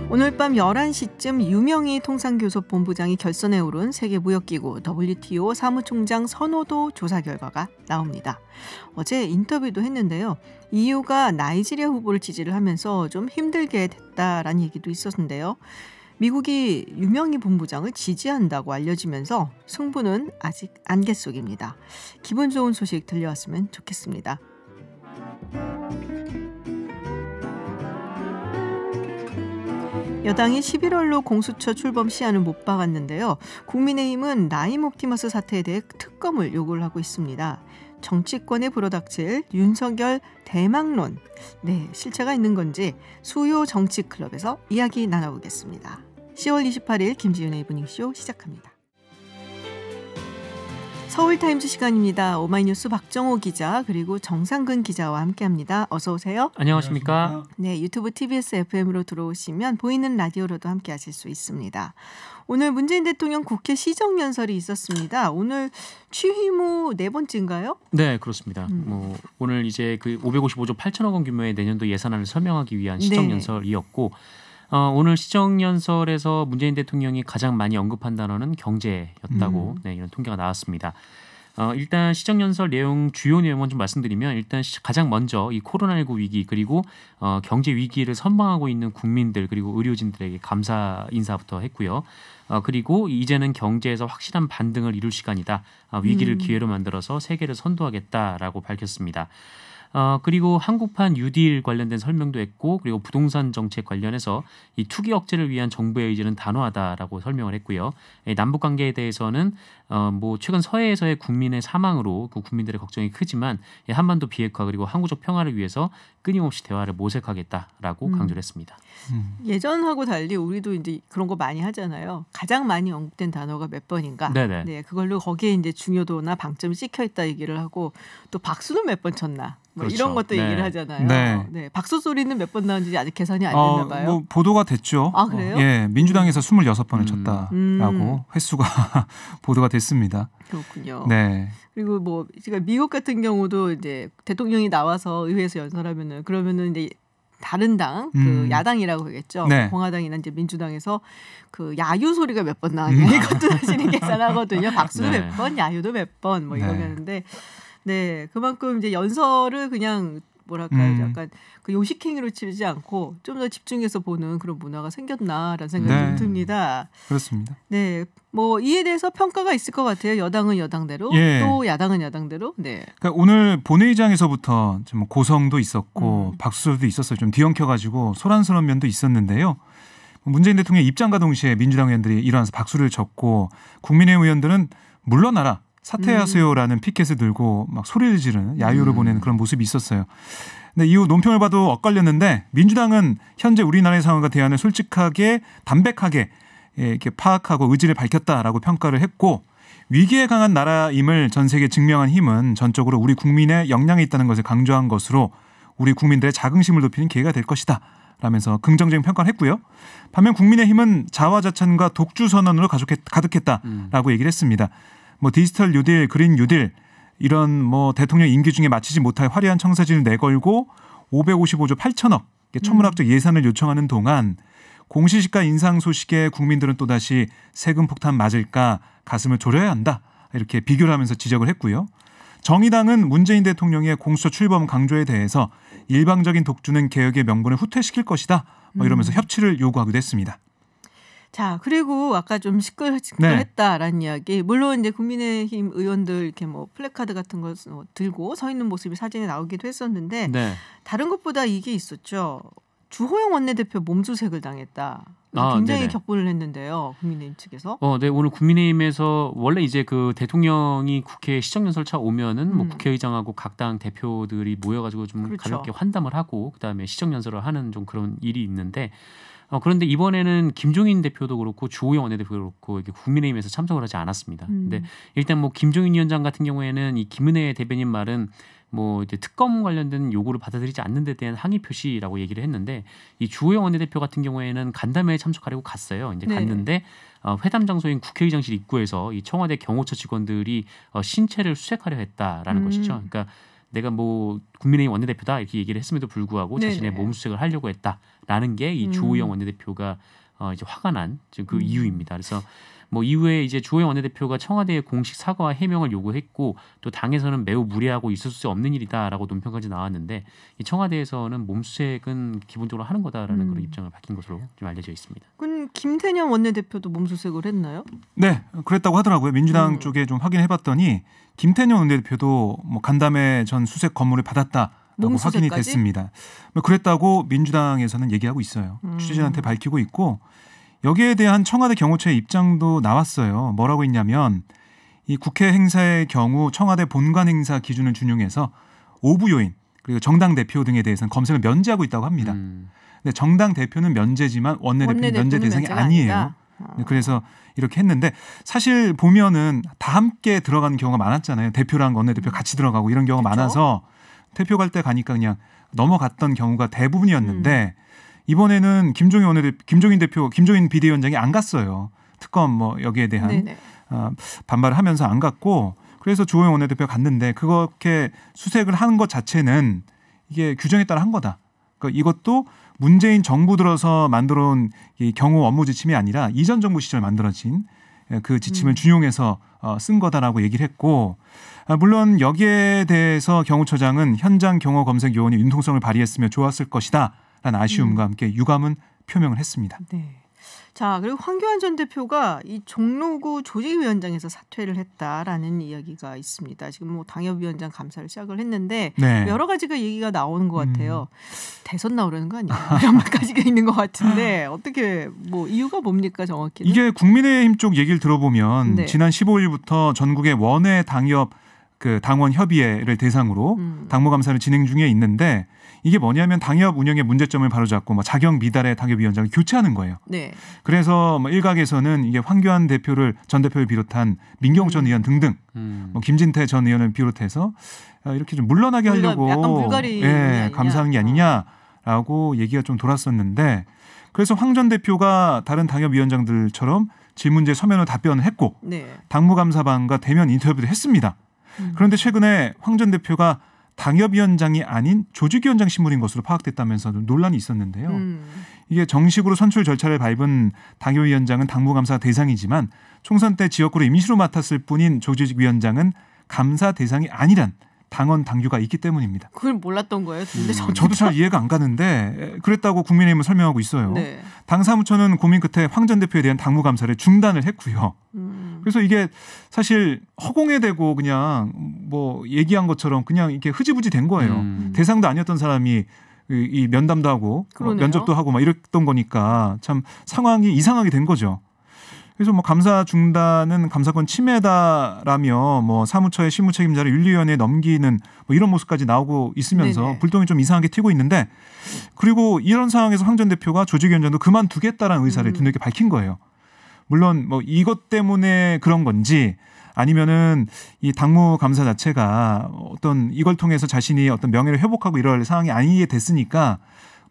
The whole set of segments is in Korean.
오늘 밤 11시쯤 유명희 통상교섭본부장이 결선에 오른 세계무역기구 WTO 사무총장 선호도 조사 결과가 나옵니다. 어제 인터뷰도 했는데요. EU가 나이지리아 후보를 지지를 하면서 좀 힘들게 됐다라는 얘기도 있었는데요. 미국이 유명희 본부장을 지지한다고 알려지면서 승부는 아직 안개 속입니다. 기분 좋은 소식 들려왔으면 좋겠습니다. 여당이 11월로 공수처 출범 시한을 못 박았는데요. 국민의힘은 나임 옵티머스 사태에 대해 특검을 요구를 하고 있습니다. 정치권에 불어닥칠 윤석열 대망론, 실체가 있는 건지 수요 정치클럽에서 이야기 나눠보겠습니다. 10월 28일 김지윤의 이브닝쇼 시작합니다. 서울타임즈 시간입니다. 오마이뉴스 박정호 기자 그리고 정상근 기자와 함께합니다. 어서 오세요. 안녕하십니까? 네, 유튜브 TBS FM으로 들어오시면 보이는 라디오로도 함께하실 수 있습니다. 오늘 문재인 대통령 국회 시정연설이 있었습니다. 오늘 취임 후 네 번째인가요? 네, 그렇습니다. 오늘 이제 그 555조 8천억 원 규모의 내년도 예산안을 설명하기 위한 시정연설이었고 오늘 시정연설에서 문재인 대통령이 가장 많이 언급한 단어는 경제였다고 이런 통계가 나왔습니다. 일단 시정연설 내용 주요 내용은 좀 말씀드리면 일단 가장 먼저 이 코로나19 위기 그리고 경제 위기를 선방하고 있는 국민들 그리고 의료진들에게 감사 인사부터 했고요. 그리고 이제는 경제에서 확실한 반등을 이룰 시간이다. 위기를 기회로 만들어서 세계를 선도하겠다라고 밝혔습니다. 그리고 한국판 뉴딜 관련된 설명도 했고 그리고 부동산 정책 관련해서 이 투기 억제를 위한 정부의 의지는 단호하다라고 설명을 했고요. 남북 관계에 대해서는 최근 서해에서의 국민의 사망으로 그 국민들의 걱정이 크지만 한반도 비핵화 그리고 항구적 평화를 위해서 끊임없이 대화를 모색하겠다라고 강조를 했습니다. 예전하고 달리 우리도 이제 그런 거 많이 하잖아요. 가장 많이 언급된 단어가 몇 번인가. 네네. 네, 그걸로 거기에 이제 중요도나 방점이 찍혀 있다 얘기를 하고 또 박수는 몇 번 쳤나. 그렇죠. 이런 것도 얘기를 하잖아요. 네. 박수 소리는 몇 번 나온지 아직 계산이 안 됐나 봐요. 보도가 됐죠. 아, 그래요? 예, 민주당에서 26번을 쳤다라고 횟수가 보도가 됐습니다. 그렇군요. 네. 그리고 제가 미국 같은 경우도 이제 대통령이 나와서 의회에서 연설하면은 그러면은 이제 다른 당, 그 야당이라고 하겠죠. 네. 공화당이나 이제 민주당에서 그 야유 소리가 몇 번 나왔냐 이것도 사실은 계산하거든요. 박수도 몇 번, 야유도 몇 번 이러는데. 네, 그만큼 이제 연설을 그냥 약간 그 요식행위로 치지 않고 좀 더 집중해서 보는 그런 문화가 생겼나라는 생각이 좀 듭니다. 그렇습니다. 네, 이에 대해서 평가가 있을 것 같아요. 여당은 여당대로, 또 야당은 야당대로. 네. 그러니까 오늘 본회의장에서부터 좀 고성도 있었고 박수도 있었어요. 좀 뒤엉켜가지고 소란스러운 면도 있었는데요. 문재인 대통령의 입장과 동시에 민주당 의원들이 일어나서 박수를 쳤고 국민의힘 의원들은 물러나라. 사퇴하세요라는 피켓을 들고 막 소리를 지르는 야유를 보내는 그런 모습이 있었어요. 근데 이후 논평을 봐도 엇갈렸는데 민주당은 현재 우리나라의 상황과 대안을 솔직하게 담백하게 이렇게 파악하고 의지를 밝혔다라고 평가를 했고 위기에 강한 나라임을 전 세계에 증명한 힘은 전적으로 우리 국민의 역량에 있다는 것을 강조한 것으로 우리 국민들의 자긍심을 높이는 기회가 될 것이다. 라면서 긍정적인 평가를 했고요. 반면 국민의힘은 자화자찬과 독주 선언으로 가득했다라고 얘기를 했습니다. 디지털 뉴딜, 그린 뉴딜 이런 대통령 임기 중에 마치지 못할 화려한 청사진을 내걸고 555조 8천억 천문학적 예산을 요청하는 동안 공시지가 인상 소식에 국민들은 또다시 세금 폭탄 맞을까 가슴을 졸여야 한다 이렇게 비교를 하면서 지적을 했고요. 정의당은 문재인 대통령의 공수처 출범 강조에 대해서 일방적인 독주는 개혁의 명분을 후퇴시킬 것이다 이러면서 협치를 요구하기도 했습니다. 자, 그리고 아까 좀 시끌했다라는 이야기. 물론 이제 국민의힘 의원들 이렇게 플래카드 같은 거 들고 서 있는 모습이 사진에 나오기도 했었는데 다른 것보다 이게 있었죠. 주호영 원내대표 몸수색을 당했다. 굉장히 격분을 했는데요. 국민의힘 측에서. 네, 오늘 국민의힘에서 원래 이제 그 대통령이 국회 시정연설차 오면은 국회의장하고 각 당 대표들이 모여가지고 좀 가볍게 환담을 하고 그다음에 시정연설을 하는 좀 그런 일이 있는데. 그런데 이번에는 김종인 대표도 그렇고 주호영 원내대표도 그렇고 이게 국민의힘에서 참석을 하지 않았습니다. 근데 일단 김종인 위원장 같은 경우에는 이 김은혜 대변인 말은 이제 특검 관련된 요구를 받아들이지 않는 데 대한 항의 표시라고 얘기를 했는데 이 주호영 원내대표 같은 경우에는 간담회에 참석하려고 갔어요. 이제 갔는데 회담 장소인 국회의장실 입구에서 이 청와대 경호처 직원들이 신체를 수색하려 했다라는 것이죠. 그러니까 내가 뭐 국민의힘 원내대표다 이렇게 얘기를 했음에도 불구하고 네네. 자신의 몸수색을 하려고 했다라는 게 이 주호영 원내대표가 이제 화가 난 지금 그 이유입니다. 그래서 뭐 이후에 이제 주호영 원내대표가 청와대에 공식 사과와 해명을 요구했고 또 당에서는 매우 무례하고 있을 수 없는 일이다라고 논평까지 나왔는데 이 청와대에서는 몸수색은 기본적으로 하는 거다라는 그런 입장을 밝힌 것으로 좀 알려져 있습니다. 그럼 김태년 원내대표도 몸수색을 했나요? 네, 그랬다고 하더라고요. 민주당 쪽에 좀 확인해봤더니 김태년 원내대표도 뭐 간담회 전 수색 건물을 받았다라고 확인이 몸수색까지? 됐습니다. 뭐 그랬다고 민주당에서는 얘기하고 있어요. 취재진한테 밝히고 있고 여기에 대한 청와대 경호처의 입장도 나왔어요. 뭐라고 했냐면 이 국회 행사의 경우 청와대 본관 행사 기준을 준용해서 오부 요인 그리고 정당 대표 등에 대해서는 검색을 면제하고 있다고 합니다. 근데 정당 대표는 면제지만 원내대표는 면제 대상이 아니에요. 그래서 이렇게 했는데 사실 보면은 다 함께 들어가는 경우가 많았잖아요. 대표랑 원내대표 같이 들어가고 이런 경우가 그렇죠. 많아서 대표 갈 때 가니까 그냥 넘어갔던 경우가 대부분이었는데 이번에는 김종인 대표, 김종인 비대위원장이 안 갔어요. 특검 뭐 여기에 대한 반발을 하면서 안 갔고 그래서 주호영 원내대표가 갔는데 그렇게 수색을 하는 것 자체는 이게 규정에 따라 한 거다. 그러니까 이것도 문재인 정부 들어서 만들어온 이 경호 업무 지침이 아니라 이전 정부 시절 만들어진 그 지침을 준용해서 쓴 거다라고 얘기를 했고 물론 여기에 대해서 경호처장은 현장 경호 검색 요원이 융통성을 발휘했으면 좋았을 것이다 라는 아쉬움과 함께 유감은 표명을 했습니다. 네. 자, 그리고 황교안 전 대표가 이 종로구 조직위원장에서 사퇴를 했다라는 이야기가 있습니다. 지금 뭐 당협위원장 감사를 시작을 했는데 네. 여러 가지가 얘기가 나오는 것 같아요. 대선 나오려는 거 아니에요? 이런 말까지가 있는 것 같은데 어떻게 뭐 이유가 뭡니까 정확히는? 이게 국민의힘 쪽 얘기를 들어보면 네. 지난 15일부터 전국의 원외 당협 그 당원 협의회를 대상으로 당무 감사를 진행 중에 있는데 이게 뭐냐면 당협 운영의 문제점을 바로잡고 뭐 자격 미달의 당협위원장을 교체하는 거예요. 네. 그래서 뭐 일각에서는 이게 황교안 전 대표를 비롯한 민경욱 전 의원 등등, 뭐 김진태 전 의원을 비롯해서 이렇게 좀 물러나게 하려고 약간 물갈이 아니냐. 감사하는 게 아니냐라고 얘기가 좀 돌았었는데 그래서 황 전 대표가 다른 당협위원장들처럼 질문지에 서면으로 답변을 했고 네. 당무감사반과 대면 인터뷰도 했습니다. 그런데 최근에 황 전 대표가 당협위원장이 아닌 조직위원장 신분인 것으로 파악됐다면서 논란이 있었는데요. 이게 정식으로 선출 절차를 밟은 당협위원장은 당무감사 대상이지만 총선 때 지역구를 임시로 맡았을 뿐인 조직위원장은 감사 대상이 아니란 당원 당규가 있기 때문입니다. 그걸 몰랐던 거예요. 근데 저도 잘 이해가 안 가는데 그랬다고 국민의힘은 설명하고 있어요. 네. 당 사무처는 고민 끝에 황 전 대표에 대한 당무감사를 중단을 했고요. 그래서 이게 사실 허공에 대고 그냥 뭐 얘기한 것처럼 그냥 이렇게 흐지부지 된 거예요. 대상도 아니었던 사람이 이 면담도 하고 면접도 하고 막 이랬던 거니까 참 상황이 이상하게 된 거죠. 그래서 뭐 감사 중단은 감사권 침해다라며 뭐 사무처의 실무 책임자를 윤리위원회에 넘기는 뭐 이런 모습까지 나오고 있으면서 네네. 불똥이 좀 이상하게 튀고 있는데 그리고 이런 상황에서 황 전 대표가 조직위원장도 그만두겠다라는 의사를 뒤늦게 밝힌 거예요. 물론 뭐 이것 때문에 그런 건지 아니면은 이 당무 감사 자체가 어떤 이걸 통해서 자신이 어떤 명예를 회복하고 이럴 상황이 아니게 됐으니까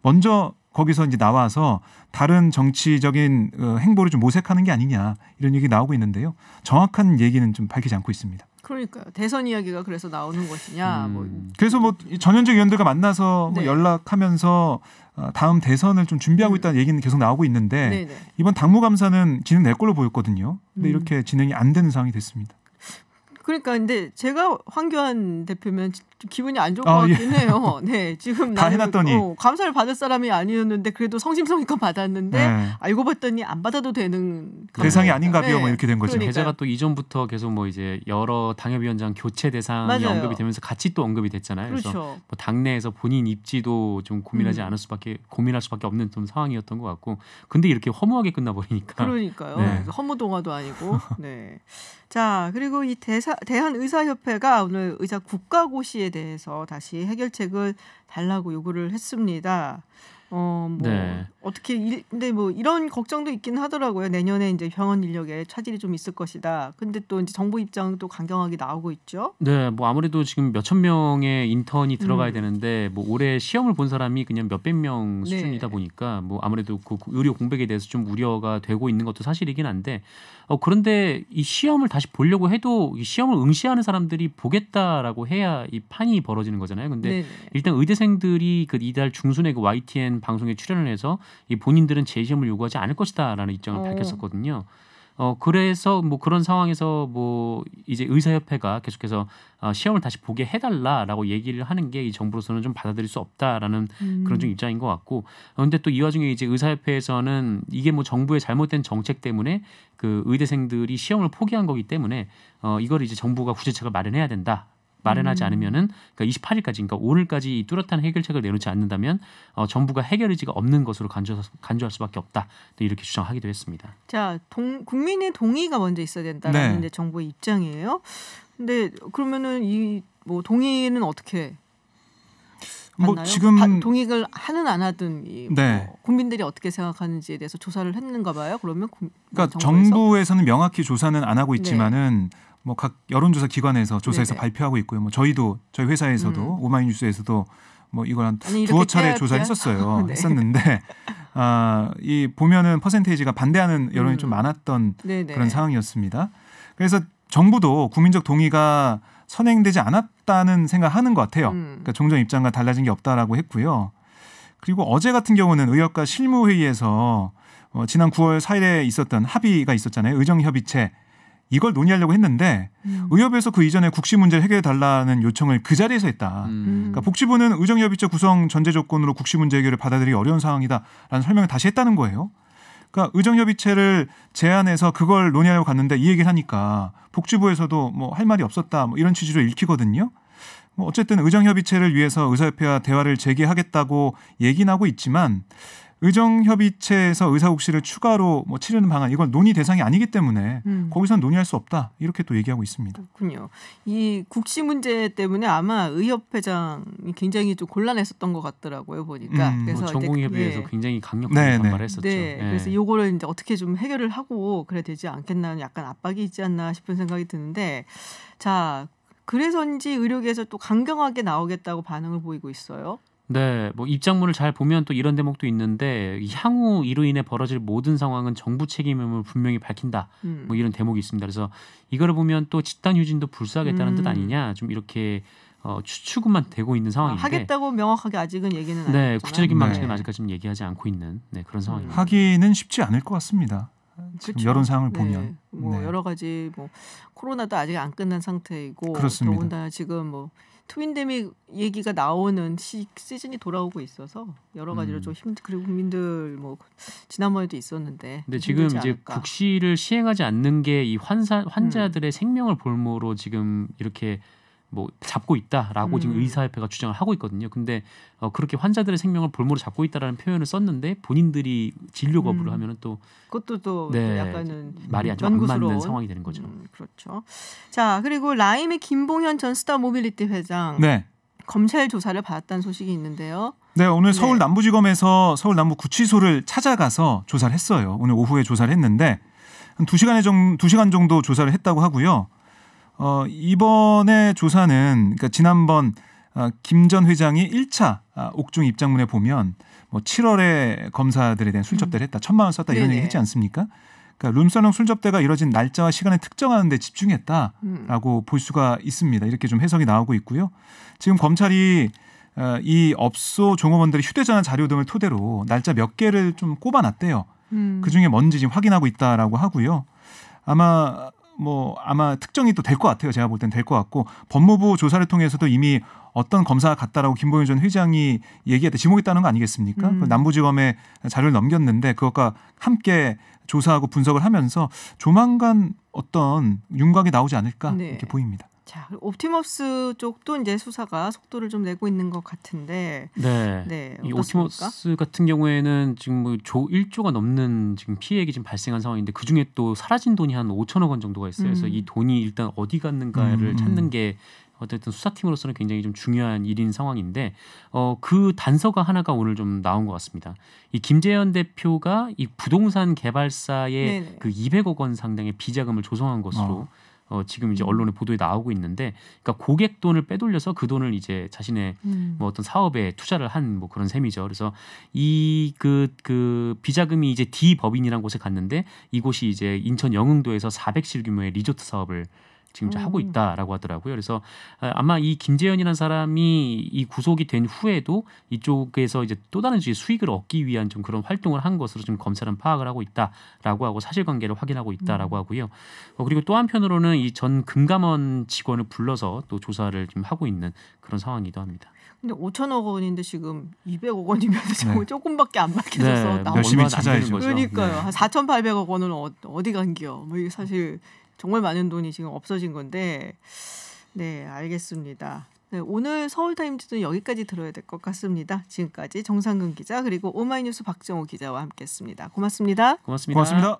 먼저 거기서 이제 나와서 다른 정치적인 행보를 좀 모색하는 게 아니냐 이런 얘기 나오고 있는데요. 정확한 얘기는 좀 밝히지 않고 있습니다. 그러니까요. 대선 이야기가 그래서 나오는 것이냐. 뭐. 그래서 뭐 전현직 의원들과 만나서 뭐 네. 연락하면서 다음 대선을 좀 준비하고 있다는 얘기는 계속 나오고 있는데 네네. 이번 당무감사는 진행될 걸로 보였거든요. 근데 이렇게 진행이 안 되는 상황이 됐습니다. 그러니까 근데 제가 황교안 대표면 좀 기분이 안 좋을 것 아, 예. 같긴 해요. 네, 지금 다 나는, 해놨더니. 감사를 받을 사람이 아니었는데 그래도 성심성의껏 받았는데 네. 알고 봤더니 안 받아도 되는 대상이 감사니까. 아닌가비요, 뭐 네. 이렇게 된 거죠. 그러니까요. 게다가 또 이전부터 계속 뭐 이제 여러 당협위원장 교체 대상이 맞아요. 언급이 되면서 같이 또 언급이 됐잖아요. 그래서 그렇죠. 뭐 당내에서 본인 입지도 좀 고민할 수밖에 없는 좀 상황이었던 것 같고, 근데 이렇게 허무하게 끝나버리니까. 그러니까요. 네. 허무동화도 아니고. 네. 자, 그리고 이 대한의사협회가 오늘 의사 국가고시에 대해서 다시 해결책을 달라고 요구를 했습니다. 뭐 네. 근데 뭐 이런 걱정도 있긴 하더라고요. 내년에 이제 병원 인력에 차질이 좀 있을 것이다. 근데 또 이제 정부 입장도 강경하게 나오고 있죠. 네, 뭐 아무래도 지금 몇천 명의 인턴이 들어가야 되는데 뭐 올해 시험을 본 사람이 그냥 몇백 명 수준이다 보니까 뭐 아무래도 그 의료 공백에 대해서 좀 우려가 되고 있는 것도 사실이긴 한데 그런데 이 시험을 다시 보려고 해도 이 시험을 응시하는 사람들이 보겠다라고 해야 이 판이 벌어지는 거잖아요. 근데 일단 의대생들이 그 이달 중순에 그 YTN 방송에 출연을 해서 이 본인들은 재시험을 요구하지 않을 것이다라는 입장을 밝혔었거든요. 그래서 뭐 그런 상황에서 뭐 이제 의사협회가 계속해서 시험을 다시 보게 해달라라고 얘기를 하는 게 이 정부로서는 좀 받아들일 수 없다라는 그런 좀 입장인 것 같고, 그런데 또 이 와중에 이제 의사협회에서는 이게 뭐 정부의 잘못된 정책 때문에 그 의대생들이 시험을 포기한 거기 때문에 이걸 이제 정부가 구제책을 마련해야 된다. 마련하지 않으면은 그러니까 28일까지, 그러니까 오늘까지 이 뚜렷한 해결책을 내놓지 않는다면 정부가 해결 의지가 없는 것으로 간주할 수밖에 없다. 또 이렇게 주장하기도 했습니다. 자, 국민의 동의가 먼저 있어야 된다라는 이제 정부의 입장이에요. 근데 그러면은 이 뭐 동의는 어떻게 뭐 맞나요? 지금 동의를 하든 안 하든 뭐 국민들이 어떻게 생각하는지에 대해서 조사를 했는가 봐요. 그러면 그러니까 정부에서는 명확히 조사는 안 하고 있지만은 뭐 각 여론조사 기관에서 조사해서 발표하고 있고요. 뭐 저희 회사에서도 오마이뉴스에서도 뭐 이걸 한 두어 차례 조사했었어요. 했었는데 이 보면은 퍼센테이지가 반대하는 여론이 좀 많았던 그런 상황이었습니다. 그래서 정부도 국민적 동의가 선행되지 않았다는 생각하는 것 같아요. 그러니까 종전 입장과 달라진 게 없다라고 했고요. 그리고 어제 같은 경우는 의협과 실무회의에서 지난 9월 4일에 있었던 합의가 있었잖아요. 의정협의체. 이걸 논의하려고 했는데 의협에서 그 이전에 국시 문제를 해결해달라는 요청을 그 자리에서 했다. 그러니까 복지부는 의정협의체 구성 전제 조건으로 국시 문제 해결을 받아들이기 어려운 상황이다라는 설명을 다시 했다는 거예요. 그러니까 의정협의체를 제안해서 그걸 논의하려고 갔는데 이 얘기를 하니까 복지부에서도 뭐 할 말이 없었다, 뭐 이런 취지로 읽히거든요. 뭐 어쨌든 의정협의체를 위해서 의사협회와 대화를 재개하겠다고 얘기는 하고 있지만 의정협의체에서 의사국시를 추가로 뭐 치르는 방안, 이건 논의 대상이 아니기 때문에 거기서는 논의할 수 없다, 이렇게 또 얘기하고 있습니다. 그렇군요. 이 국시 문제 때문에 아마 의협회장이 굉장히 좀 곤란했었던 것 같더라고요, 보니까. 그래서 전공의협의회에서 굉장히 강력하게 반발했었죠. 그래서 이거를 이제 어떻게 좀 해결을 하고 그래야 되지 않겠나, 약간 압박이 있지 않나 싶은 생각이 드는데, 자, 그래서인지 의료계에서 또 강경하게 나오겠다고 반응을 보이고 있어요. 네, 뭐 입장문을 잘 보면 또 이런 대목도 있는데, 향후 이로 인해 벌어질 모든 상황은 정부 책임임을 분명히 밝힌다. 뭐 이런 대목이 있습니다. 그래서 이거를 보면 또 집단 휴진도 불사하겠다는 뜻 아니냐, 좀 이렇게 추측만 되고 있는 상황인데, 하겠다고 명확하게 아직은 얘기는 안 네, 했지만 구체적인 방식은 아직까지 좀 얘기하지 않고 있는 그런 상황입니다. 하기는 쉽지 않을 것 같습니다. 지금 여론 상황을 보면 뭐 여러 가지 뭐 코로나도 아직 안 끝난 상태이고, 그렇습니다. 더군다나 지금 뭐 트윈데믹 얘기가 나오는 시즌이 돌아오고 있어서 여러 가지로 좀 그리고 국민들 뭐 지난번에도 있었는데. 근데 지금 이제 않을까. 국시를 시행하지 않는 게 이 환자들의 생명을 볼모로 지금 이렇게 뭐 잡고 있다라고 지금 의사협회가 주장을 하고 있거든요. 근데 그렇게 환자들의 생명을 볼모로 잡고 있다라는 표현을 썼는데 본인들이 진료 거부를 하면은 또 그것도 또 약간은 말이 좀 안 맞는 상황이 되는 거죠. 그렇죠. 자, 그리고 라임의 김봉현 전 스타 모빌리티 회장 검찰 조사를 받았다는 소식이 있는데요. 네, 오늘 서울 남부지검에서 서울 남부구치소를 찾아가서 조사를 했어요. 오늘 오후에 조사를 했는데 한 2시간 정도 조사를 했다고 하고요. 이번에 조사는 그러니까 지난번 김 전 회장이 1차 옥중 입장문에 보면 뭐 7월에 검사들에 대한 술접대를 했다, 1,000만 원 썼다, 이런 얘기 했지 않습니까? 그러니까 룸사롱 술접대가 이뤄진 날짜와 시간을 특정하는 데 집중했다라고 볼 수가 있습니다. 이렇게 좀 해석이 나오고 있고요. 지금 검찰이 이 업소 종업원들의 휴대전화 자료 등을 토대로 날짜 몇 개를 좀 꼽아놨대요. 그중에 뭔지 지금 확인하고 있다라고 하고요. 아마 특정이 또 될 것 같아요. 제가 볼 땐 될 것 같고, 법무부 조사를 통해서도 이미 어떤 검사가 갔다라고 김봉현 전 회장이 얘기할 때 지목했다는 거 아니겠습니까? 남부지검에 자료를 넘겼는데 그것과 함께 조사하고 분석을 하면서 조만간 어떤 윤곽이 나오지 않을까 이렇게 보입니다. 자, 옵티머스 쪽도 이제 수사가 속도를 좀 내고 있는 것 같은데. 이 옵티머스 같은 경우에는 지금 뭐 1조가 넘는 지금 피해액이 지금 발생한 상황인데, 그 중에 또 사라진 돈이 한 5천억 원 정도가 있어요. 그래서 이 돈이 일단 어디 갔는가를 찾는 게 어쨌든 수사팀으로서는 굉장히 좀 중요한 일인 상황인데 그 단서가 하나가 오늘 좀 나온 것 같습니다. 이 김재현 대표가 이 부동산 개발사에 네네. 그 200억 원 상당의 비자금을 조성한 것으로 지금 이제 언론의 보도에 나오고 있는데, 그러니까 고객 돈을 빼돌려서 그 돈을 이제 자신의 뭐 어떤 사업에 투자를 한 뭐 그런 셈이죠. 그래서 이 그 비자금이 이제 D 법인이라는 곳에 갔는데, 이곳이 이제 인천 영흥도에서 400실 규모의 리조트 사업을 지금 이제 하고 있다라고 하더라고요. 그래서 아마 이 김재현이라는 사람이 이 구속이 된 후에도 이쪽에서 이제 또 다른 수익을 얻기 위한 좀 그런 활동을 한 것으로 좀 검찰은 파악을 하고 있다라고 하고 사실관계를 확인하고 있다라고 하고요. 그리고 또 한편으로는 이 전 금감원 직원을 불러서 또 조사를 좀 하고 있는 그런 상황이기도 합니다. 근데 5천억 원인데 지금 200억 원이면 정말 조금밖에 안 밝혀져서 네, 열심히 찾아야죠. 그러니까요. 네. 한 4,800억 원은 어디 간겨? 뭐 이게 사실 정말 많은 돈이 지금 없어진 건데, 네, 알겠습니다. 네, 오늘 서울타임즈는 여기까지 들어야 될 것 같습니다. 지금까지 정상근 기자 그리고 오마이뉴스 박정호 기자와 함께했습니다. 고맙습니다. 고맙습니다.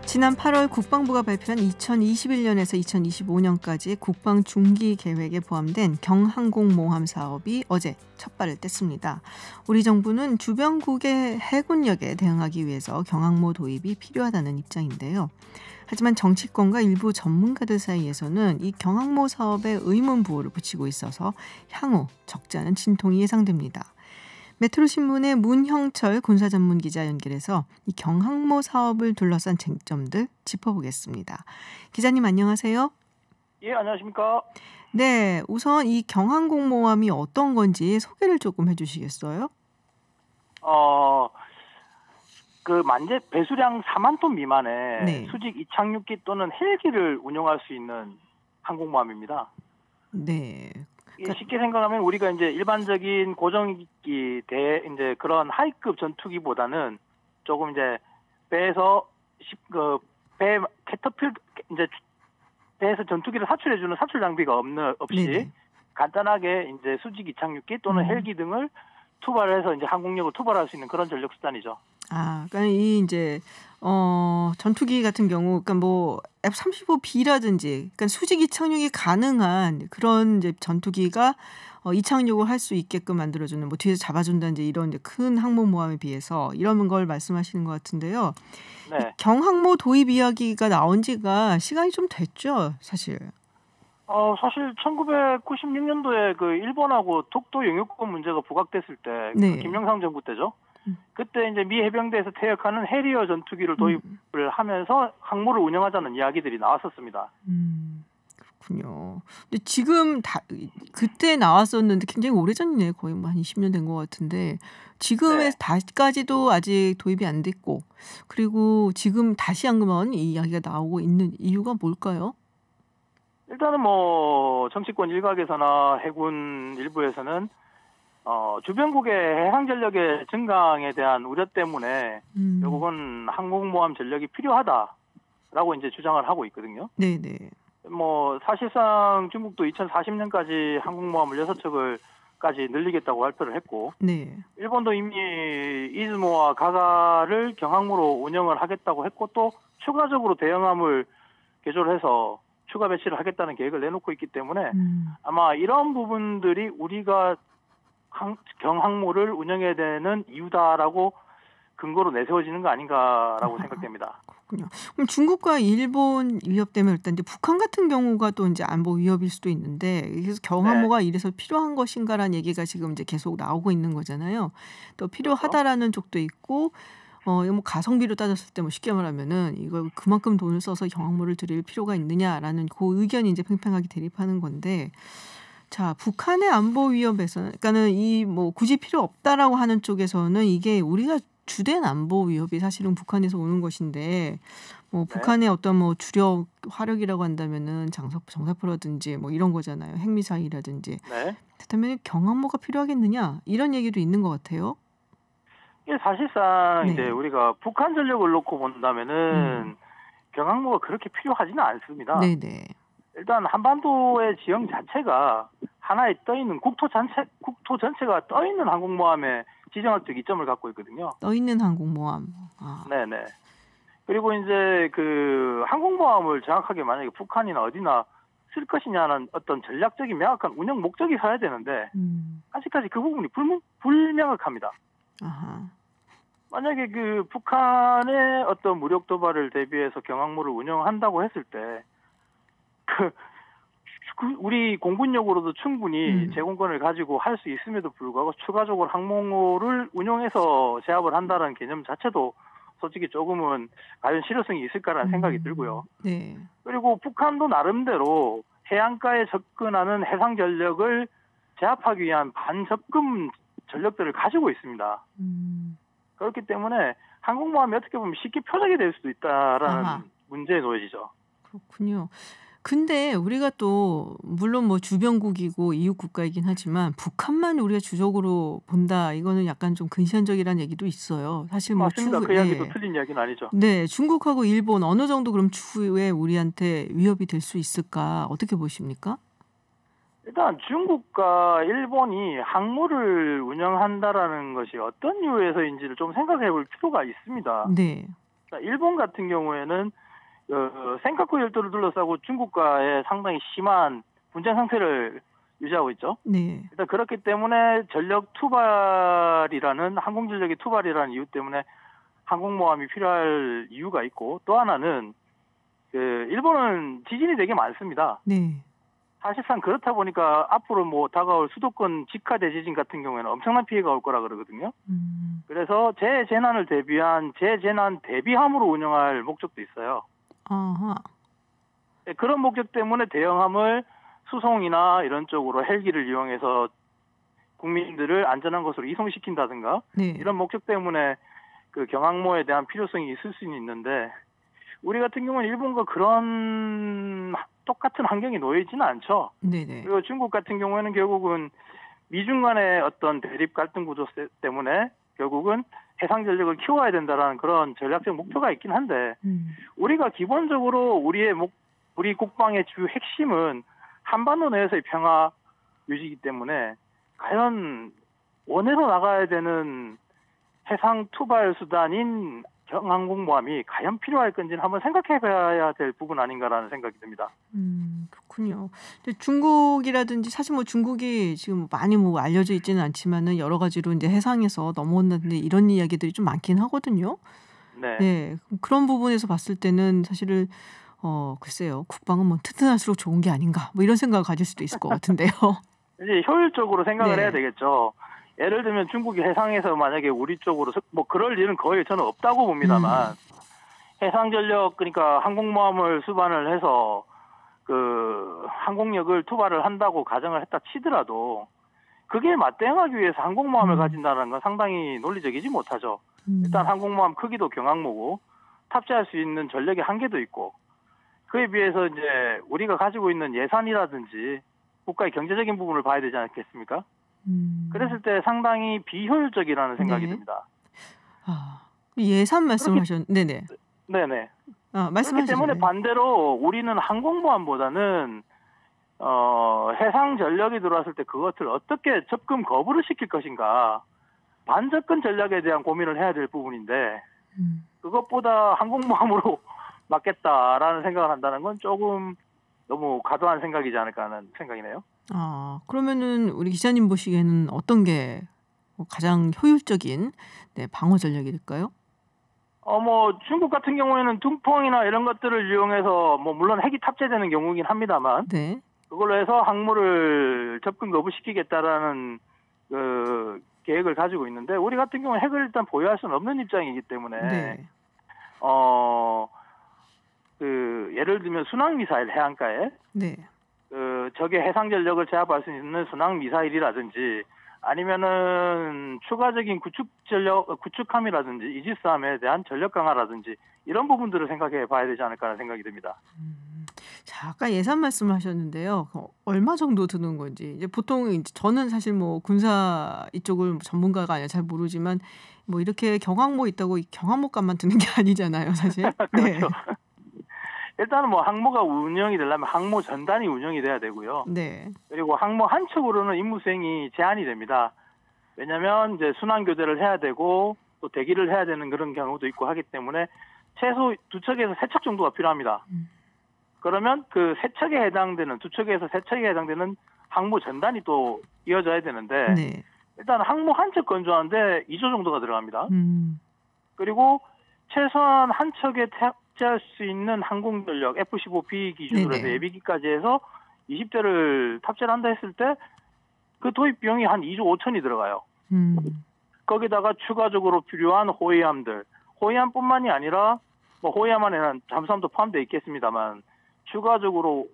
지난 8월 국방부가 발표한 2021년에서 2025년까지 국방 중기 계획에 포함된 경항공모함 사업이 어제 첫 발을 뗐습니다. 우리 정부는 주변국의 해군력에 대응하기 위해서 경항모 도입이 필요하다는 입장인데요. 하지만 정치권과 일부 전문가들 사이에서는 이 경항모 사업에 의문부호를 붙이고 있어서 향후 적지 않은 진통이 예상됩니다. 메트로신문의 문형철 군사전문기자 연결해서 이 경항모 사업을 둘러싼 쟁점들 짚어보겠습니다. 기자님 안녕하세요. 예, 안녕하십니까. 네, 우선 이 경항공모함이 어떤 건지 소개를 조금 해주시겠어요? 만재 배수량 4만 톤 미만의 네. 수직 이착륙기 또는 헬기를 운용할 수 있는 항공모함입니다. 네. 쉽게 생각하면 우리가 이제 일반적인 고정기 이제 그런 하이급 전투기보다는 조금 이제 배에서 배 캐터필 이제 배에서 전투기를 사출해주는 사출 장비가 없이 네네. 간단하게 이제 수직 이착륙기 또는 헬기 등을 투발해서 이제 항공력을 투발할 수 있는 그런 전력 수단이죠. 그러니까 이 이제 전투기 같은 경우, 그러니까 뭐 F-35B라든지, 그러니까 수직 이착륙이 가능한 그런 이제 전투기가 이착륙을 할 수 있게끔 만들어주는, 뭐 뒤에서 잡아준다든지 이런 이제 큰 항모모함에 비해서 이런 걸 말씀하시는 것 같은데요. 네. 경항모 도입 이야기가 나온 지가 시간이 좀 됐죠, 사실. 사실 1996년도에 그 일본하고 독도 영유권 문제가 부각됐을 때, 네. 그 김영삼 정부 때죠. 그때 이제 미 해병대에서 퇴역하는 해리어 전투기를 도입을 하면서 항모를 운영하자는 이야기들이 나왔었습니다. 그렇군요. 근데 지금 그때 나왔었는데 굉장히 오래전이네. 거의 뭐 한 20년 된 것 같은데 지금의 네. 다시까지도 아직 도입이 안 됐고, 그리고 지금 다시 한번 이 이야기가 나오고 있는 이유가 뭘까요? 일단은 뭐 정치권 일각에서나 해군 일부에서는 주변국의 해상 전력의 증강에 대한 우려 때문에 결국은 항공모함 전력이 필요하다라고 이제 주장을 하고 있거든요. 네네. 뭐 사실상 중국도 2040년까지 항공모함을 6척을까지 늘리겠다고 발표를 했고, 네. 일본도 이미 이즈모와 가가를 경항모로 운영을 하겠다고 했고, 또 추가적으로 대형함을 개조를해서 추가 배치를 하겠다는 계획을 내놓고 있기 때문에 아마 이런 부분들이 우리가 경항모를 운영해야 되는 이유다라고 근거로 내세워지는 거 아닌가라고 생각됩니다. 그렇군요. 그럼 중국과 일본 위협 때문에 일단 이제 북한 같은 경우가 또 이제 안보 위협일 수도 있는데, 그래서 경항모가 이래서 필요한 것인가라는 얘기가 지금 이제 계속 나오고 있는 거잖아요. 또 필요하다라는 쪽도 있고, 이거 뭐 가성비로 따졌을 때 뭐 쉽게 말하면은 이걸 그만큼 돈을 써서 경항모를 들일 필요가 있느냐라는 그 의견이 이제 팽팽하게 대립하는 건데, 자, 북한의 안보 위협에서는, 그러니까는 이 뭐 굳이 필요 없다라고 하는 쪽에서는 이게 우리가 주된 안보 위협이 사실은 북한에서 오는 것인데, 뭐 북한의 어떤 뭐 주력 화력이라고 한다면은 정사포라든지 뭐 이런 거잖아요. 핵미사일이라든지. 네. 그렇다면 경항모가 필요하겠느냐 이런 얘기도 있는 것 같아요. 이게 사실상 네. 이제 우리가 북한 전력을 놓고 본다면은 경항모가 그렇게 필요하지는 않습니다. 네네. 일단 한반도의 지형 자체가 하나에 떠 있는 국토 전체가 떠 있는 항공모함에 지정학적 이점을 갖고 있거든요. 떠 있는 항공모함. 네네. 그리고 이제 그 항공모함을 정확하게 만약에 북한이나 어디나 쓸 것이냐는 어떤 전략적인 명확한 운영 목적이 서야 되는데 아직까지 그 부분이 불명확합니다. 아하. 만약에 그 북한의 어떤 무력 도발을 대비해서 경항모를 운영한다고 했을 때 우리 공군력으로도 충분히 제공권을 가지고 할 수 있음에도 불구하고 추가적으로 항모를 운용해서 제압을 한다는 개념 자체도 솔직히 조금은 과연 실효성이 있을까라는 생각이 들고요. 네. 그리고 북한도 나름대로 해안가에 접근하는 해상 전력을 제압하기 위한 반접근 전력들을 가지고 있습니다. 그렇기 때문에 항공모함이 어떻게 보면 쉽게 표적이 될 수도 있다라는 아하. 문제에 놓여지죠. 그렇군요. 근데 우리가 또 물론 뭐 주변국이고 이웃 국가이긴 하지만 북한만 우리가 주적으로 본다 이거는 약간 좀 근시안적이라는 얘기도 있어요. 사실 뭐 맞습니다. 그 이야기도 틀린 이야기는 아니죠. 네, 중국하고 일본 어느 정도 그럼 추후에 우리한테 위협이 될 수 있을까 어떻게 보십니까? 일단 중국과 일본이 항모를 운영한다라는 것이 어떤 이유에서인지를 좀 생각해 볼 필요가 있습니다. 네. 일본 같은 경우에는 센카쿠 열도를 둘러싸고 중국과의 상당히 심한 분쟁 상태를 유지하고 있죠. 네. 일단 그렇기 때문에 전력 투발이라는 항공 전력의 투발이라는 이유 때문에 항공모함이 필요할 이유가 있고 또 하나는 일본은 지진이 되게 많습니다. 네. 사실상 그렇다 보니까 앞으로 뭐 다가올 수도권 직하 대지진 같은 경우에는 엄청난 피해가 올 거라 그러거든요. 그래서 재재난을 대비한 재재난 대비함으로 운영할 목적도 있어요. 아하. 그런 목적 때문에 대형함을 수송이나 이런 쪽으로 헬기를 이용해서 국민들을 안전한 곳으로 이송시킨다든가 네. 이런 목적 때문에 그 경항모에 대한 필요성이 있을 수는 있는데 우리 같은 경우는 일본과 그런 똑같은 환경에 놓여 있지는 않죠. 네네. 그리고 중국 같은 경우에는 결국은 미중 간의 어떤 대립 갈등 구조 때문에 결국은 해상 전력을 키워야 된다라는 그런 전략적 목표가 있긴 한데 우리가 기본적으로 우리 국방의 주 핵심은 한반도 내에서의 평화 유지이기 때문에 과연 원해로 나가야 되는 해상 투발 수단인 경항공모함이 과연 필요할 건지는 한번 생각해봐야 될 부분 아닌가라는 생각이 듭니다. 그렇군요. 근데 중국이라든지 사실 뭐 중국이 지금 많이 뭐 알려져 있지는 않지만은 여러 가지로 이제 해상에서 넘어온다든지 이런 이야기들이 좀 많긴 하거든요. 네. 네. 그런 부분에서 봤을 때는 사실은 글쎄요. 국방은 뭐 튼튼할수록 좋은 게 아닌가 뭐 이런 생각을 가질 수도 있을 것 같은데요. 이제 효율적으로 생각을 네. 해야 되겠죠. 예를 들면 중국이 해상에서 만약에 우리 쪽으로 뭐 그럴 일은 거의 저는 없다고 봅니다만 해상 전력 그러니까 항공모함을 수반을 해서 그 항공력을 투발을 한다고 가정을 했다 치더라도 그게 맞대응하기 위해서 항공모함을 가진다는 건 상당히 논리적이지 못하죠. 일단 항공모함 크기도 경항모고 탑재할 수 있는 전력의 한계도 있고 그에 비해서 이제 우리가 가지고 있는 예산이라든지 국가의 경제적인 부분을 봐야 되지 않겠습니까? 그랬을 때 상당히 비효율적이라는 생각이 네. 듭니다. 예산 말씀하셨는데, 네네. 네네. 그렇기 말씀하시죠. 때문에 반대로 우리는 항공모함보다는 해상 전력이 들어왔을 때 그것을 어떻게 접근 거부를 시킬 것인가 반접근 전략에 대한 고민을 해야 될 부분인데 그것보다 항공모함으로 막겠다라는 생각을 한다는 건 조금 너무 과도한 생각이지 않을까 하는 생각이네요. 그러면은 우리 기자님 보시기에는 어떤 게 가장 효율적인 방어 전략일까요? 뭐 중국 같은 경우에는 둥펑이나 이런 것들을 이용해서 뭐 물론 핵이 탑재되는 경우이긴 합니다만 네. 그걸로 해서 항모를 접근 거부시키겠다라는 그 계획을 가지고 있는데 우리 같은 경우는 핵을 일단 보유할 수는 없는 입장이기 때문에 네. 그 예를 들면 순항 미사일 해안가에 네. 그 적의 해상 전력을 제압할 수 있는 순항 미사일이라든지 아니면은 추가적인 구축함이라든지 이지스함에 대한 전력 강화라든지 이런 부분들을 생각해 봐야 되지 않을까 하는 생각이 듭니다. 자, 아까 예산 말씀하셨는데요. 얼마 정도 드는 건지 이제 보통 이제 저는 사실 뭐 군사 이쪽을 전문가가 아니라 잘 모르지만 뭐 이렇게 경항모 있다고 경항모 값만 드는 게 아니잖아요, 사실. 네. 그렇죠. 일단은 뭐 항모가 운영이 되려면 항모 전단이 운영이 돼야 되고요. 네. 그리고 항모 한 척으로는 임무 수행이 제한이 됩니다. 왜냐하면 이제 순환 교대를 해야 되고 또 대기를 해야 되는 그런 경우도 있고 하기 때문에 최소 2척에서 3척 정도가 필요합니다. 그러면 그 세 척에 해당되는 두 척에서 세 척에 해당되는 항모 전단이 또 이어져야 되는데 네. 일단 항모 한 척 건조하는데 2조 정도가 들어갑니다. 음. 그리고 최소한 한 척에 탑재할 수 있는 항공 전력 F-15B 기준으로 해서 네네. 예비기까지 해서 20대를 탑재를 한다 했을 때 그 도입 비용이 한 2조 5천이 들어가요. 거기다가 추가적으로 필요한 호위함뿐만이 아니라 뭐 호위함 안에는 잠수함도 포함되어 있겠습니다만 추가적으로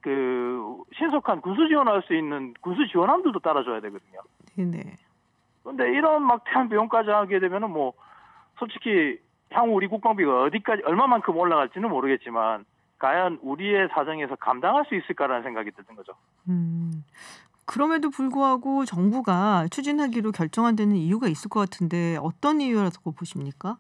그 신속한 군수 지원할 수 있는 군수 지원함들도 따라줘야 되거든요. 네. 그런데 이런 막대한 비용까지 하게 되면은 뭐 솔직히 향후 우리 국방비가 어디까지 얼마만큼 올라갈지는 모르겠지만 과연 우리의 사정에서 감당할 수 있을까라는 생각이 드는 거죠. 그럼에도 불구하고 정부가 추진하기로 결정한 데는 이유가 있을 것 같은데 어떤 이유라고 보십니까?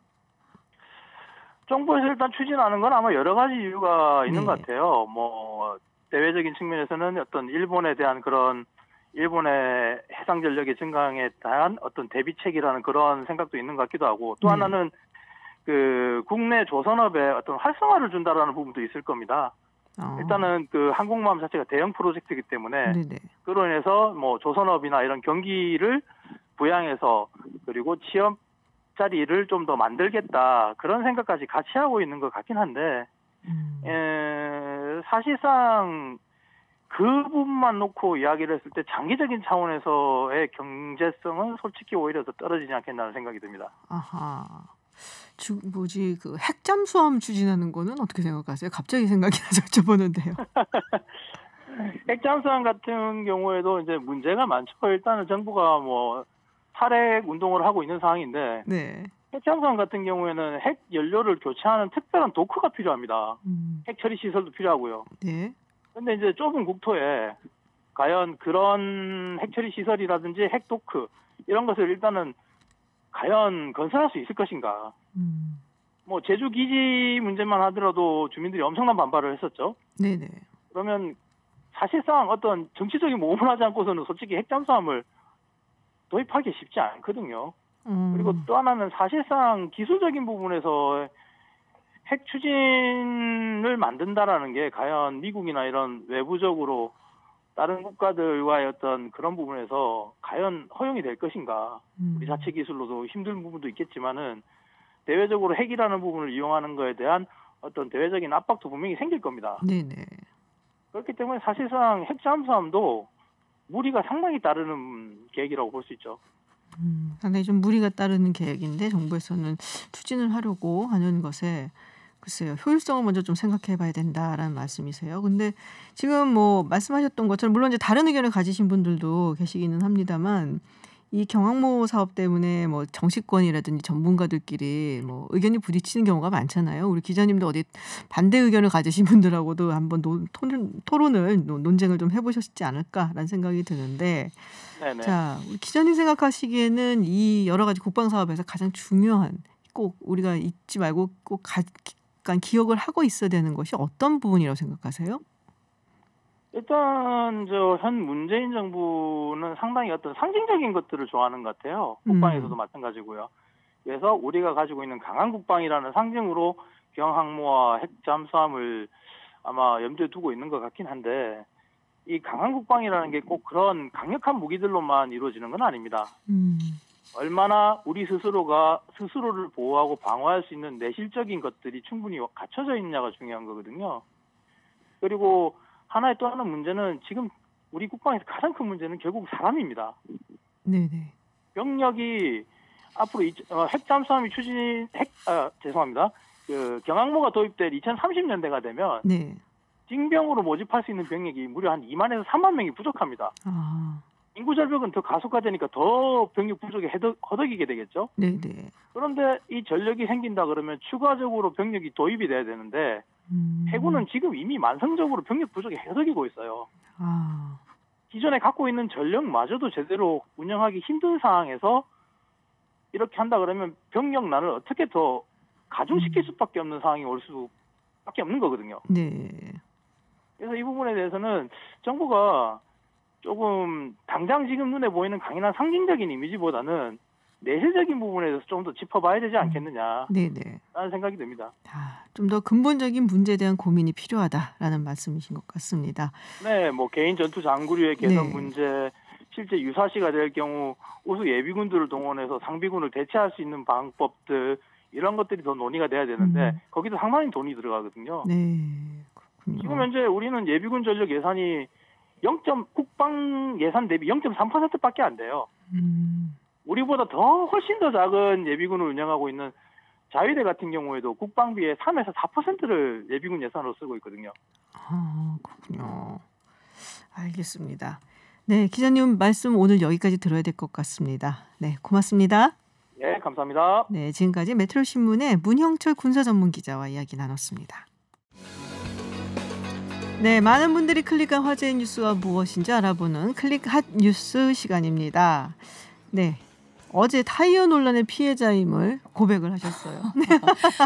정부에서 일단 추진하는 건 아마 여러 가지 이유가 있는 네. 것 같아요. 뭐 대외적인 측면에서는 어떤 일본에 대한 그런 일본의 해상 전력의 증강에 대한 어떤 대비책이라는 그런 생각도 있는 것 같기도 하고 또 네. 하나는 그 국내 조선업에 어떤 활성화를 준다라는 부분도 있을 겁니다. 일단은 그 항공모함 자체가 대형 프로젝트이기 때문에 네네. 그로 인해서 뭐 조선업이나 이런 경기를 부양해서 그리고 취업 자리를 좀 더 만들겠다 그런 생각까지 같이 하고 있는 것 같긴 한데 사실상 그 부분만 놓고 이야기를 했을 때 장기적인 차원에서의 경제성은 솔직히 오히려 더 떨어지지 않겠나는 생각이 듭니다. 아하. 그 핵잠수함 추진하는 거는 어떻게 생각하세요? 갑자기 생각이 나서 여쭤보는데요. 핵잠수함 같은 경우에도 이제 문제가 많죠. 일단은 정부가 뭐 탈핵 운동을 하고 있는 상황인데 네. 핵잠수함 같은 경우에는 핵 연료를 교체하는 특별한 도크가 필요합니다. 핵 처리 시설도 필요하고요. 네. 근데 이제 좁은 국토에 과연 그런 핵 처리 시설이라든지 핵 도크 이런 것을 일단은 과연 건설할 수 있을 것인가? 뭐 제주 기지 문제만 하더라도 주민들이 엄청난 반발을 했었죠. 네네. 그러면 사실상 어떤 정치적인 모험을 하지 않고서는 솔직히 핵잠수함을 도입하기 쉽지 않거든요. 그리고 또 하나는 사실상 기술적인 부분에서 핵 추진을 만든다라는 게 과연 미국이나 이런 외부적으로 다른 국가들과의 어떤 그런 부분에서 과연 허용이 될 것인가. 우리 자체 기술로도 힘든 부분도 있겠지만은 대외적으로 핵이라는 부분을 이용하는 거에 대한 어떤 대외적인 압박도 분명히 생길 겁니다. 네네. 그렇기 때문에 사실상 핵잠수함도 무리가 상당히 따르는 계획이라고 볼 수 있죠. 상당히 좀 무리가 따르는 계획인데 정부에서는 추진을 하려고 하는 것에 글쎄요. 효율성을 먼저 좀 생각해 봐야 된다라는 말씀이세요. 근데 지금 뭐 말씀하셨던 것처럼 물론 이제 다른 의견을 가지신 분들도 계시기는 합니다만 이 경항모 사업 때문에 뭐 정치권이라든지 전문가들끼리 뭐 의견이 부딪히는 경우가 많잖아요. 우리 기자님도 어디 반대 의견을 가지신 분들하고도 한번 논쟁을 좀 해보셨지 않을까라는 생각이 드는데 네네. 자, 우리 기자님 생각하시기에는 이 여러 가지 국방 사업에서 가장 중요한 꼭 우리가 잊지 말고 꼭 기억을 하고 있어야 되는 것이 어떤 부분이라고 생각하세요? 일단 현 문재인 정부는 상당히 어떤 상징적인 것들을 좋아하는 것 같아요. 국방에서도 마찬가지고요. 그래서 우리가 가지고 있는 강한 국방이라는 상징으로 경항모와 핵잠수함을 아마 염두에 두고 있는 것 같긴 한데 이 강한 국방이라는 게 꼭 그런 강력한 무기들로만 이루어지는 건 아닙니다. 얼마나 우리 스스로를 보호하고 방어할 수 있는 내실적인 것들이 충분히 갖춰져 있느냐가 중요한 거거든요. 그리고 하나의 또 하나 문제는 지금 우리 국방에서 가장 큰 문제는 결국 사람입니다. 네네. 병력이 앞으로 핵잠수함이 죄송합니다. 그 경항모가 도입될 2030년대가 되면 네. 징병으로 모집할 수 있는 병력이 무려 한 2만에서 3만 명이 부족합니다. 인구 절벽은 더 가속화되니까 더 병력 부족이 허덕이게 되겠죠. 네네. 그런데 이 전력이 생긴다 그러면 추가적으로 병력이 도입이 돼야 되는데 해군은 지금 이미 만성적으로 병력 부족이 허덕이고 있어요. 기존에 갖고 있는 전력마저도 제대로 운영하기 힘든 상황에서 이렇게 한다 그러면 병력난을 어떻게 더 가중시킬 수밖에 없는 상황이 올 수밖에 없는 거거든요. 네. 그래서 이 부분에 대해서는 정부가 조금 당장 지금 눈에 보이는 강인한 상징적인 이미지보다는 내세적인 부분에 대해서 좀 더 짚어봐야 되지 않겠느냐라는 네네. 생각이 듭니다. 좀 더 근본적인 문제에 대한 고민이 필요하다라는 말씀이신 것 같습니다. 네, 뭐 개인 전투 장구류의 개선 네. 문제, 실제 유사시가 될 경우 우수 예비군들을 동원해서 상비군을 대체할 수 있는 방법들 이런 것들이 더 논의가 돼야 되는데 거기도 상당히 돈이 들어가거든요. 네, 그렇군요. 지금 현재 우리는 예비군 전력 예산이 국방 예산 대비 0.3%밖에 안 돼요. 우리보다 훨씬 더 작은 예비군을 운영하고 있는 자위대 같은 경우에도 국방비의 3에서 4%를 예비군 예산으로 쓰고 있거든요. 그렇군요. 알겠습니다. 네, 기자님 말씀 오늘 여기까지 들어야 될 것 같습니다. 네, 고맙습니다. 네, 감사합니다. 네, 지금까지 메트로신문의 문형철 군사전문기자와 이야기 나눴습니다. 네, 많은 분들이 클릭한 화제의 뉴스와 무엇인지 알아보는 클릭 핫 뉴스 시간입니다. 네. 어제 타이어 논란의 피해자임을 고백을 하셨어요.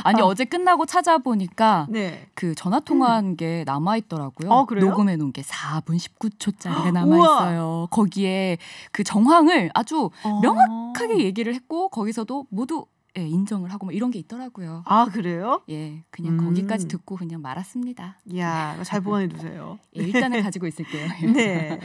아니 어제 끝나고 찾아보니까 네. 그 전화 통화한 게 남아 있더라고요. 그래요? 녹음해 놓은 게 4분 19초짜리가 남아 있어요. 거기에 그 정황을 아주 명확하게 얘기를 했고 거기서도 모두 인정을 하고 뭐 이런 게 있더라고요. 그래요? 예, 그냥 거기까지 듣고 그냥 말았습니다. 이야, 잘 보관해 두세요. 예, 일단은 가지고 있을게요. 네.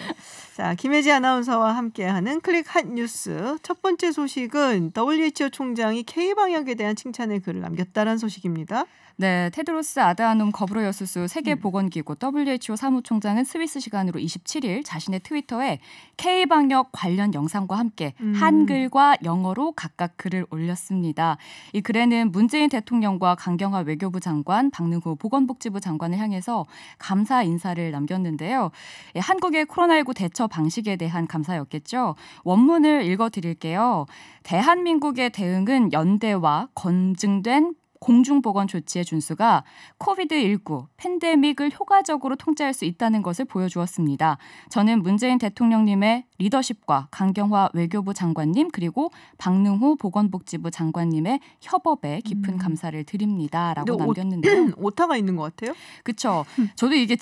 자, 김혜지 아나운서와 함께하는 클릭 핫 뉴스. 첫 번째 소식은 WHO 총장이 K방역에 대한 칭찬의 글을 남겼다는 소식입니다. 네, 테드로스 아드하놈 거브레예수스 세계보건기구 WHO 사무총장은 스위스 시간으로 27일 자신의 트위터에 K방역 관련 영상과 함께 한글과 영어로 각각 글을 올렸습니다. 이 글에는 문재인 대통령과 강경화 외교부 장관, 박능후 보건복지부 장관을 향해서 감사 인사를 남겼는데요. 한국의 코로나19 대처 방식에 대한 감사였겠죠. 원문을 읽어드릴게요. 대한민국의 대응은 연대와 검증된 공중보건 조치의 준수가 코비드19 팬데믹을 효과적으로 통제할 수 있다는 것을 보여주었습니다. 저는 문재인 대통령님의 리더십과 강경화 외교부 장관님 그리고 박능후 보건복지부 장관님의 협업에 깊은 감사를 드립니다라고 남겼는데요. 오타가 있는 것 같아요? 그렇죠. 저도 이게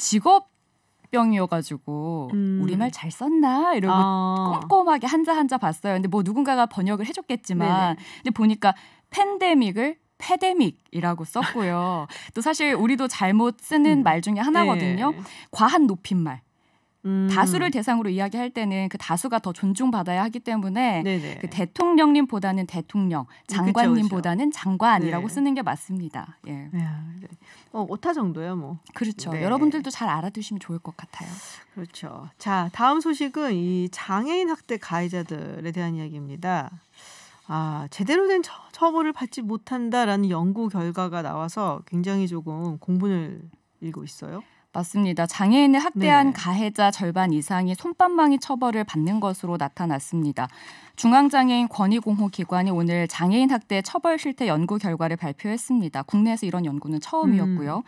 직업병이어가지고 우리말 잘 썼나 이러고 꼼꼼하게 한자 한자 봤어요. 근데 뭐 누군가가 번역을 해줬겠지만 근데 보니까 팬데믹을 패데믹이라고 썼고요. 또 사실 우리도 잘못 쓰는 말 중에 하나거든요. 과한 높임말. 다수를 대상으로 이야기할 때는 그 다수가 더 존중받아야 하기 때문에 그 대통령님보다는 대통령, 장관님보다는 장관이라고 쓰는 게 맞습니다. 예. 오타 정도요, 뭐. 그렇죠. 여러분들도 잘 알아두시면 좋을 것 같아요. 그렇죠. 자, 다음 소식은 이 장애인 학대 가해자들에 대한 이야기입니다. 제대로 된 처벌을 받지 못한다라는 연구 결과가 나와서 굉장히 조금 공분을 일고 있어요. 맞습니다. 장애인을 학대한 가해자 절반 이상이 솜방망이 처벌을 받는 것으로 나타났습니다. 중앙장애인 권익공호기관이 오늘 장애인 학대 처벌 실태 연구 결과를 발표했습니다. 국내에서 이런 연구는 처음이었고요.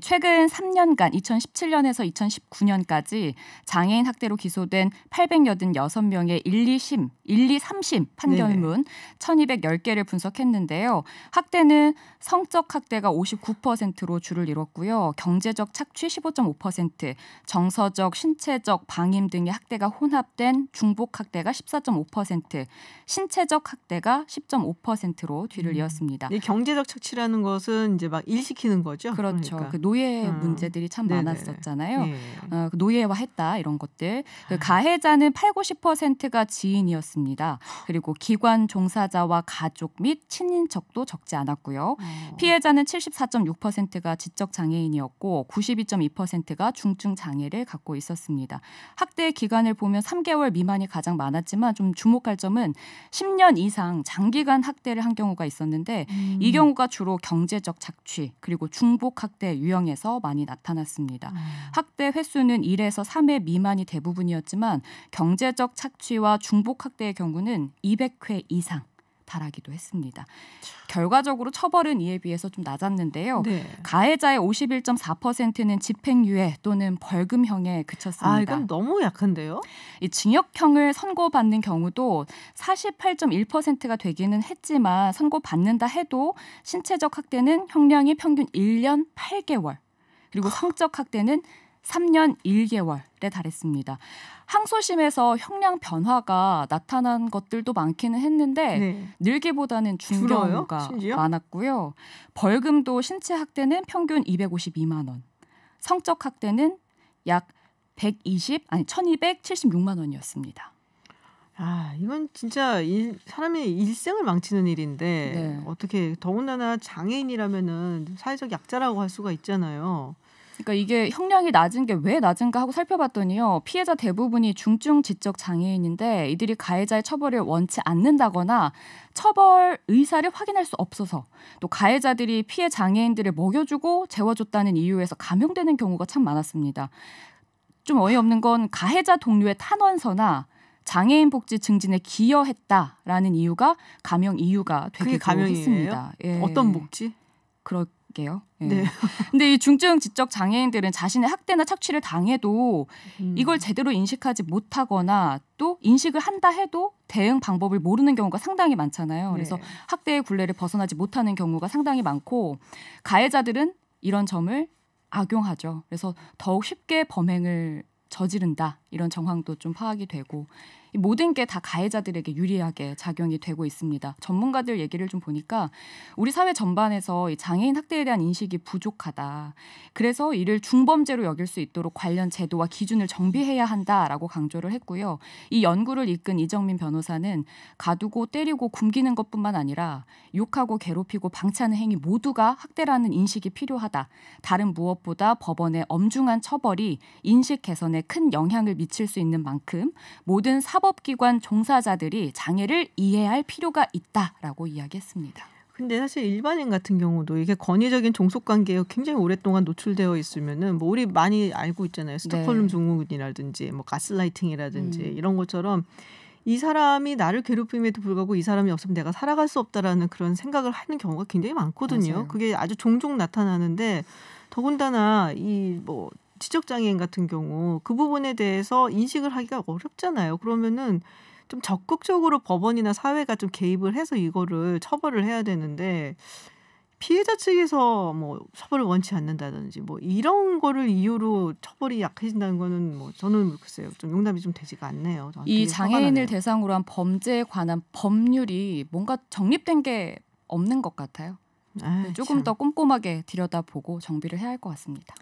최근 3년간 2017년에서 2019년까지 장애인 학대로 기소된 886명의 1, 2, 3심 판결문 1210개를 분석했는데요. 학대는 성적 학대가 59%로 주를 이뤘고요. 경제적 착취 15.5%, 정서적, 신체적, 방임 등의 학대가 혼합된 중복 학대가 14.5%, 신체적 학대가 10.5%로 뒤를 이었습니다. 이 경제적 착취라는 것은 이제 막 일시키는 거죠. 그렇죠. 그러니까. 그 노예 문제들이 참 많았었잖아요. 노예화했다 이런 것들. 그 가해자는 80~90%가 지인이었습니다. 그리고 기관 종사자와 가족 및 친인척도 적지 않았고요. 피해자는 74.6%가 지적 장애인이었고 92.2%가 중증 장애를 갖고 있었습니다. 학대 기간을 보면 3개월 미만이 가장 많았지만 좀 주목할 점은 10년 이상 장기간 학대를 한 경우가 있었는데 이 경우가 주로 경제적 착취 그리고 중복 학대 유형에서 많이 나타났습니다. 학대 횟수는 1에서 3회 미만이 대부분이었지만 경제적 착취와 중복 학대의 경우는 200회 이상 달하기도 했습니다. 결과적으로 처벌은 이에 비해서 좀 낮았는데요. 가해자의 51.4%는 집행유예 또는 벌금형에 그쳤습니다. 이건 너무 약한데요? 이 징역형을 선고받는 경우도 48.1%가 되기는 했지만 선고받는다 해도 신체적 학대는 형량이 평균 1년 8개월 그리고 성적 학대는 3년 1개월에 달했습니다. 항소심에서 형량 변화가 나타난 것들도 많기는 했는데 네. 늘기보다는 준 경우가 많았고요. 벌금도 신체 학대는 평균 252만 원, 성적 학대는 약 1276만 원이었습니다. 아, 이건 진짜 사람의 일생을 망치는 일인데 네. 어떻게 더군다나 장애인이라면은 사회적 약자라고 할 수가 있잖아요. 그러니까 이게 형량이 낮은 게 왜 낮은가 하고 살펴봤더니요. 피해자 대부분이 중증 지적 장애인인데 이들이 가해자의 처벌을 원치 않는다거나 처벌 의사를 확인할 수 없어서 또 가해자들이 피해 장애인들을 먹여주고 재워줬다는 이유에서 감형되는 경우가 참 많았습니다. 좀 어이없는 건 가해자 동료의 탄원서나 장애인 복지 증진에 기여했다라는 이유가 감형 이유가 되기도 했습니다. 예. 어떤 복지? 그럴게요. 예. 네. 근데 이 중증 지적 장애인들은 자신의 학대나 착취를 당해도 이걸 제대로 인식하지 못하거나 또 인식을 한다 해도 대응 방법을 모르는 경우가 상당히 많잖아요. 그래서 네. 학대의 굴레를 벗어나지 못하는 경우가 상당히 많고 가해자들은 이런 점을 악용하죠. 그래서 더욱 쉽게 범행을 저지른다 이런 정황도 좀 파악이 되고 이 모든 게 다 가해자들에게 유리하게 작용이 되고 있습니다. 전문가들 얘기를 좀 보니까 우리 사회 전반에서 이 장애인 학대에 대한 인식이 부족하다. 그래서 이를 중범죄로 여길 수 있도록 관련 제도와 기준을 정비해야 한다라고 강조를 했고요. 이 연구를 이끈 이정민 변호사는 가두고 때리고 굶기는 것뿐만 아니라 욕하고 괴롭히고 방치하는 행위 모두가 학대라는 인식이 필요하다. 다른 무엇보다 법원의 엄중한 처벌이 인식 개선에 큰 영향을 미칠 수 있는 만큼 모든 사법기관 종사자들이 장애를 이해할 필요가 있다라고 이야기했습니다. 근데 사실 일반인 같은 경우도 이게 권위적인 종속관계에 굉장히 오랫동안 노출되어 있으면은 뭐 우리 많이 알고 있잖아요. 스톡홀름 증후군이라든지 뭐 가스라이팅이라든지 이런 것처럼 이 사람이 나를 괴롭힘에도 불구하고 이 사람이 없으면 내가 살아갈 수 없다라는 그런 생각을 하는 경우가 굉장히 많거든요. 맞아요. 그게 아주 종종 나타나는데 더군다나 이 뭐 지적장애인 같은 경우 그 부분에 대해서 인식을 하기가 어렵잖아요. 그러면은 좀 적극적으로 법원이나 사회가 좀 개입을 해서 이거를 처벌을 해야 되는데 피해자 측에서 뭐 처벌을 원치 않는다든지 뭐 이런 거를 이유로 처벌이 약해진다는 거는 뭐 저는 글쎄요 좀 용납이 좀 되지가 않네요. 이 장애인을 대상으로 한 범죄에 관한 법률이 뭔가 정립된 게 없는 것 같아요. 조금 더 꼼꼼하게 들여다보고 정비를 해야 할 것 같습니다.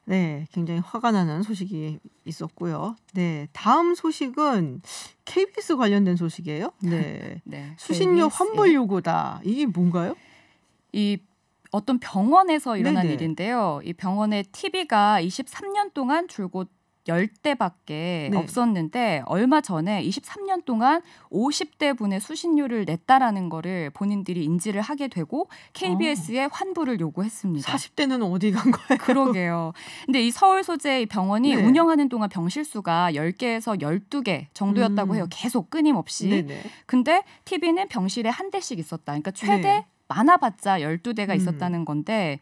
네, 굉장히 화가 나는 소식이 있었고요. 네, 다음 소식은 KBS 관련된 소식이에요. 네, 네, 수신료 환불 요구다. 이게 뭔가요? 이 어떤 병원에서 일어난 네네. 일인데요. 이 병원의 TV가 23년 동안 줄곧 10대밖에 네. 없었는데 얼마 전에 23년 동안 50대 분의 수신료를 냈다라는 거를 본인들이 인지를 하게 되고 KBS에 환불을 요구했습니다. 40대는 어디 간 거예요? 그러게요. 근데 이 서울 소재의 병원이 네. 운영하는 동안 병실 수가 10개에서 12개 정도였다고 해요. 계속 끊임없이. 네네. 근데 TV는 병실에 한 대씩 있었다. 그러니까 최대 네. 많아봤자 12대가 있었다는 건데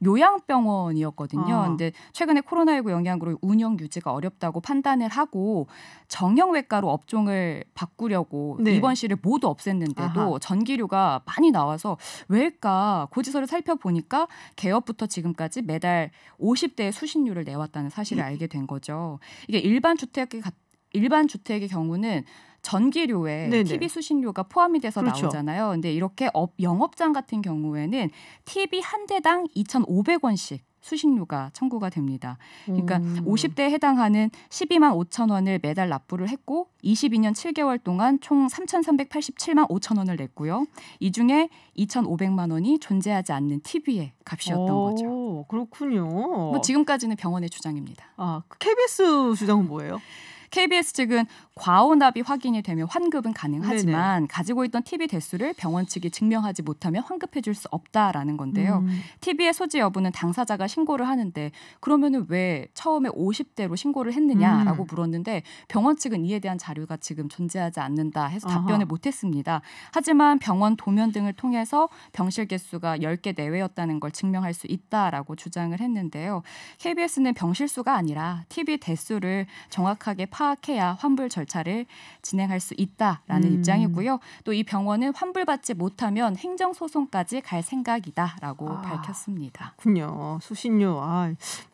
요양병원이었거든요. 근데 최근에 코로나19 영향으로 운영 유지가 어렵다고 판단을 하고 정형외과로 업종을 바꾸려고 네. 입원실을 모두 없앴는데도 아하. 전기료가 많이 나와서 왜일까 고지서를 살펴보니까 개업부터 지금까지 매달 50대의 수신료를 내왔다는 사실을 알게 된 거죠. 이게 일반 주택의 경우는 전기료에 네네. TV 수신료가 포함이 돼서 그렇죠. 나오잖아요. 근데 이렇게 영업장 같은 경우에는 TV 한 대당 2,500원씩 수신료가 청구가 됩니다. 그러니까 50대에 해당하는 12만 5천 원을 매달 납부를 했고 22년 7개월 동안 총 3,387만 5천 원을 냈고요. 이 중에 2,500만 원이 존재하지 않는 TV의 값이었던 거죠. 그렇군요. 뭐 지금까지는 병원의 주장입니다. 아, KBS 주장은 뭐예요? KBS 측은 과오납이 확인이 되면 환급은 가능하지만 가지고 있던 TV 대수를 병원 측이 증명하지 못하면 환급해 줄 수 없다라는 건데요. TV의 소지 여부는 당사자가 신고를 하는데 그러면은 왜 처음에 50대로 신고를 했느냐라고 물었는데 병원 측은 이에 대한 자료가 지금 존재하지 않는다 해서 답변을 못했습니다. 하지만 병원 도면 등을 통해서 병실 개수가 10개 내외였다는 걸 증명할 수 있다라고 주장을 했는데요. KBS는 병실 수가 아니라 TV 대수를 정확하게 파악을 파악해야 환불 절차를 진행할 수 있다라는 입장이고요. 또 이 병원은 환불받지 못하면 행정소송까지 갈 생각이다라고 밝혔습니다. 그렇군요. 수신료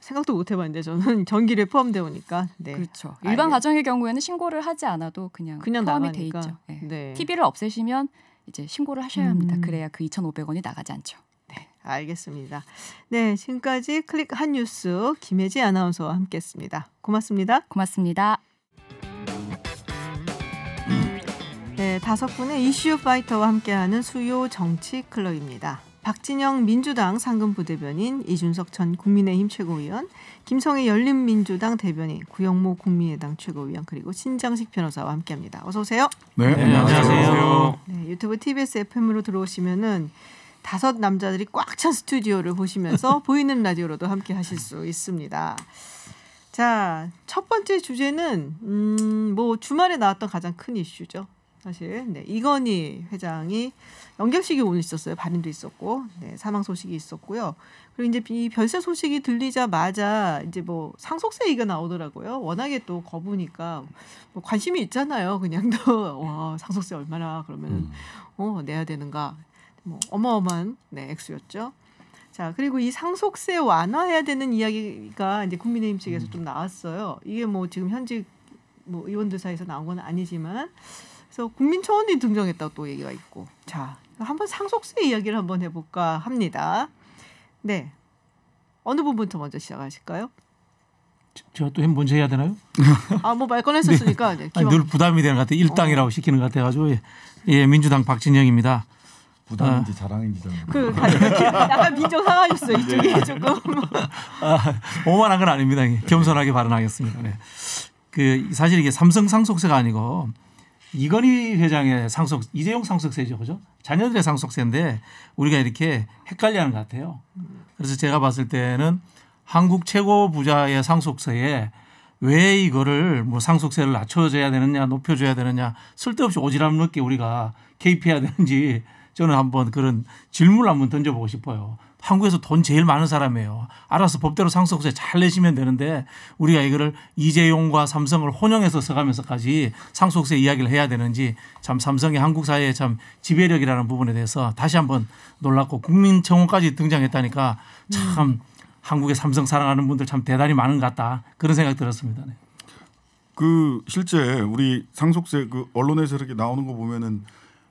생각도 못 해봤는데 저는 전기료 포함되어 오니까. 네. 그렇죠. 일반 가정의 경우에는 신고를 하지 않아도 그냥 포함이 나가니까. 돼 있죠. 네. 네. TV를 없애시면 이제 신고를 하셔야 합니다. 그래야 그 2,500원이 나가지 않죠. 네, 알겠습니다. 네, 지금까지 클릭 한 뉴스 김혜지 아나운서와 함께했습니다. 고맙습니다. 고맙습니다. 네, 5분의 이슈 파이터와 함께하는 수요 정치 클럽입니다. 박진영 민주당 상근부대변인, 이준석 전 국민의힘 최고위원, 김성애 열린민주당 대변인, 구영모 국민의당 최고위원, 그리고 신장식 변호사와 함께합니다. 어서 오세요. 네, 안녕하세요. 네, 유튜브 TBS FM으로 들어오시면은 5 남자들이 꽉 찬 스튜디오를 보시면서 보이는 라디오로도 함께하실 수 있습니다. 자, 첫 번째 주제는 뭐 주말에 나왔던 가장 큰 이슈죠. 사실 이건희 회장이 연결식이 오늘 있었어요. 발인도 있었고, 사망 소식이 있었고요. 그리고 이제 이 별세 소식이 들리자마자 이제 뭐 상속세 얘기가 나오더라고요. 워낙에 또 거부니까 뭐 관심이 있잖아요. 그냥 와, 상속세 얼마나 그러면 내야 되는가. 뭐 어마어마한 액수였죠. 자, 그리고 이 상속세 완화해야 되는 이야기가 이제 국민의힘 측에서 좀 나왔어요. 이게 뭐 지금 현직 뭐 의원들 사이에서 나온 건 아니지만. 그래서 국민청원이 등장했다고 또 얘기가 있고. 자, 한번 상속세 이야기를 한번 해볼까 합니다. 네, 어느 분부터 먼저 시작하실까요? 제가 또 먼저 해야 되나요? 뭐 말 꺼냈었으니까. 네. 늘 부담이 되는 것 같아요. 일당이라고 시키는 것 같아가지고. 예, 민주당 박진영입니다. 부담인지 자랑인지 약간 빈정 상하셨어요. 이쪽이 조금. 오만한 건 아닙니다. 겸손하게 발언하겠습니다. 네. 사실 이게 삼성 상속세가 아니고 이건희 회장의 이재용 상속세죠, 그죠? 자녀들의 상속세인데 우리가 이렇게 헷갈려하는 것 같아요. 그래서 제가 봤을 때는 한국 최고 부자의 상속세에 왜 이거를 뭐 상속세를 낮춰줘야 되느냐, 높여줘야 되느냐, 쓸데없이 오지랖 넓게 우리가 개입해야 되는지 저는 한번 그런 질문을 한번 던져보고 싶어요. 한국에서 돈 제일 많은 사람이에요. 알아서 법대로 상속세 잘 내시면 되는데 우리가 이거를 이재용과 삼성을 혼용해서 써가면서까지 상속세 이야기를 해야 되는지 참 삼성이 한국 사회의 참 지배력이라는 부분에 대해서 다시 한번 놀랐고 국민청원까지 등장했다니까 참 한국의 삼성 사랑하는 분들 참 대단히 많은 것 같다. 그런 생각 들었습니다. 네. 실제 우리 상속세 언론에서 이렇게 나오는 거 보면은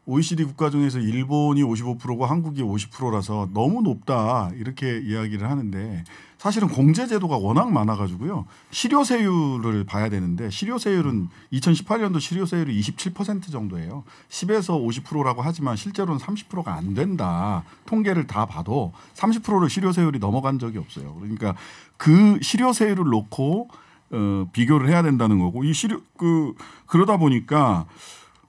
OECD 국가 중에서 일본이 55%고 한국이 50%라서 너무 높다 이렇게 이야기를 하는데 사실은 공제제도가 워낙 많아가지고요. 실효세율을 봐야 되는데 실효세율은 2018년도 실효세율이 27% 정도예요. 10에서 50%라고 하지만 실제로는 30%가 안 된다. 통계를 다 봐도 30%를 실효세율이 넘어간 적이 없어요. 그러니까 그 실효세율을 놓고 비교를 해야 된다는 거고 그러다 보니까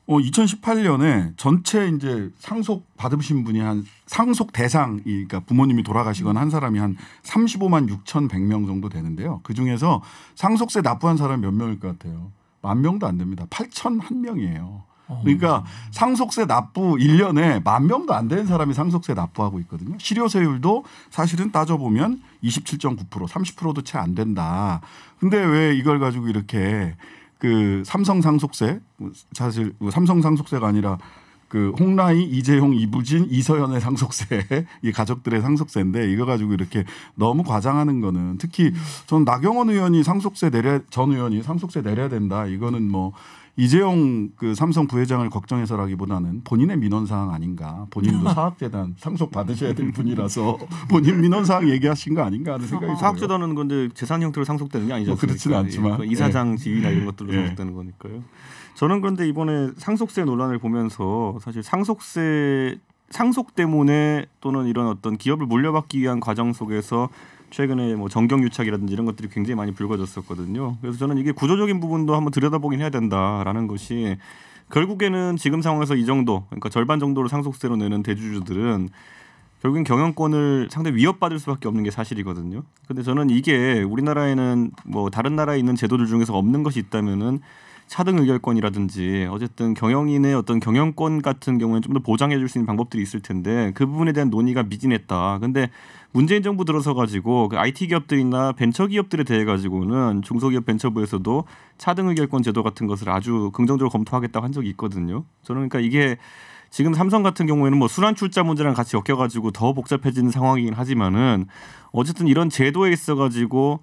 2018년에 전체 이제 상속 받으신 분이 한 상속 대상, 그러니까 부모님이 돌아가시거나 한 사람이 한 35만 6,100명 정도 되는데요. 그 중에서 상속세 납부한 사람이 몇 명일 것 같아요? 10,000명도 안 됩니다. 8,001명이에요. 그러니까 상속세 납부 1년에 10,000명도 안 되는 사람이 상속세 납부하고 있거든요. 실효세율도 사실은 따져보면 27.9%, 30%도 채 안 된다. 근데 왜 이걸 가지고 이렇게 삼성 상속세, 사실 삼성 상속세가 아니라 홍라이, 이재용, 이부진, 이서연의 상속세, 이 가족들의 상속세인데 이거 가지고 이렇게 너무 과장하는 거는 특히 저는 나경원 의원이 전 의원이 상속세 내려야 된다. 이거는 뭐 이재용 삼성 부회장을 걱정해서라기보다는 본인의 민원사항 아닌가. 본인도 사학재단 상속 받으셔야 될 분이라서 본인 민원사항 얘기하신 거 아닌가 하는 생각이 들어요. 사학재단은 근데 재산 형태로 상속되는 게 아니죠. 그렇지는 않지만. 이사장 지위나 이런 것들로 상속되는 거니까요. 저는 그런데 이번에 상속세 논란을 보면서 사실 상속 때문에 또는 이런 어떤 기업을 물려받기 위한 과정 속에서 최근에 뭐 정경유착이라든지 이런 것들이 굉장히 많이 불거졌었거든요. 그래서 저는 이게 구조적인 부분도 한번 들여다보긴 해야 된다라는 것이 결국에는 지금 상황에서 이 정도, 그러니까 절반 정도를 상속세로 내는 대주주들은 결국엔 경영권을 상당히 위협받을 수밖에 없는 게 사실이거든요. 근데 저는 이게 우리나라에는 뭐 다른 나라에 있는 제도들 중에서 없는 것이 있다면은 차등 의결권이라든지 어쨌든 경영인의 어떤 경영권 같은 경우에는 좀 더 보장해 줄 수 있는 방법들이 있을 텐데 그 부분에 대한 논의가 미진했다. 근데 문재인 정부 들어서 가지고 그 IT 기업들이나 벤처 기업들에 대해 가지고는 중소기업 벤처부에서도 차등 의결권 제도 같은 것을 아주 긍정적으로 검토하겠다고 한 적이 있거든요. 저는 그러니까 이게 지금 삼성 같은 경우에는 뭐 순환 출자 문제랑 같이 엮여가지고 더 복잡해지는 상황이긴 하지만은 어쨌든 이런 제도에 있어가지고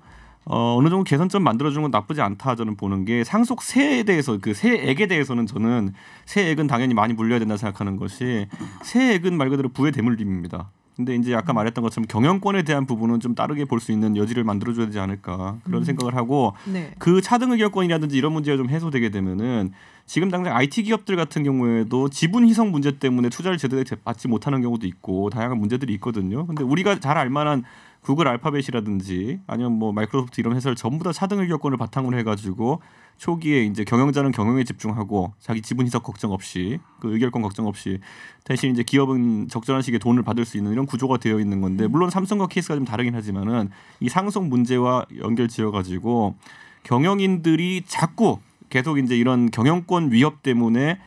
어느 정도 개선점 만들어주는 건 나쁘지 않다 저는 보는 게 상속세에 대해서 그 세액에 대해서는 저는 세액은 당연히 많이 물려야 된다 생각하는 것이 세액은 말 그대로 부의 대물림입니다. 근데 이제 아까 말했던 것처럼 경영권에 대한 부분은 좀 다르게 볼 수 있는 여지를 만들어줘야 되지 않을까 그런 생각을 하고 네. 그 차등 의결권이라든지 이런 문제가 좀 해소되게 되면은 지금 당장 IT 기업들 같은 경우에도 지분 희석 문제 때문에 투자를 제대로 받지 못하는 경우도 있고 다양한 문제들이 있거든요. 근데 우리가 잘 알만한 구글 알파벳이라든지 아니면 뭐 마이크로소프트 이런 회사를 전부 다 차등 의결권을 바탕으로 해가지고 초기에 이제 경영자는 경영에 집중하고 자기 지분 희석 걱정 없이 그 의결권 걱정 없이 대신 이제 기업은 적절한 시기에 돈을 받을 수 있는 이런 구조가 되어 있는 건데 물론 삼성과 케이스가 좀 다르긴 하지만은 이 상속 문제와 연결지어가지고 경영인들이 자꾸 계속 이제 이런 경영권 위협 때문에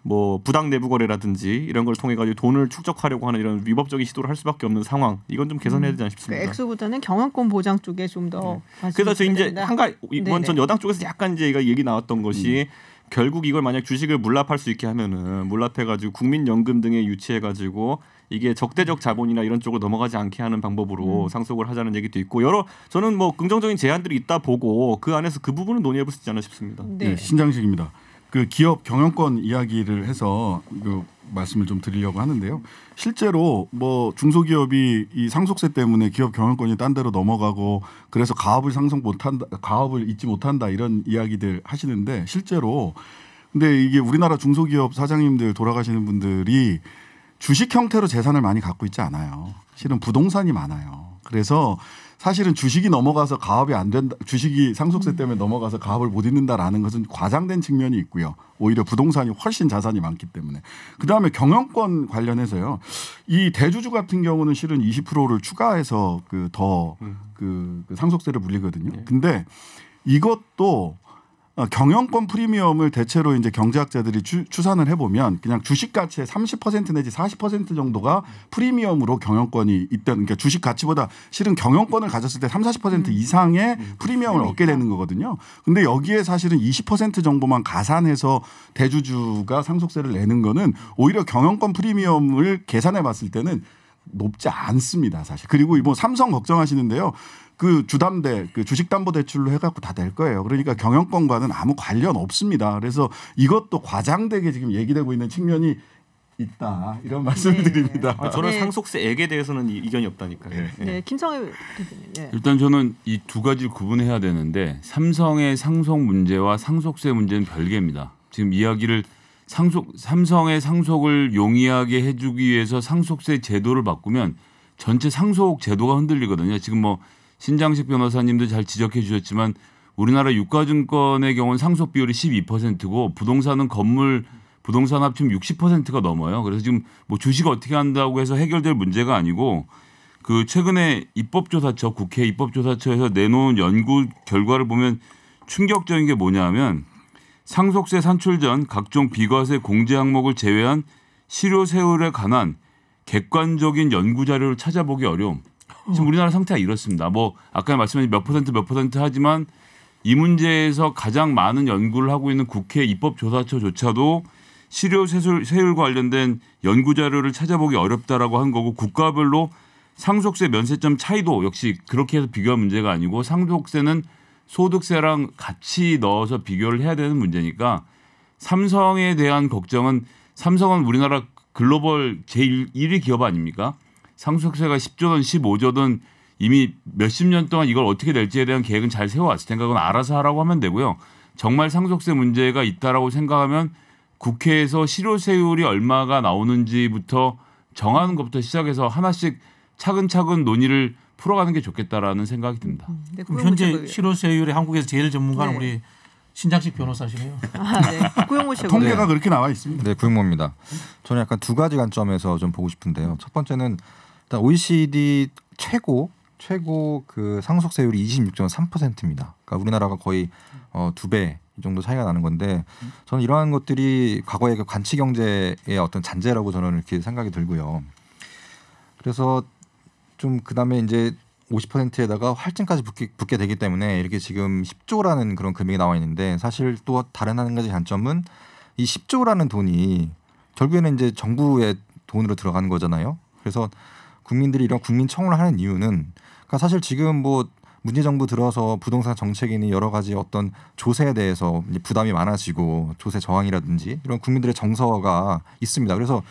뭐 부당 내부 거래라든지 이런 걸 통해 가지고 돈을 축적하려고 하는 이런 위법적인 시도를 할 수밖에 없는 상황. 이건 좀 개선해야 되지 않나 싶습니다. 액수보다는 경영권 보장 쪽에 좀 더. 그래서 저 이제 한가 이번 전 여당 쪽에서 약간 이제 얘기 나왔던 것이 결국 이걸 만약 주식을 물납할 수 있게 하면은 물납해가지고 국민연금 등에 유치해가지고 이게 적대적 자본이나 이런 쪽으로 넘어가지 않게 하는 방법으로 상속을 하자는 얘기도 있고 여러 저는 뭐 긍정적인 제안들이 있다 보고 그 안에서 그 부분은 논의해볼 수 있지 않나 싶습니다. 네, 신장식입니다. 그 기업 경영권 이야기를 해서 그 말씀을 좀 드리려고 하는데요. 실제로 뭐 중소기업이 이 상속세 때문에 기업 경영권이 딴 데로 넘어가고 그래서 가업을 상속 못한다, 가업을 잊지 못한다 이런 이야기들 하시는데 실제로 근데 이게 우리나라 중소기업 사장님들 돌아가시는 분들이 주식 형태로 재산을 많이 갖고 있지 않아요. 실은 부동산이 많아요. 그래서 사실은 주식이 넘어가서 가업이 안 된다, 주식이 상속세 때문에 넘어가서 가업을 못 잊는다라는 것은 과장된 측면이 있고요. 오히려 부동산이 훨씬 자산이 많기 때문에. 그다음에 경영권 관련해서요. 이 대주주 같은 경우는 실은 20%를 추가해서 그 상속세를 물리거든요. 근데 이것도 경영권 프리미엄을 대체로 이제 경제학자들이 추산을 해보면 그냥 주식 가치의 30% 내지 40% 정도가 프리미엄으로 경영권이 있다는 그러니까 주식 가치보다 실은 경영권을 가졌을 때 30-40% 이상의 프리미엄을 얻게 되는 거거든요. 근데 여기에 사실은 20% 정도만 가산해서 대주주가 상속세를 내는 거는 오히려 경영권 프리미엄을 계산해 봤을 때는 높지 않습니다, 사실. 그리고 뭐 삼성 걱정하시는데요. 그 주담대, 그 주식담보대출로 해갖고 다 낼 거예요. 그러니까 경영권과는 아무 관련 없습니다. 그래서 이것도 과장되게 지금 얘기되고 있는 측면이 있다. 이런 말씀을 드립니다. 저는 상속세액에 대해서는 이견이 없다니까요. 네, 김성애 대표님. 네. 일단 저는 이 두 가지를 구분해야 되는데 삼성의 상속 문제와 상속세 문제는 별개입니다. 지금 이야기를 삼성의 상속을 용이하게 해주기 위해서 상속세 제도를 바꾸면 전체 상속 제도가 흔들리거든요. 지금 뭐 신장식 변호사님도 잘 지적해 주셨지만 우리나라 유가증권의 경우는 상속 비율이 12%고 부동산은 부동산 합치면 60%가 넘어요. 그래서 지금 뭐 주식 어떻게 한다고 해서 해결될 문제가 아니고 그 최근에 입법조사처 국회 입법조사처에서 내놓은 연구 결과를 보면 충격적인 게 뭐냐면 상속세 산출 전 각종 비과세 공제 항목을 제외한 실효 세율에 관한 객관적인 연구 자료를 찾아보기 어려움. 지금 우리나라 상태가 이렇습니다. 뭐 아까 말씀하신 몇 퍼센트 하지만 이 문제에서 가장 많은 연구를 하고 있는 국회 입법조사처조차도 실효 세율과 관련된 연구 자료를 찾아보기 어렵다라고 한 거고 국가별로 상속세 면세점 차이도 역시 그렇게 해서 비교할 문제가 아니고 상속세는 소득세랑 같이 넣어서 비교를 해야 되는 문제니까 삼성에 대한 걱정은 삼성은 우리나라 글로벌 제1위 기업 아닙니까? 상속세가 10조든 15조든 이미 몇십 년 동안 이걸 어떻게 낼지에 대한 계획은 잘 세워왔을 테니까 그건 알아서 하라고 하면 되고요. 정말 상속세 문제가 있다라고 생각하면 국회에서 실효세율이 얼마가 나오는지부터 정하는 것부터 시작해서 하나씩 차근차근 논의를 풀어가는 게 좋겠다라는 생각이 듭니다. 네, 현재 실효세율이 한국에서 제일 전문가는 우리 신장식 변호사시네요. 네. 구용모 씨 통계가 그렇게 나와 있습니다. 네, 구용모입니다. 저는 약간 두 가지 관점에서 좀 보고 싶은데요. 첫 번째는 일단 OECD 최고 최고 그 상속세율이 26.3%입니다. 그러니까 우리나라가 거의 2배 이 정도 차이가 나는 건데 저는 이러한 것들이 과거의 그 관치 경제의 어떤 잔재라고 저는 이렇게 생각이 들고요. 그래서 좀 그다음에 이제 50%에다가 할증까지 붙게 되기 때문에 이렇게 지금 10조라는 그런 금액이 나와 있는데 사실 또 다른 한 가지 관점은 이 10조라는 돈이 결국에는 이제 정부의 돈으로 들어가는 거잖아요. 그래서 국민들이 이런 국민청원을 하는 이유는 그러니까 사실 지금 뭐 문재 정부 들어서 부동산 정책이니 여러 가지 어떤 조세에 대해서 부담이 많아지고 조세 저항이라든지 이런 국민들의 정서가 있습니다. 그래서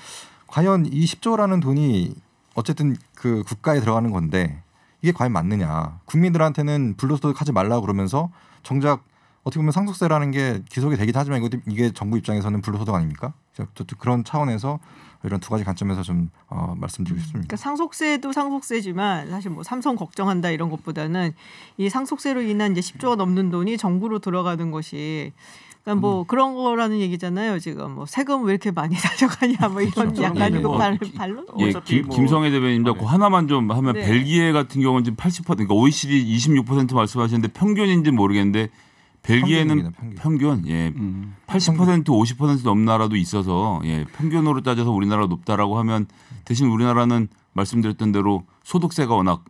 과연 이 10조라는 돈이 어쨌든 그 국가에 들어가는 건데 이게 과연 맞느냐. 국민들한테는 불로소득하지 말라 그러면서 정작 어떻게 보면 상속세라는 게 기속이 되긴 하지만 이게 정부 입장에서는 불로소득 아닙니까? 그런 차원에서 이런 두 가지 관점에서 좀 말씀드리고 싶습니다. 그러니까 상속세도 상속세지만 사실 뭐 삼성 걱정한다 이런 것보다는 이 상속세로 인한 이제 10조가 넘는 돈이 정부로 들어가는 것이 그러니까 뭐 그런 거라는 얘기잖아요. 지금 뭐 세금 왜 이렇게 많이 가져가냐 뭐 이런 약간 이거 반론. 예, 김성애 대변인입니다. 그 하나만 좀 하면 네. 벨기에 같은 경우는 지금 80% 그러니까 OECD 26% 말씀하시는데 평균인지 모르겠는데 벨기에는 평균 예 80% 50% 넘는 나라도 있어서 예 평균으로 따져서 우리나라가 높다라고 하면 대신 우리나라는 말씀드렸던 대로 소득세가 워낙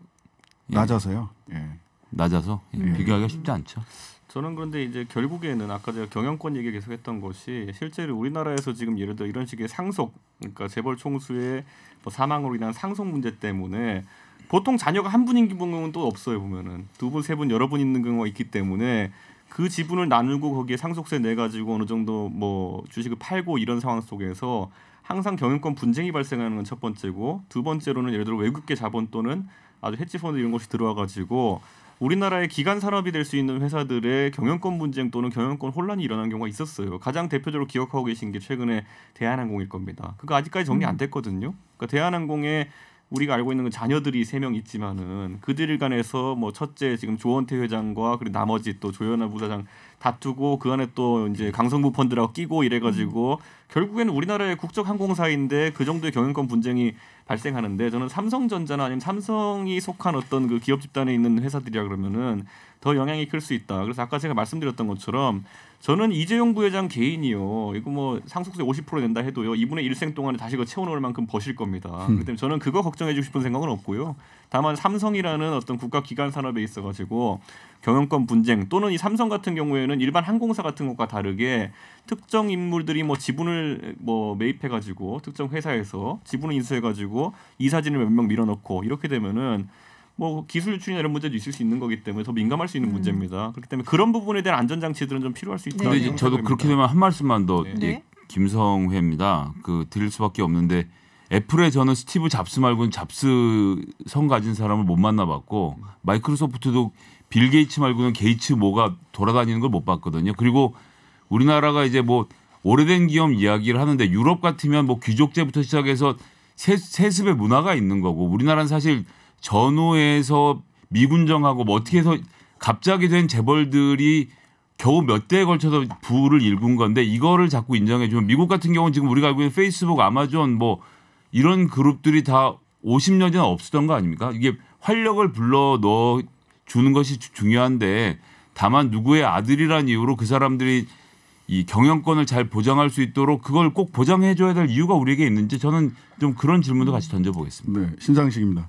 낮아서요. 예. 낮아서 비교하기가 쉽지 않죠. 저는 그런데 이제 결국에는 아까 제가 경영권 얘기 계속했던 것이 실제로 우리나라에서 지금 예를 들어 이런 식의 상속 그러니까 재벌 총수의 뭐 사망으로 인한 상속 문제 때문에 보통 자녀가 한 분인 경우는 또 없어요. 보면은 두 분, 세 분, 여러 분 있는 경우가 있기 때문에 그 지분을 나누고 거기에 상속세 내 가지고 어느 정도 뭐 주식을 팔고 이런 상황 속에서 항상 경영권 분쟁이 발생하는 건 첫 번째고 두 번째로는 예를 들어 외국계 자본 또는 아주 헤지펀드 이런 것이 들어와 가지고 우리나라의 기간 산업이 될 수 있는 회사들의 경영권 분쟁 또는 경영권 혼란이 일어난 경우가 있었어요. 가장 대표적으로 기억하고 계신 게 최근에 대한항공일 겁니다. 그거 아직까지 정리 안 됐거든요. 그러니까 대한항공에 우리가 알고 있는 건 자녀들이 3명 있지만은 그들 간에서 뭐 첫째 지금 조원태 회장과 그리고 나머지 또 조현아 부사장 다투고 그 안에 또 이제 강성부 펀드라고 끼고 이래가지고 결국에는 우리나라의 국적 항공사인데 그 정도의 경영권 분쟁이 발생하는데 저는 삼성전자나 아니면 삼성이 속한 어떤 그 기업 집단에 있는 회사들이라 그러면은 더 영향이 클 수 있다. 그래서 아까 제가 말씀드렸던 것처럼 저는 이재용 부회장 개인이요. 이거 뭐 상속세 50% 낸다 해도요. 이분의 일생 동안에 다시 그거 채워놓을 만큼 버실 겁니다. 그렇기 때문에 저는 그거 걱정해주고 싶은 생각은 없고요. 다만 삼성이라는 어떤 국가 기관 산업에 있어가지고 경영권 분쟁 또는 이 삼성 같은 경우에는 일반 항공사 같은 것과 다르게 특정 인물들이 뭐 지분을 뭐 매입해가지고 특정 회사에서 지분을 인수해가지고 이사진을 몇 명 밀어넣고 이렇게 되면은 뭐 기술 유출이나 이런 문제도 있을 수 있는 거기 때문에 더 민감할 수 있는 문제입니다. 그렇기 때문에 그런 부분에 대한 안전장치들은 좀 필요할 수 있다. 근데 저도 그렇게 되면 한 말씀만 더 네. 김성회입니다. 그 드릴 수밖에 없는데 애플에 저는 스티브 잡스 말고는 잡스 성 가진 사람을 못 만나봤고 마이크로소프트도 빌 게이츠 말고는 게이츠 뭐가 돌아다니는 걸 못 봤거든요. 그리고 우리나라가 이제 뭐 오래된 기업 이야기를 하는데 유럽 같으면 뭐 귀족제부터 시작해서 세습의 문화가 있는 거고 우리나라는 사실 전후에서 미군정하고 뭐 어떻게 해서 갑자기 된 재벌들이 겨우 몇 대에 걸쳐서 부를 일군 건데 이거를 자꾸 인정해 주면 미국 같은 경우는 지금 우리가 알고 있는 페이스북, 아마존 뭐 이런 그룹들이 다 50년 전에 없었던 거 아닙니까? 이게 활력을 불러 넣어 주는 것이 중요한데 다만 누구의 아들이란 이유로 그 사람들이 이 경영권을 잘 보장할 수 있도록 그걸 꼭 보장해 줘야 될 이유가 우리에게 있는지 저는 좀 그런 질문도 같이 던져보겠습니다. 네, 신장식입니다.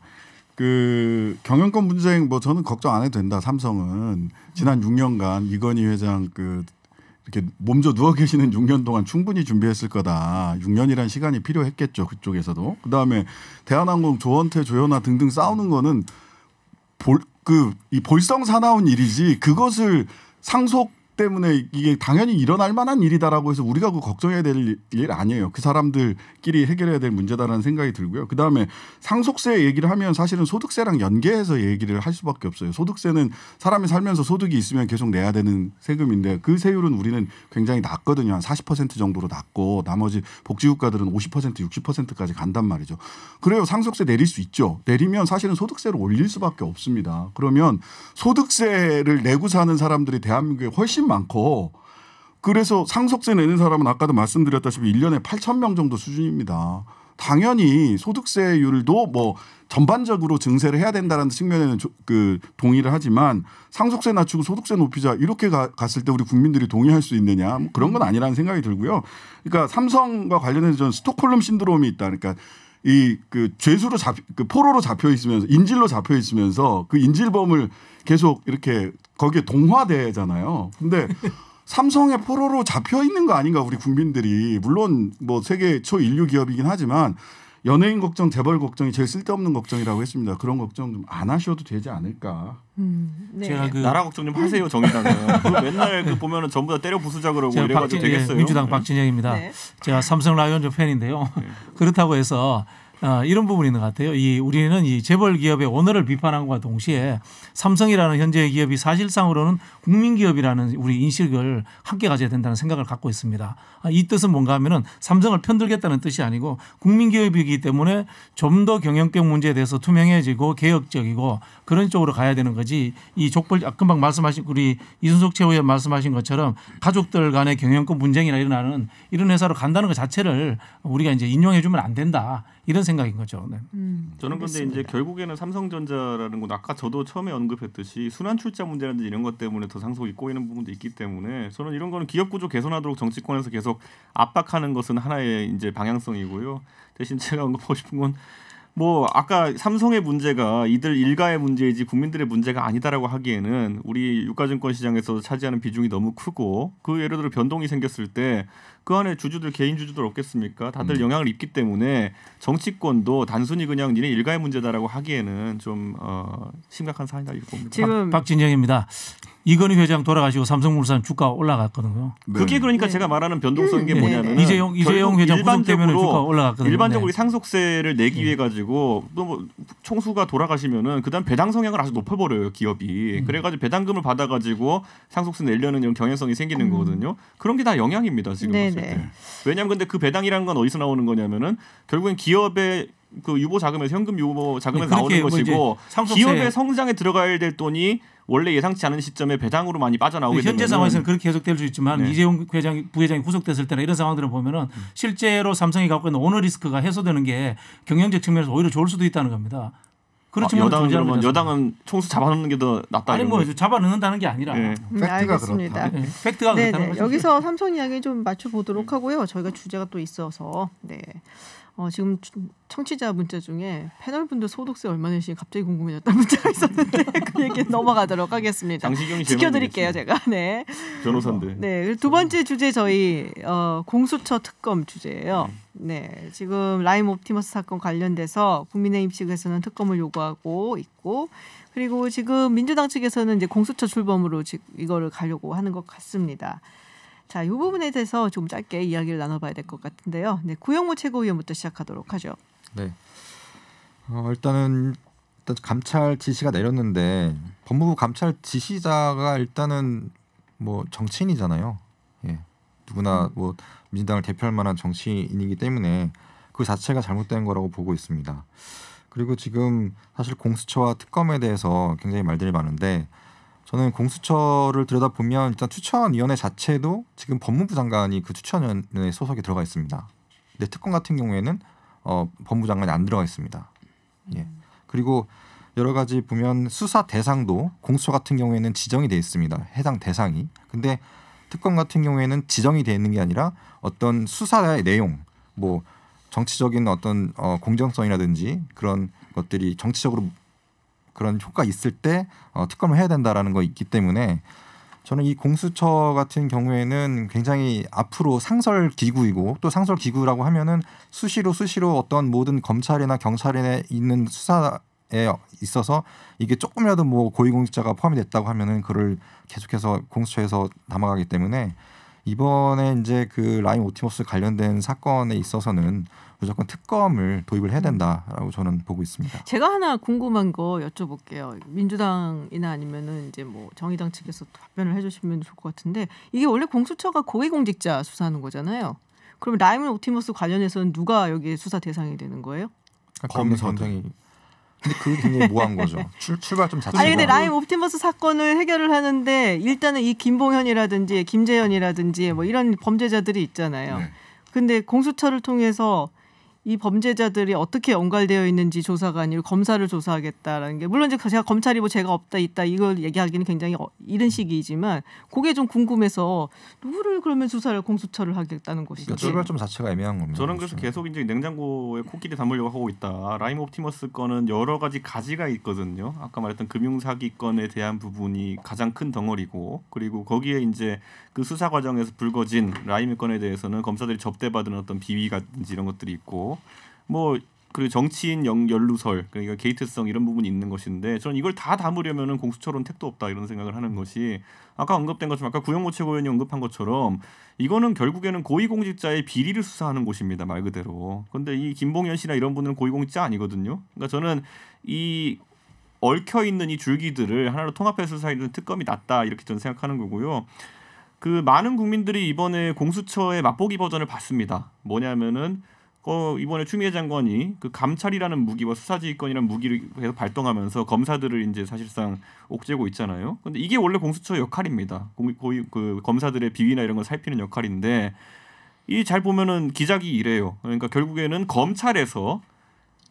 그 경영권 분쟁 뭐 저는 걱정 안 해도 된다. 삼성은 지난 6년간 이건희 회장 그 이렇게 몸져 누워 계시는 6년 동안 충분히 준비했을 거다. 6년이란 시간이 필요했겠죠. 그쪽에서도. 그다음에 대한항공 조원태 조현아 등등 싸우는 거는 이 볼성 사나운 일이지 그것을 상속 때문에 이게 당연히 일어날 만한 일이다라고 해서 우리가 그 걱정해야 될 일 아니에요. 그 사람들끼리 해결해야 될 문제다라는 생각이 들고요. 그다음에 상속세 얘기를 하면 사실은 소득세랑 연계해서 얘기를 할 수밖에 없어요. 소득세는 사람이 살면서 소득이 있으면 계속 내야 되는 세금인데 그 세율은 우리는 굉장히 낮거든요. 한 40% 정도로 낮고 나머지 복지국가들은 50% 60%까지 간단 말이죠. 그래요. 상속세 내릴 수 있죠. 내리면 사실은 소득세를 올릴 수밖에 없습니다. 그러면 소득세를 내고 사는 사람들이 대한민국에 훨씬 많고 그래서 상속세 내는 사람은 아까도 말씀드렸다시피 1년에 8,000명 정도 수준입니다. 당연히 소득세율도 뭐 전반적으로 증세를 해야 된다는 측면에는 동의를 하지만 상속세 낮추고 소득세 높이자 이렇게 갔을 때 우리 국민들이 동의할 수 있느냐 뭐 그런 건 아니라는 생각이 들고요. 그러니까 삼성과 관련해서 저는 스톡홀름 신드롬이 있다. 그러니까 이 그 죄수로 포로로 잡혀 있으면서 인질로 잡혀 있으면서 그 인질범을 계속 이렇게 거기에 동화되잖아요. 근데 삼성의 포로로 잡혀 있는 거 아닌가 우리 국민들이. 물론 뭐 세계 초인류 기업이긴 하지만 연예인 걱정, 재벌 걱정이 제일 쓸데없는 걱정이라고 했습니다. 그런 걱정 좀 안 하셔도 되지 않을까. 네. 제가 나라 걱정 좀 하세요, 정의당은. 맨날 보면은 전부 다 때려 부수자 그러고 이래가지고 되겠어요. 민주당 박진영입니다. 네. 제가 삼성 라이온즈 팬인데요. 네. 그렇다고 해서 이런 부분이 있는 것 같아요. 우리는 이 재벌 기업의 오너를 비판한 것과 동시에 삼성이라는 현재의 기업이 사실상으로는 국민 기업이라는 우리 인식을 함께 가져야 된다는 생각을 갖고 있습니다. 이 뜻은 뭔가 하면은 삼성을 편들겠다는 뜻이 아니고 국민 기업이기 때문에 좀 더 경영적 문제에 대해서 투명해지고 개혁적이고 그런 쪽으로 가야 되는 거지. 이 족벌 금방 말씀하신 우리 이순석 최고위원 말씀하신 것처럼 가족들 간의 경영권 분쟁이나 일어나는 이런 회사로 간다는 것 자체를 우리가 이제 인용해 주면 안 된다. 이런 생각인 거죠. 네. 저는 근데 이제 결국에는 삼성전자라는 건 아까 저도 처음에 언급했듯이 순환 출자 문제라든지 이런 것 때문에 더 상속이 꼬이는 부분도 있기 때문에 저는 이런 거는 기업 구조 개선하도록 정치권에서 계속 압박하는 것은 하나의 이제 방향성이고요. 대신 제가 언급하고 싶은 건 뭐 아까 삼성의 문제가 이들 일가의 문제이지 국민들의 문제가 아니다라고 하기에는 우리 유가증권 시장에서 차지하는 비중이 너무 크고 그 예를 들어 변동이 생겼을 때 그 안에 주주들 개인 주주들 없겠습니까? 다들 영향을 입기 때문에 정치권도 단순히 그냥 니네 일가의 문제다라고 하기에는 좀 심각한 사안이다 이렇게 봅니다. 지금 박진영입니다. 이건희 회장 돌아가시고 삼성물산 주가 올라갔거든요. 네. 그게 그러니까 제가 말하는 변동성인 게 뭐냐면 이재용 회장 구속 때문에 주가 올라갔거든요. 일반적으로 상속세를 내기 위해 가지고 또 뭐 총수가 돌아가시면은 그다음 배당 성향을 아주 높여버려요 기업이. 그래가지고 배당금을 받아가지고 상속세 내려는 이런 경향성이 생기는 거거든요. 그런 게 다 영향입니다 지금 봤을 때. 왜냐하면 근데 그 배당이라는 건 어디서 나오는 거냐면은 결국엔 기업의 그 유보 자금에서 현금 유보 자금에서 나오는 것이고 기업의 성장에 들어가야 될 돈이 원래 예상치 않은 시점에 배당으로 많이 빠져나오게 되면 현재 상황에서는 그렇게 계속될 수 있지만 이재용 부회장이 구속됐을 때나 이런 상황들을 보면은 실제로 삼성이 갖고 있는 오너 리스크가 해소되는 게 경영적 측면에서 오히려 좋을 수도 있다는 겁니다. 그렇지만 여당은 총수 잡아놓는 게 더 낫다. 아니 뭐 잡아넣는다는 게 아니라 팩트가 그렇다. 팩트가 그렇다는 거죠. 여기서 삼성 이야기 좀 맞춰보도록 하고요. 저희가 주제가 또 있어서 지금 청취자 문자 중에 패널분들 소득세 얼마 내시는지 갑자기 궁금해졌다는 문자가 있었는데 그 얘기 넘어가도록 하겠습니다. 지켜드릴게요 제가. 네. 변호사인데. 네. 두 번째 주제 저희 공수처 특검 주제예요. 네. 지금 라임 옵티머스 사건 관련돼서 국민의힘 측에서는 특검을 요구하고 있고 그리고 지금 민주당 측에서는 이제 공수처 출범으로 이거를 가려고 하는 것 같습니다. 자, 이 부분에 대해서 좀 짧게 이야기를 나눠봐야 될 것 같은데요. 네, 구영모 최고위원부터 시작하도록 하죠. 네. 일단 감찰 지시가 내렸는데 법무부 감찰 지시자가 일단은 뭐 정치인이잖아요. 예, 누구나 뭐 민주당을 대표할 만한 정치인이기 때문에 그 자체가 잘못된 거라고 보고 있습니다. 그리고 지금 사실 공수처와 특검에 대해서 굉장히 말들이 많은데. 저는 공수처를 들여다보면 일단 추천위원회 자체도 지금 법무부 장관이 그 추천위원회 소속에 들어가 있습니다. 근데 특검 같은 경우에는 법무부 장관이 안 들어가 있습니다. 예. 그리고 여러 가지 보면 수사 대상도 공수처 같은 경우에는 지정이 돼 있습니다. 해당 대상이. 근데 특검 같은 경우에는 지정이 돼 있는 게 아니라 어떤 수사의 내용, 뭐 정치적인 어떤 공정성이라든지 그런 것들이 정치적으로 그런 효과 있을 때 특검을 해야 된다라는 거 있기 때문에 저는 이 공수처 같은 경우에는 굉장히 앞으로 상설 기구이고 또 상설 기구라고 하면은 수시로 어떤 모든 검찰이나 경찰에 있는 수사에 있어서 이게 조금이라도 뭐 고위공직자가 포함이 됐다고 하면은 그걸 계속해서 공수처에서 담아가기 때문에 이번에 이제 그 라임 옵티머스 관련된 사건에 있어서는 무조건 특검을 도입을 해야 된다라고 저는 보고 있습니다. 제가 하나 궁금한 거 여쭤볼게요. 민주당이나 아니면은 이제 뭐 정의당 측에서 답변을 해주시면 좋을 것 같은데 이게 원래 공수처가 고위공직자 수사하는 거잖아요. 그럼 라임 옵티머스 관련해서는 누가 여기 수사 대상이 되는 거예요? 검사장이. 근데 그게 굉장히 모호한 거죠. 출발 좀 자체가. 아니 근데 라임 옵티머스 사건을 해결을 하는데 일단은 이 김봉현이라든지 김재현이라든지 뭐 이런 범죄자들이 있잖아요. 네. 근데 공수처를 통해서 이 범죄자들이 어떻게 연관되어 있는지 조사가 아니고 검사를 조사하겠다라는 게 물론 이제 제가 검찰이 뭐 죄가 없다 있다 이걸 얘기하기는 굉장히 이른 시기이지만 그게 좀 궁금해서 누구를 그러면 수사를 공수처를 하겠다는 것이죠. 그러니까 출발점 자체가 애매한 겁니다. 저는 그래서 계속 이제 냉장고에 코끼리 담으려고 하고 있다. 라임 옵티머스 건은 여러 가지 가지가 있거든요. 아까 말했던 금융사기 건에 대한 부분이 가장 큰 덩어리고 그리고 거기에 이제 그 수사 과정에서 불거진 라임 건에 대해서는 검사들이 접대받은 어떤 비위라든지 이런 것들이 있고 뭐 그리고 정치인 연루설 그러니까 게이트성 이런 부분이 있는 것인데 저는 이걸 다 담으려면은 공수처로는 택도 없다 이런 생각을 하는 것이 아까 언급된 것처럼 아까 구영모 최고위원이 언급한 것처럼 이거는 결국에는 고위공직자의 비리를 수사하는 곳입니다 말 그대로. 그런데 이 김봉현 씨나 이런 분들은 고위공직자 아니거든요. 그러니까 저는 이 얽혀 있는 이 줄기들을 하나로 통합해서 수사하는 특검이 낫다 이렇게 저는 생각하는 거고요. 그 많은 국민들이 이번에 공수처의 맛보기 버전을 봤습니다. 뭐냐면은 이번에 추미애 장관이 그 감찰이라는 무기와 수사지휘권이라는 무기를 계속 발동하면서 검사들을 이제 사실상 옥죄고 있잖아요. 근데 이게 원래 공수처의 역할입니다. 그 검사들의 비위나 이런 걸 살피는 역할인데 이 잘 보면은 기작이 이래요. 그러니까 결국에는 검찰에서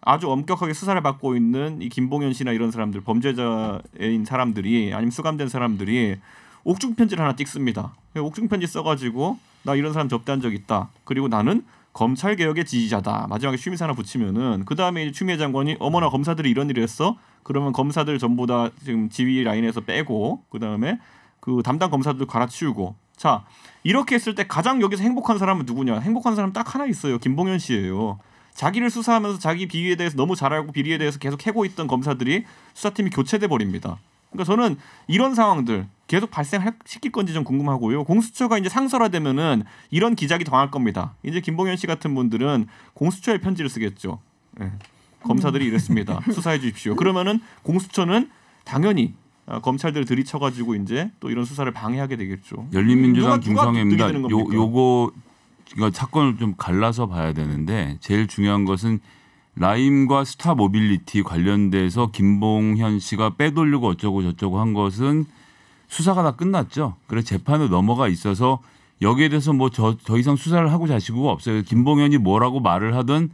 아주 엄격하게 수사를 받고 있는 이 김봉현 씨나 이런 사람들 범죄자인 사람들이 아니면 수감된 사람들이 옥중 편지를 하나 찍습니다. 옥중 편지 써가지고 나 이런 사람 접대한 적 있다. 그리고 나는 검찰 개혁의 지지자다. 마지막에 슈미사 하나 붙이면은 그 다음에 추미애 장관이 어머나 검사들이 이런 일을 했어. 그러면 검사들 전부 다 지금 지휘 라인에서 빼고 그 다음에 그 담당 검사들 갈아치우고. 자 이렇게 했을 때 가장 여기서 행복한 사람은 누구냐? 행복한 사람 딱 하나 있어요. 김봉현 씨예요. 자기를 수사하면서 자기 비위에 대해서 너무 잘 알고 비리에 대해서 계속 캐고 있던 검사들이 수사팀이 교체돼 버립니다. 그러니까 저는 이런 상황들 계속 발생시킬 건지 좀 궁금하고요. 공수처가 이제 상설화되면은 이런 기작이 당할 겁니다. 이제 김봉현 씨 같은 분들은 공수처에 편지를 쓰겠죠. 네. 검사들이 이랬습니다. 수사해 주십시오. 그러면은 공수처는 당연히 검찰들을 들이쳐가지고 이제 또 이런 수사를 방해하게 되겠죠. 열린민주당 김성애입니다. 요거 그러니까 사건을 좀 갈라서 봐야 되는데 제일 중요한 것은 라임과 스타 모빌리티 관련돼서 김봉현 씨가 빼돌리고 어쩌고 저쩌고 한 것은 수사가 다 끝났죠. 그래서 재판으로 넘어가 있어서 여기에 대해서 뭐 더 이상 수사를 하고 자시고가 없어요. 김봉현이 뭐라고 말을 하든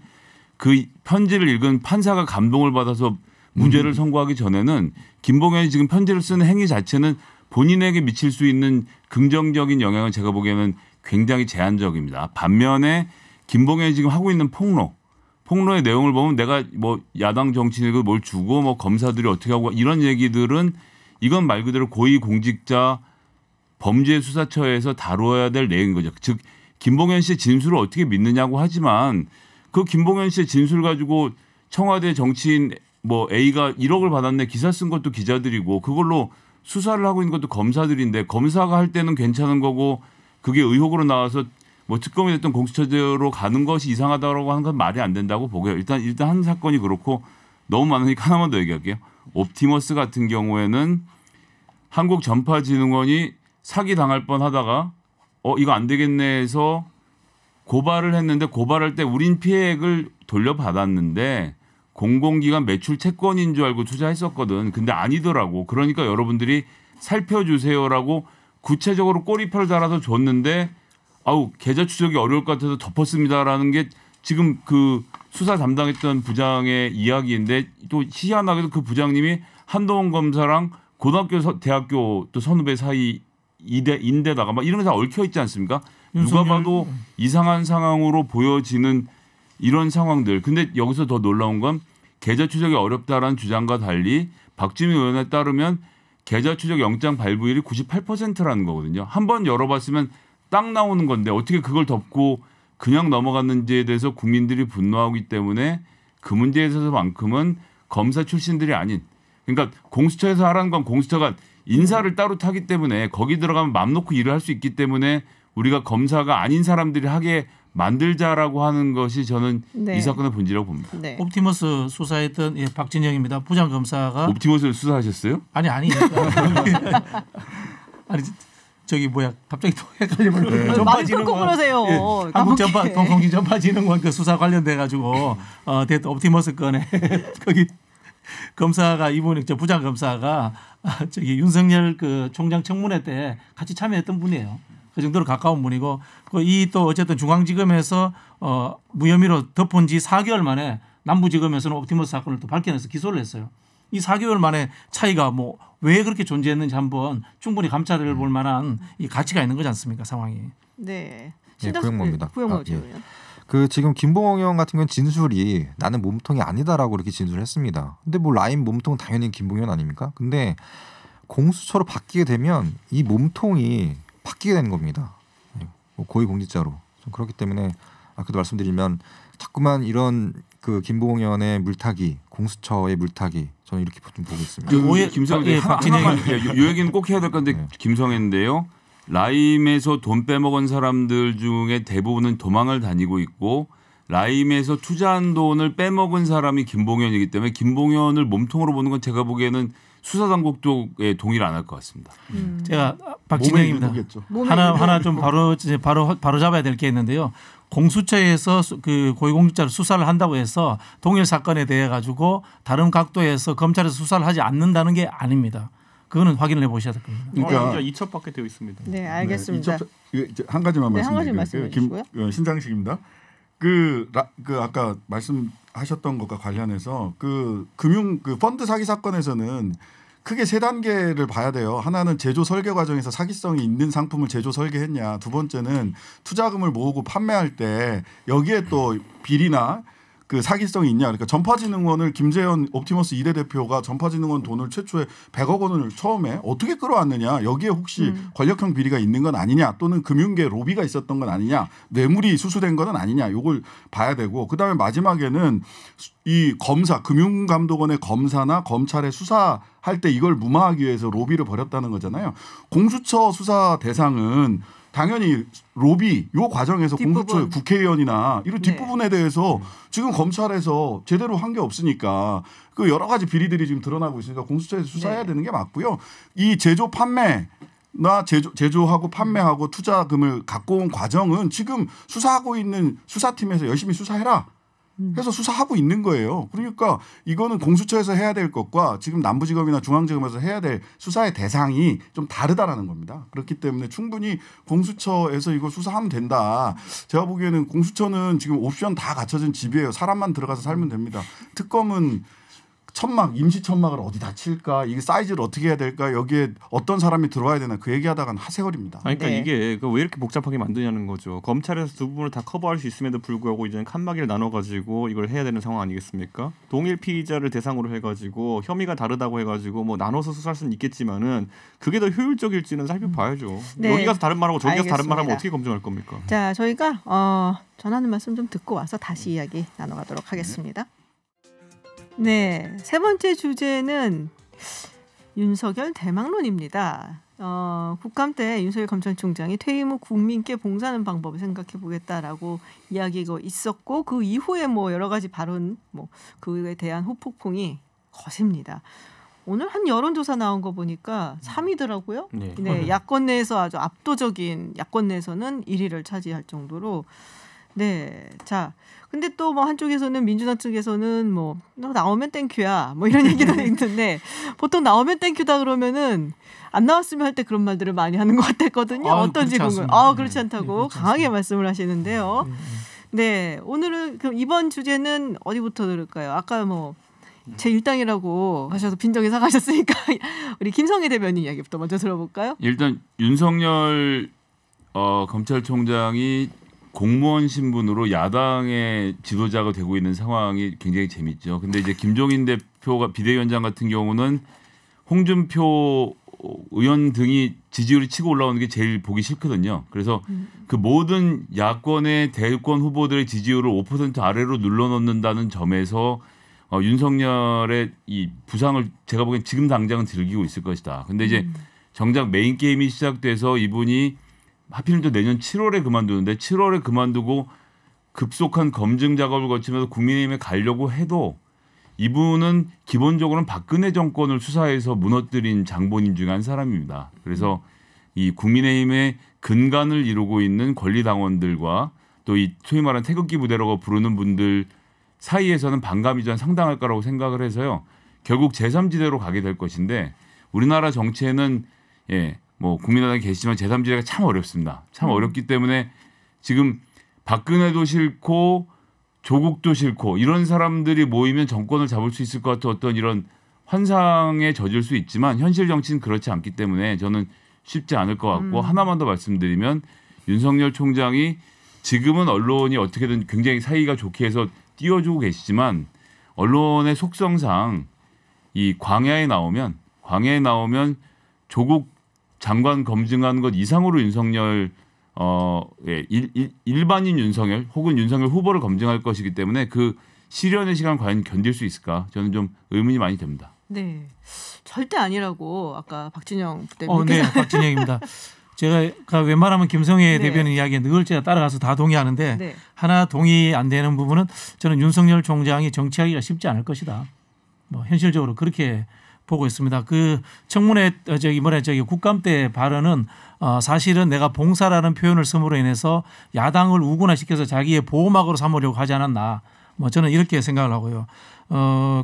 그 편지를 읽은 판사가 감동을 받아서 무죄를 선고하기 전에는 김봉현이 지금 편지를 쓰는 행위 자체는 본인에게 미칠 수 있는 긍정적인 영향은 제가 보기에는 굉장히 제한적입니다. 반면에 김봉현이 지금 하고 있는 폭로의 내용을 보면 내가 뭐 야당 정치인에게 뭘 주고 뭐 검사들이 어떻게 하고 이런 얘기들은 이건 말 그대로 고위공직자 범죄수사처에서 다루어야 될 내용인 거죠. 즉 김봉현 씨의 진술을 어떻게 믿느냐고 하지만 그 김봉현 씨의 진술 가지고 청와대 정치인 뭐 A가 1억을 받았네 기사 쓴 것도 기자들이고 그걸로 수사를 하고 있는 것도 검사들인데 검사가 할 때는 괜찮은 거고 그게 의혹으로 나와서 뭐 특검이 됐던 공수처대로 가는 것이 이상하다고 하는 건 말이 안 된다고 보고요. 일단 한 사건이 그렇고 너무 많으니까 하나만 더 얘기할게요. 옵티머스 같은 경우에는 한국전파진흥원이 사기 당할 뻔하다가 이거 안 되겠네 해서 고발을 했는데 고발할 때 우린 피해액을 돌려받았는데 공공기관 매출 채권인 줄 알고 투자했었거든. 근데 아니더라고. 그러니까 여러분들이 살펴주세요라고 구체적으로 꼬리표를 달아서 줬는데 계좌 추적이 어려울 것 같아서 덮었습니다라는 게 지금 그 수사 담당했던 부장의 이야기인데 또 희한하게도 그 부장님이 한동훈 검사랑 고등학교 대학교 또 선후배 사이 인데다가 막 이런 게 다 얽혀 있지 않습니까? 누가 봐도 이상한 상황으로 보여지는 이런 상황들. 근데 여기서 더 놀라운 건 계좌 추적이 어렵다라는 주장과 달리 박주민 의원에 따르면 계좌 추적 영장 발부율이 98%라는 거거든요. 한번 열어봤으면 딱 나오는 건데 어떻게 그걸 덮고 그냥 넘어갔는지에 대해서 국민들이 분노하기 때문에 그 문제에 있어서만큼은 검사 출신들이 아닌 그러니까 공수처에서 하라는 건 공수처가 인사를 따로 타기 때문에 거기 들어가면 맘 놓고 일을 할 수 있기 때문에 우리가 검사가 아닌 사람들이 하게 만들자라고 하는 것이 저는 이 사건의 본질이라고 봅니다. 네. 옵티머스 수사했던 박진영입니다. 부장검사가 옵티머스를 수사하셨어요? 아니 아니 저기 갑자기 또 헷갈리면 전파진흥원 한국 전파진흥원 그 수사 관련돼 가지고 옵티머스 건에 거기 검사가 이분이 부장 검사가 저기 윤석열 그 총장 청문회 때 같이 참여했던 분이에요. 그 정도로 가까운 분이고 이 또 어쨌든 중앙지검에서 무혐의로 덮은 지 4개월 만에 남부지검에서는 옵티머스 사건을 또 밝혀내서 기소를 했어요. 이 4개월 만에 차이가 뭐 왜 그렇게 존재했는지 한번 충분히 감찰해 볼 만한 이 가치가 있는 거지 않습니까, 상황이. 네. 구형모입니다. 구형모 그 지금 김봉영 의원 같은 경우는 진술이 나는 몸통이 아니다라고 이렇게 진술을 했습니다. 근데 뭐 라임 몸통 당연히 김봉영 아닙니까? 근데 공수처로 바뀌게 되면 이 몸통이 바뀌게 되는 겁니다. 고위공직자로. 그렇기 때문에 아까도 말씀드리면 자꾸만 이런 그 김봉영 의원의 물타기, 공수처의 물타기 저는 이렇게 좀 보고 있습니다. 김성애 이 얘기는 꼭 해야 될 건데 김성애인데요. 라임에서 돈 빼먹은 사람들 중에 대부분은 도망을 다니고 있고 라임에서 투자한 돈을 빼먹은 사람이 김봉현이기 때문에 김봉현을 몸통으로 보는 건 제가 보기에는 수사당국 쪽에 동의를 안 할 것 같습니다. 제가 박진영입니다. 하나 좀 바로 잡아야 될 게 있는데요. 공수처에서 그 고위공직자를 수사를 한다고 해서 동일 사건에 대해 가지고 다른 각도에서 검찰에서 수사를 하지 않는다는 게 아닙니다. 그거는 확인을 해보셔야 될 겁니다. 그러니까 2첩밖에 되어 있습니다. 네, 알겠습니다. 네, 한 가지만 말씀드릴게요. 신장식입니다. 아까 말씀하셨던 것과 관련해서 그 펀드 사기 사건에서는 크게 세 단계를 봐야 돼요. 하나는 제조 설계 과정에서 사기성이 있는 상품을 제조 설계했냐. 두 번째는 투자금을 모으고 판매할 때 여기에 또 비리나 그 사기성이 있냐. 그러니까 전파진흥원을 김재현 옵티머스 2대 대표가 전파진흥원 돈을 최초에 100억 원을 처음에 어떻게 끌어왔느냐. 여기에 혹시 권력형 비리가 있는 건 아니냐. 또는 금융계 로비가 있었던 건 아니냐. 뇌물이 수수된 건 아니냐. 이걸 봐야 되고 그다음에 마지막에는 이 검사 금융감독원의 검사나 검찰의 수사할 때 이걸 무마하기 위해서 로비를 벌였다는 거잖아요. 공수처 수사 대상은 당연히 로비 요 과정에서 뒷부분. 공수처 국회의원이나 이런 뒷부분에 대해서 지금 검찰에서 제대로 한 게 없으니까 그 여러 가지 비리들이 지금 드러나고 있으니까 공수처에서 수사해야 되는 게 맞고요. 이 제조 판매나 제조하고 판매하고 투자금을 갖고 온 과정은 지금 수사하고 있는 수사팀에서 열심히 수사해라. 해서 수사하고 있는 거예요. 그러니까 이거는 공수처에서 해야 될 것과 지금 남부지검이나 중앙지검에서 해야 될 수사의 대상이 좀 다르다라는 겁니다. 그렇기 때문에 충분히 공수처에서 이거 수사하면 된다. 제가 보기에는 공수처는 지금 옵션 다 갖춰진 집이에요. 사람만 들어가서 살면 됩니다. 특검은 임시 천막을 어디다 칠까? 이게 사이즈를 어떻게 해야 될까? 여기에 어떤 사람이 들어와야 되나? 그 얘기하다가는 하세월입니다. 그러니까 이게 왜 이렇게 복잡하게 만드냐는 거죠. 검찰에서 두 부분을 다 커버할 수 있음에도 불구하고 이제는 칸막이를 나눠가지고 이걸 해야 되는 상황 아니겠습니까? 동일 피의자를 대상으로 해가지고 혐의가 다르다고 해가지고 뭐 나눠서 수사할 수는 있겠지만은 그게 더 효율적일지는 살펴봐야죠. 여기 가서 다른 말하고 저기 가서 다른 말하면 어떻게 검증할 겁니까? 자, 저희가 전하는 말씀 좀 듣고 와서 다시 이야기 나눠가도록 하겠습니다. 네, 세 번째 주제는 윤석열 대망론입니다. 국감 때 윤석열 검찰총장이 퇴임 후 국민께 봉사하는 방법을 생각해 보겠다라고 이야기가 있었고 그 이후에 뭐 여러 가지 발언 그에 대한 후폭풍이 거셉니다. 오늘 한 여론조사 나온 거 보니까 3위더라고요. 네, 야권 내에서 아주 압도적인 야권 내에서는 1위를 차지할 정도로. 네, 자, 근데 또 뭐 한쪽에서는 민주당 측에서는 뭐 너 나오면 땡큐야 뭐 이런 얘기도 있는데 보통 나오면 땡큐다 그러면은 안 나왔으면 할 때 그런 말들을 많이 하는 것 같았거든요. 어떤지 궁금. 그렇지 않다고 강하게 말씀을 하시는데요. 네, 오늘은 그럼 이번 주제는 어디부터 들을까요? 아까 뭐 제 일당이라고 하셔서 빈정이 상하셨으니까 우리 김성애 대변인 이야기부터 먼저 들어볼까요? 일단 윤석열 검찰총장이 공무원 신분으로 야당의 지도자가 되고 있는 상황이 굉장히 재밌죠. 근데 이제 김종인 대표가 비대위원장 같은 경우는 홍준표 의원 등이 지지율이 치고 올라오는 게 제일 보기 싫거든요. 그래서 그 모든 야권의 대권 후보들의 지지율을 5% 아래로 눌러놓는다는 점에서 윤석열의 이 부상을 제가 보기엔 지금 당장은 즐기고 있을 것이다. 근데 이제 정작 메인 게임이 시작돼서 이분이 하필이면 또 내년 7월에 그만두는데 7월에 그만두고 급속한 검증 작업을 거치면서 국민의힘에 가려고 해도 이분은 기본적으로는 박근혜 정권을 수사해서 무너뜨린 장본인 중에 한 사람입니다. 그래서 이 국민의힘의 근간을 이루고 있는 권리당원들과 또 이 소위 말하는 태극기 부대라고 부르는 분들 사이에서는 반감이 좀 상당할 거라고 생각을 해서요. 결국 제3지대로 가게 될 것인데 우리나라 정치에는 뭐 국민의당에 계시지만 제3지대가 참 어렵습니다. 참 어렵기 때문에 지금 박근혜도 싫고 조국도 싫고 이런 사람들이 모이면 정권을 잡을 수 있을 것 같은 어떤 이런 환상에 젖을 수 있지만 현실 정치는 그렇지 않기 때문에 저는 쉽지 않을 것 같고 하나만 더 말씀드리면 윤석열 총장이 지금은 언론이 어떻게든 굉장히 사이가 좋게 해서 띄워주고 계시지만 언론의 속성상 이 광야에 나오면 조국 장관 검증한 것 이상으로 윤석열 일반인 윤석열 혹은 윤석열 후보를 검증할 것이기 때문에 그 시련의 시간 과연 견딜 수 있을까 저는 좀 의문이 많이 됩니다. 네, 절대 아니라고 아까 박진영 부대표님께서. 네, 박진영입니다. 제가 웬만하면 김성애 대변인 이야기에 늘 제가 따라가서 다 동의하는데 하나 동의 안 되는 부분은 저는 윤석열 총장이 정치하기가 쉽지 않을 것이다. 뭐 현실적으로 그렇게 보고 있습니다. 그 청문회 국감 때 발언은 사실은 내가 봉사라는 표현을 쓰므로 인해서 야당을 우군화시켜서 자기의 보호막으로 삼으려고 하지 않았나. 뭐 저는 이렇게 생각을 하고요.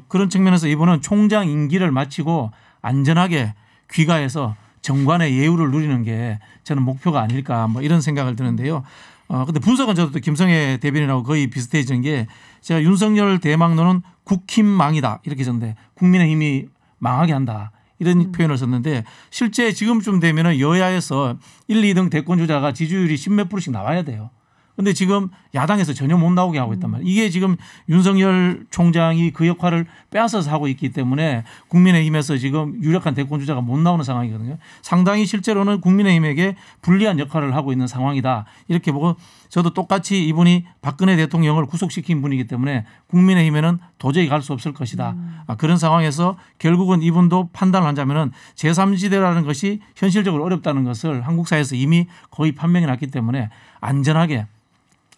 그런 측면에서 이분은 총장 임기를 마치고 안전하게 귀가해서 정관의 예우를 누리는 게 저는 목표가 아닐까 뭐 이런 생각을 드는데요. 근데 분석은 저도 또 김성애 대변인하고 거의 비슷해지는 게 제가 윤석열 대망론은 국힘망이다 이렇게 썼는데 국민의힘이 망하게 한다 이런 표현을 썼는데 실제 지금쯤 되면은 여야에서 1, 2등 대권 주자가 지지율이 10몇 %씩 나와야 돼요. 근데 지금 야당에서 전혀 못 나오게 하고 있단 말이에요. 이게 지금 윤석열 총장이 그 역할을 빼앗아서 하고 있기 때문에 국민의힘에서 지금 유력한 대권 주자가 못 나오는 상황이거든요. 상당히 실제로는 국민의힘에게 불리한 역할을 하고 있는 상황이다. 이렇게 보고 저도 똑같이 이분이 박근혜 대통령을 구속시킨 분이기 때문에 국민의힘에는 도저히 갈 수 없을 것이다. 그런 상황에서 결국은 이분도 판단을 하자면은 제3지대라는 것이 현실적으로 어렵다는 것을 한국 사회에서 이미 거의 판명이 났기 때문에 안전하게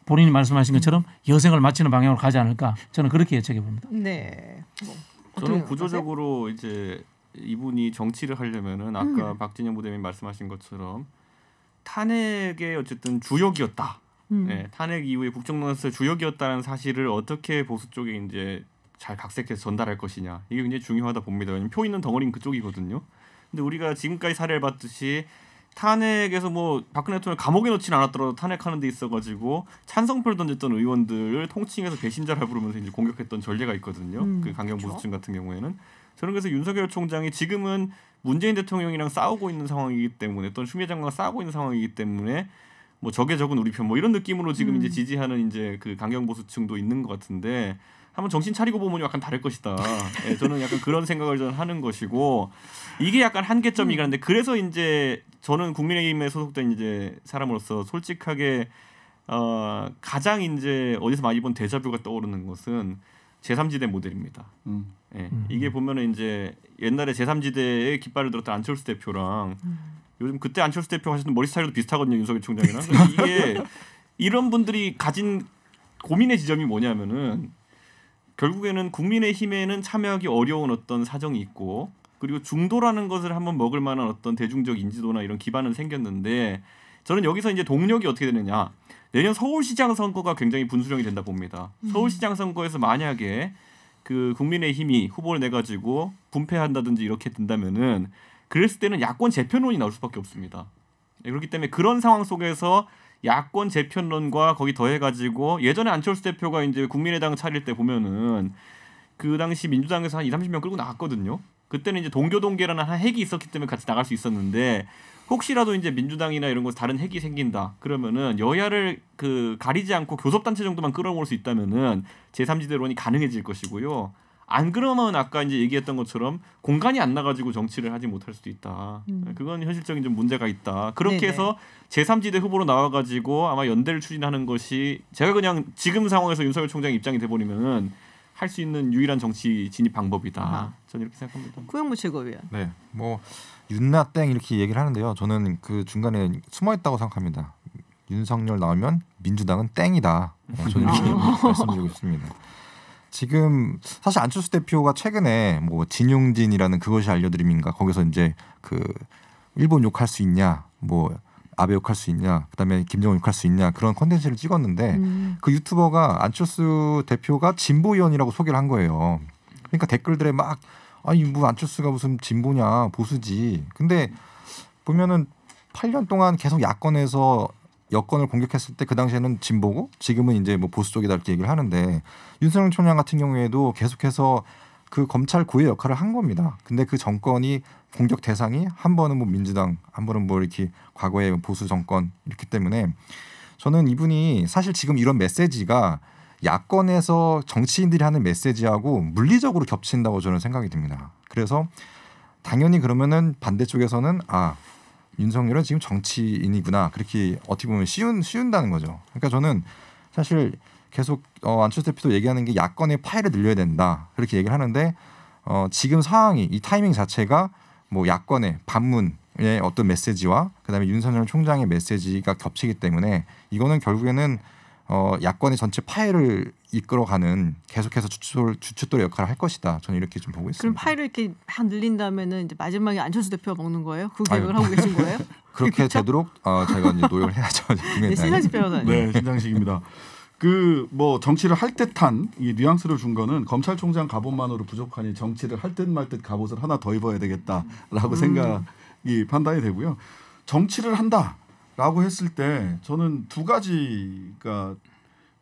본인이 말씀하신 것처럼 여생을 마치는 방향으로 가지 않을까 저는 그렇게 예측해 봅니다. 네. 저는 구조적으로 이제 이분이 정치를 하려면은 아까 박진영 부대변인 말씀하신 것처럼 탄핵의 어쨌든 주역이었다. 네, 탄핵 이후에 국정농단의 주역이었다는 사실을 어떻게 보수 쪽에 이제 잘 각색해서 전달할 것이냐 이게 굉장히 중요하다 봅니다. 왜냐하면 표 있는 덩어리는 그쪽이거든요. 근데 우리가 지금까지 사례를 봤듯이 탄핵에서 뭐 박근혜 대통령 감옥에 넣지는 않았더라도 탄핵하는 데 있어가지고 찬성표를 던졌던 의원들을 통칭해서 배신자라 부르면서 이제 공격했던 전례가 있거든요. 그 강경 보수층 같은 경우에는 저는 그래서 윤석열 총장이 지금은 문재인 대통령이랑 싸우고 있는 상황이기 때문에 또 추미애 장관과 싸우고 있는 상황이기 때문에 뭐 적의 적은 우리 편 뭐 이런 느낌으로 지금 이제 지지하는 이제 그 강경 보수층도 있는 것 같은데 한번 정신 차리고 보면 약간 다를 것이다. 예, 저는 약간 그런 생각을 저는 하는 것이고 이게 약간 한계점이긴 한데 그래서 이제 저는 국민의힘에 소속된 이제 사람으로서 솔직하게 가장 이제 어디서 많이 본 데자뷰가 떠오르는 것은 제3지대 모델입니다. 예, 이게 보면은 이제 옛날에 제3지대에 깃발을 들었던 안철수 대표랑 요즘 그때 안철수 대표가 하셨던 머리 스타일도 비슷하거든요. 윤석열 총장이랑. 이게 이런 분들이 가진 고민의 지점이 뭐냐면은 결국에는 국민의힘에는 참여하기 어려운 어떤 사정이 있고 그리고 중도라는 것을 한번 먹을 만한 어떤 대중적 인지도나 이런 기반은 생겼는데 저는 여기서 이제 동력이 어떻게 되느냐. 내년 서울시장 선거가 굉장히 분수령이 된다 봅니다. 서울시장 선거에서 만약에 그 국민의힘이 후보를 내가지고 분패한다든지 이렇게 된다면은 그랬을 때는 야권 재편론이 나올 수밖에 없습니다. 그렇기 때문에 그런 상황 속에서 야권 재편론과 거기 더해가지고 예전에 안철수 대표가 이제 국민의당 차릴 때 보면은 그 당시 민주당에서 한 20-30명 끌고 나갔거든요. 그때는 이제 동교동계라는 한 핵이 있었기 때문에 같이 나갈 수 있었는데 혹시라도 이제 민주당이나 이런 곳 다른 핵이 생긴다 그러면은 여야를 그 가리지 않고 교섭단체 정도만 끌어모을 수 있다면은 제3지대론이 가능해질 것이고요. 안 그러면 아까 이제 얘기했던 것처럼 공간이 안 나가지고 정치를 하지 못할 수도 있다. 그건 현실적인 좀 문제가 있다. 그렇게 네네. 해서 제3지대 후보로 나와가지고 아마 연대를 추진하는 것이 제가 그냥 지금 상황에서 윤석열 총장 입장이 돼버리면은 할 수 있는 유일한 정치 진입 방법이다. 저는 이렇게 생각합니다. 구영무 최고위원. 네, 뭐 윤나 땡 이렇게 얘기를 하는데요. 저는 그 중간에 숨어 있다고 생각합니다. 윤석열 나오면 민주당은 땡이다. 저는 이렇게 말씀드리고 있습니다. 지금 사실 안철수 대표가 최근에 뭐 진용진이라는 그것이 알려드림인가 거기서 이제 그 일본 욕할 수 있냐, 뭐 아베 욕할 수 있냐, 그다음에 김정은 욕할 수 있냐 그런 콘텐츠를 찍었는데 그 유튜버가 안철수 대표가 진보 의원이라고 소개를 한 거예요. 그러니까 댓글들에 막 아니 뭐 안철수가 무슨 진보냐 보수지. 근데 보면은 8년 동안 계속 야권에서 여권을 공격했을 때 그 당시에는 진보고 지금은 이제 뭐 보수 쪽이다 이렇게 얘기를 하는데 윤석열 총장 같은 경우에도 계속해서 그 검찰 고유의 역할을 한 겁니다. 근데 그 정권이 공격 대상이 한 번은 뭐 민주당, 한 번은 뭐 이렇게 과거의 보수 정권 이렇기 때문에 저는 이분이 사실 지금 이런 메시지가 야권에서 정치인들이 하는 메시지하고 물리적으로 겹친다고 저는 생각이 듭니다. 그래서 당연히 그러면은 반대쪽에서는 윤석열은 지금 정치인이구나 그렇게 어떻게 보면 씌운다는 거죠. 그러니까 저는 사실 계속 안철수 대표도 얘기하는 게 야권의 파일을 늘려야 된다 그렇게 얘기를 하는데 지금 상황이 이 타이밍 자체가 뭐 야권의 반문의 어떤 메시지와 그다음에 윤석열 총장의 메시지가 겹치기 때문에 이거는 결국에는 야권의 전체 파일을 이끌어가는 계속해서 주춧돌의 역할을 할 것이다. 저는 이렇게 좀 보고 있습니다. 그럼 파일을 이렇게 막 늘린다면은 이제 마지막에 안철수 대표가 먹는 거예요? 그 계획을 하고 계신 거예요? 그렇게 되도록 제가 이제 노력을 해야죠. 네, 신장식 변호사님. 네, 신장식입니다. 그 뭐 정치를 할 듯한 이 뉘앙스를 준 거는 검찰총장 갑옷만으로 부족하니 정치를 할 듯 말 듯 갑옷을 하나 더 입어야 되겠다라고 생각이 판단이 되고요. 정치를 한다라고 했을 때 저는 두 가지가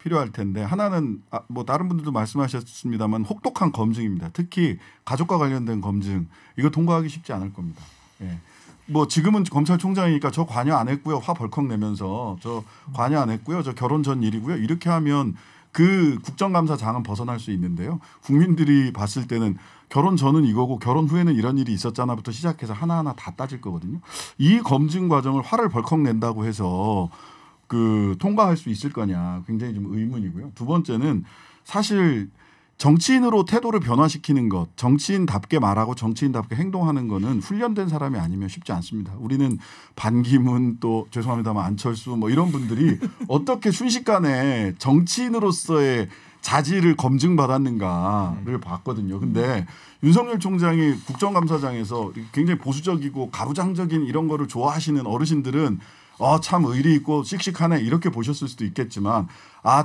필요할 텐데 하나는 뭐 다른 분들도 말씀하셨습니다만 혹독한 검증입니다. 특히 가족과 관련된 검증 이거 통과하기 쉽지 않을 겁니다. 예. 뭐 지금은 검찰총장이니까 저 관여 안 했고요. 화 벌컥 내면서 저 관여 안 했고요. 저 결혼 전 일이고요. 이렇게 하면 그 국정감사장은 벗어날 수 있는데요. 국민들이 봤을 때는 결혼 전은 이거고 결혼 후에는 이런 일이 있었잖아부터 시작해서 하나하나 다 따질 거거든요. 이 검증 과정을 화를 벌컥 낸다고 해서 그 통과할 수 있을 거냐 굉장히 좀 의문이고요. 두 번째는 사실 정치인으로 태도를 변화시키는 것, 정치인답게 말하고 정치인답게 행동하는 거는 훈련된 사람이 아니면 쉽지 않습니다. 우리는 반기문 또 죄송합니다만 안철수 뭐 이런 분들이 어떻게 순식간에 정치인으로서의 자질을 검증받았는가를 봤거든요. 근데 윤석열 총장이 국정감사장에서 굉장히 보수적이고 가부장적인 이런 거를 좋아하시는 어르신들은 참 의리 있고 씩씩하네 이렇게 보셨을 수도 있겠지만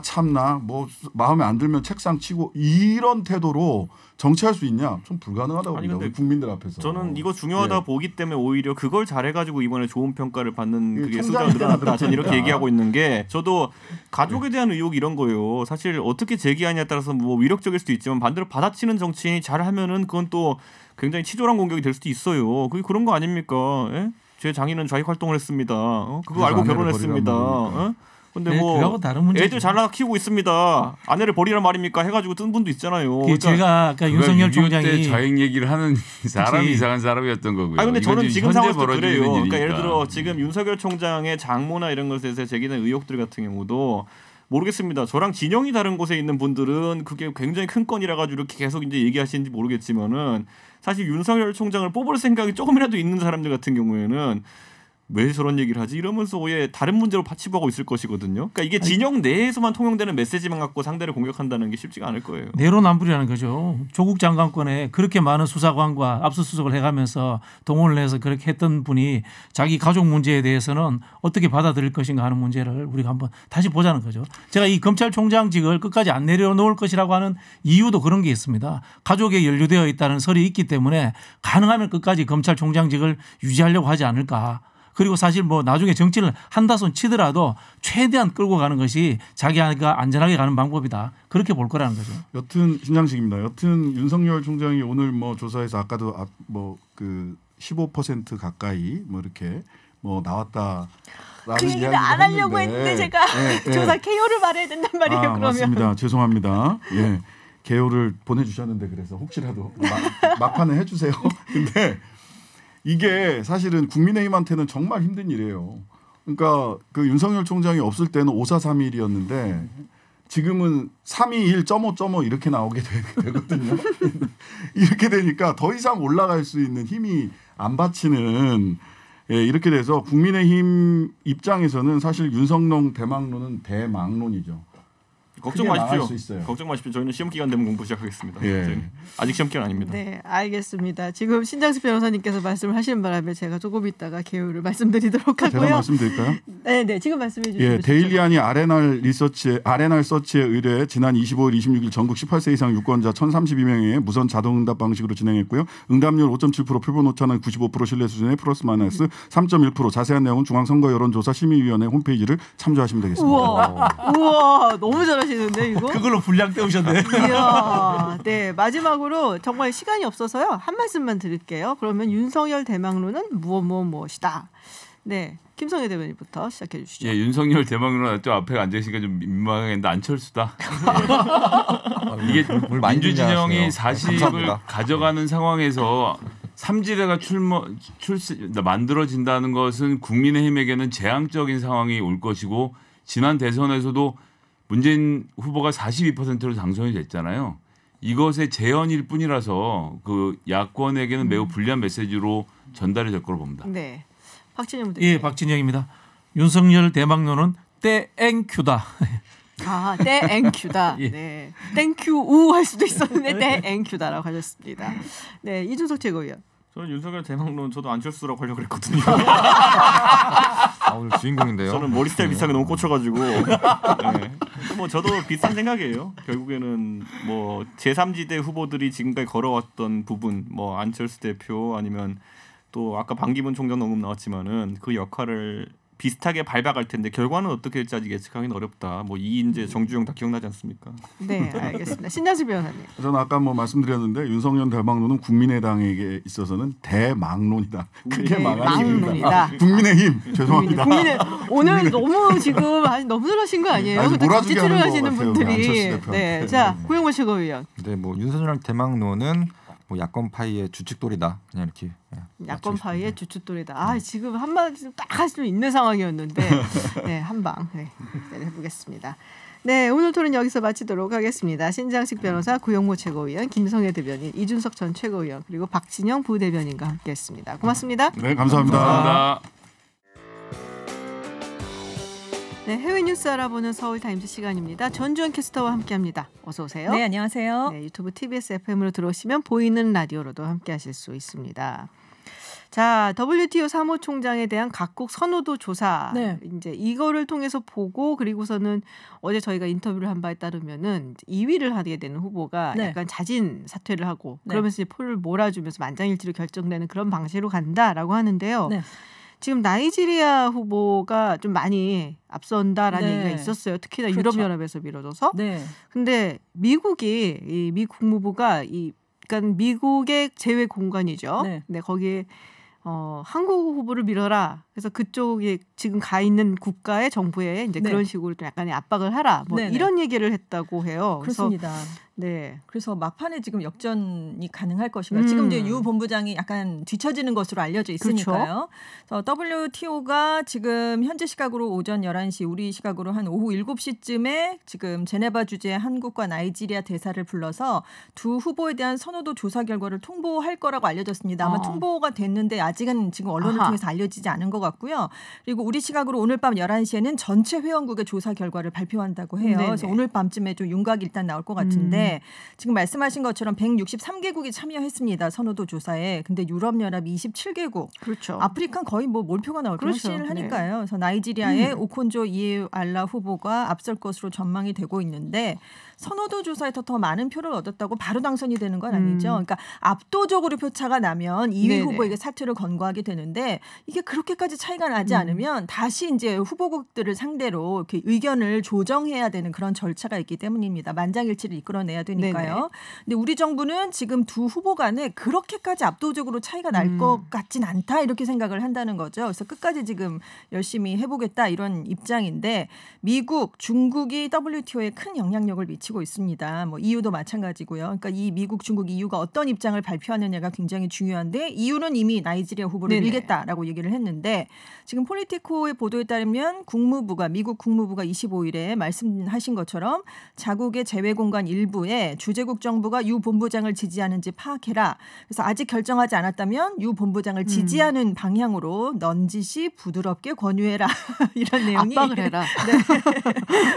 참나 뭐 마음에 안 들면 책상 치고 이런 태도로 정치할 수 있냐? 좀 불가능하다고 봅니다. 우리 국민들 앞에서. 저는 이거 중요하다 보기 때문에 오히려 그걸 잘해가지고 이번에 좋은 평가를 받는 그게 숫자가 늘어났다. 저는 이렇게 얘기하고 있는 게 저도 가족에 대한 의혹 이런 거예요. 사실 어떻게 제기하냐에 따라서 뭐 위력적일 수도 있지만 반대로 받아치는 정치인이 잘하면은 그건 또 굉장히 치졸한 공격이 될 수도 있어요. 그게 그런 거 아닙니까? 예? 제 장인은 좌익 활동을 했습니다. 그거 알고 결혼했습니다. 근데 뭐 애들 잘 낳아 키우고 있습니다. 아내를 버리란 말입니까? 해가지고 뜬 분도 있잖아요. 그러니까 제가 아까 윤석열 총장이 좌익 얘기를 하는 사람이 이상한 사람이었던 거고요. 근데 저는 지금 상황에서 그래요. 그러니까 예를 들어 지금 윤석열 총장의 장모나 이런 것에 제기된 의혹들 같은 경우도 모르겠습니다. 저랑 진영이 다른 곳에 있는 분들은 그게 굉장히 큰 건이라 가지고 이렇게 계속 이제 얘기하시는지 모르겠지만은 사실 윤석열 총장을 뽑을 생각이 조금이라도 있는 사람들 같은 경우에는 왜 저런 얘기를 하지? 이러면서 왜 다른 문제로 파치보고 있을 것이거든요. 그러니까 이게 진영 내에서만 통용되는 메시지만 갖고 상대를 공격한다는 게 쉽지가 않을 거예요. 내로남불이라는 거죠. 조국 장관권에 그렇게 많은 수사관과 압수수색을 해가면서 동원을 해서 그렇게 했던 분이 자기 가족 문제에 대해서는 어떻게 받아들일 것인가 하는 문제를 우리가 한번 다시 보자는 거죠. 제가 이 검찰총장직을 끝까지 안 내려놓을 것이라고 하는 이유도 그런 게 있습니다. 가족에 연루되어 있다는 설이 있기 때문에 가능하면 끝까지 검찰총장직을 유지하려고 하지 않을까. 그리고 사실 뭐 나중에 정치를 한다 손 치더라도 최대한 끌고 가는 것이 자기가 안전하게 가는 방법이다. 그렇게 볼 거라는 거죠. 여튼 신장식입니다. 여튼 윤석열 총장이 오늘 뭐 조사에서 아까도 뭐 그 15% 가까이 뭐 이렇게 뭐 나왔다. 그 얘기를 안 하려고 했는데 제가 조사 개요를 말해야 된단 말이에요. 그러면. 맞습니다. 죄송합니다. 예. 개요를 보내주셨는데 그래서 혹시라도 막판에 해주세요. 근데 이게 사실은 국민의힘한테는 정말 힘든 일이에요. 그러니까 그 윤석열 총장이 없을 때는 5431이었는데 지금은 321.5.5 이렇게 나오게 되거든요. 이렇게 되니까 더 이상 올라갈 수 있는 힘이 안 받치는 이렇게 돼서 국민의힘 입장에서는 사실 윤석열 대망론은 대망론이죠. 걱정 마십시오. 걱정 마십시오. 저희는 시험 기간 되면 공부 시작하겠습니다. 예. 아직 시험 기간 아닙니다. 네, 알겠습니다. 지금 신장식 변호사님께서 말씀을 하시는 바람에 제가 조금 있다가 개요를 말씀드리도록 하고요. 제가 말씀드릴까요? 네, 지금 말씀해 주시죠. 예, 데일리안이 아레날 서치에 의뢰 지난 25일, 26일 전국 18세 이상 유권자 1,032명의 무선 자동응답 방식으로 진행했고요. 응답률 5.7%, 표본 오차는 95% 신뢰 수준의 플러스 마이너스 3.1%. 자세한 내용은 중앙선거 여론조사 심의위원회 홈페이지를 참조하시면 되겠습니다. 우와, 너무 잘하시는데 이거? 그걸로 분량 때우셨네. 이야, 네, 마지막으로 정말 시간이 없어서요. 한 말씀만 드릴게요. 그러면 윤석열 대망론은 무엇이다. 네, 김성애 대변인부터 시작해 주시죠. 예, 윤석열 대망론 또 앞에 앉아 있으니까 좀 민망했는데 안철수다. 이게 민주진영이 40을 가져가는 상황에서 삼지대가 만들어진다는 것은 국민의힘에게는 재앙적인 상황이 올 것이고 지난 대선에서도 문재인 후보가 42%로 당선이 됐잖아요. 이것의 재현일 뿐이라서 그 야권에게는 매우 불리한 메시지로 전달이 될 거로 봅니다. 네, 박진영 대변인. 예, 박진영입니다. 윤석열 대망론은 땡큐다. 아, 땡큐다. 예. 네, 땡큐 할 수도 있었는데 땡큐다라고 하셨습니다. 네, 이준석 최고위원. 저는 윤석열 대망론 저도 안철수라고 하려고 그랬거든요. 오늘 주인공인데요. 저는 머리 스타일 비슷하게 너무 꽂혀가지고 네. 뭐 저도 비슷한 생각이에요. 결국에는 뭐 제3지대 후보들이 지금까지 걸어왔던 부분, 뭐 안철수 대표 아니면 또 아까 반기문 총장 언급 나왔지만은 그 역할을 비슷하게 밟아갈 텐데 결과는 어떻게 될지 아직 예측하기는 어렵다. 뭐 이인재, 정주영 다 기억나지 않습니까? 네, 알겠습니다. 신장식 변호사님. 저는 아까 뭐 말씀드렸는데 윤석열 대망론은 국민의당에게 있어서는 대망론이다. 크게 망론이다. 국민의힘 죄송합니다. 오늘 너무 지금 너무 놀라신 거 아니에요? 정치치를 하시는 분들이. 네, 자 고영모 최고위원. 네, 뭐 윤석열 대망론은 뭐 야권파이의 주춧돌이다. 그냥 이렇게. 야권파이의 주춧돌이다. 아, 지금 한마디 딱 할 수 있는 상황이었는데, 네, 한방 해보겠습니다. 네, 오늘 토론 여기서 마치도록 하겠습니다. 신장식 변호사, 고영모 최고위원, 김성애 대변인, 이준석 전 최고위원, 그리고 박진영 부대변인과 함께했습니다. 고맙습니다. 네, 감사합니다. 감사합니다. 네, 해외 뉴스 알아보는 서울타임즈 시간입니다. 전주현 캐스터와 함께합니다. 어서 오세요. 네, 안녕하세요. 네, 유튜브 TBS FM으로 들어오시면 보이는 라디오로도 함께하실 수 있습니다. 자, WTO 사무총장에 대한 각국 선호도 조사. 네. 이제 이거를 통해서 보고 그리고서는 어제 저희가 인터뷰를 한 바에 따르면은 2위를 하게 되는 후보가 네. 약간 자진 사퇴를 하고 네. 그러면서 이제 포를 몰아주면서 만장일치로 결정되는 그런 방식으로 간다라고 하는데요. 네. 지금 나이지리아 후보가 좀 많이 앞선다라는 네. 얘기가 있었어요. 특히나 그렇죠. 유럽연합에서 밀어줘서. 네. 근데 미국이 이 미 국무부가 그러니까 미국의 제외 공간이죠. 네. 근데 거기에 한국 후보를 밀어라. 그래서 그쪽에 지금 가 있는 국가의 정부에 이제 네. 그런 식으로 좀 약간의 압박을 하라. 뭐 네네. 이런 얘기를 했다고 해요. 그렇습니다. 네. 그래서 막판에 지금 역전이 가능할 것인가. 지금 이제 유 본부장이 약간 뒤처지는 것으로 알려져 있으니까요. 그래서 WTO가 지금 현재 시각으로 오전 11시, 우리 시각으로 한 오후 7시쯤에 지금 제네바 주재 한국과 나이지리아 대사를 불러서 두 후보에 대한 선호도 조사 결과를 통보할 거라고 알려졌습니다. 아마 통보가 됐는데 아직은 지금 언론을 통해서 알려지지 않은 것 같고요. 그리고 우리 시각으로 오늘 밤 11시에는 전체 회원국의 조사 결과를 발표한다고 해요. 네네. 그래서 오늘 밤쯤에 좀 윤곽이 일단 나올 것 같은데 지금 말씀하신 것처럼 163개국이 참여했습니다. 선호도 조사에. 근데 유럽연합 27개국. 그렇죠. 아프리카는 거의 뭐 몰표가 나올 거 그렇죠. 확신을 하니까요. 그래서 나이지리아의 오콘조 이에알라 후보가 앞설 것으로 전망이 되고 있는데 선호도 조사에서 더 많은 표를 얻었다고 바로 당선이 되는 건 아니죠. 그러니까 압도적으로 표차가 나면 2위 네네. 후보에게 사퇴를 권고하게 되는데 이게 그렇게까지 차이가 나지 않으면 다시 이제 후보국들을 상대로 이렇게 의견을 조정해야 되는 그런 절차가 있기 때문입니다. 만장일치를 이끌어내야 되니까요. 네네. 근데 우리 정부는 지금 두 후보 간에 그렇게까지 압도적으로 차이가 날 것 같진 않다 이렇게 생각을 한다는 거죠. 그래서 끝까지 지금 열심히 해보겠다 이런 입장인데 미국, 중국이 WTO에 큰 영향력을 미치고 있습니다. 뭐 EU도 마찬가지고요. 그러니까 이 미국, 중국, EU가 어떤 입장을 발표하느냐가 굉장히 중요한데 EU는 이미 나이지리아 후보를 네네. 밀겠다라고 얘기를 했는데 지금 폴리티코의 보도에 따르면 미국 국무부가 25일에 말씀하신 것처럼 자국의 제외 공간 일부에 후에 주재국 정부가 유 본부장을 지지하는지 파악해라. 그래서 아직 결정하지 않았다면 유 본부장을 지지하는 방향으로 넌지시 부드럽게 권유해라. 이런 내용이 압박을 해라. 네.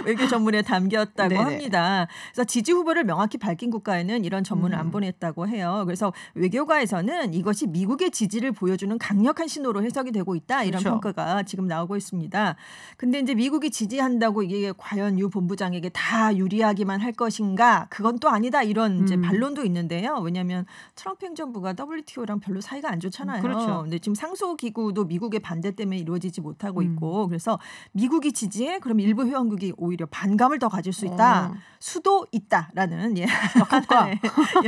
외교 전문에 담겼다고 네네. 합니다. 그래서 지지 후보를 명확히 밝힌 국가에는 이런 전문을 안 보냈다고 해요. 그래서 외교가에서는 이것이 미국의 지지를 보여주는 강력한 신호로 해석이 되고 있다. 이런 그렇죠. 평가가 지금 나오고 있습니다. 근데 이제 미국이 지지한다고 이게 과연 유 본부장에게 다 유리하기만 할 것인가? 그건 또 아니다. 이런 이제 반론도 있는데요. 왜냐하면 트럼프 행정부가 WTO랑 별로 사이가 안 좋잖아요. 그렇죠. 근데 지금 상소기구도 미국의 반대 때문에 이루어지지 못하고 있고 그래서 미국이 지지해 그럼 일부 회원국이 오히려 반감을 더 가질 수 있다. 수도 있다라는 예,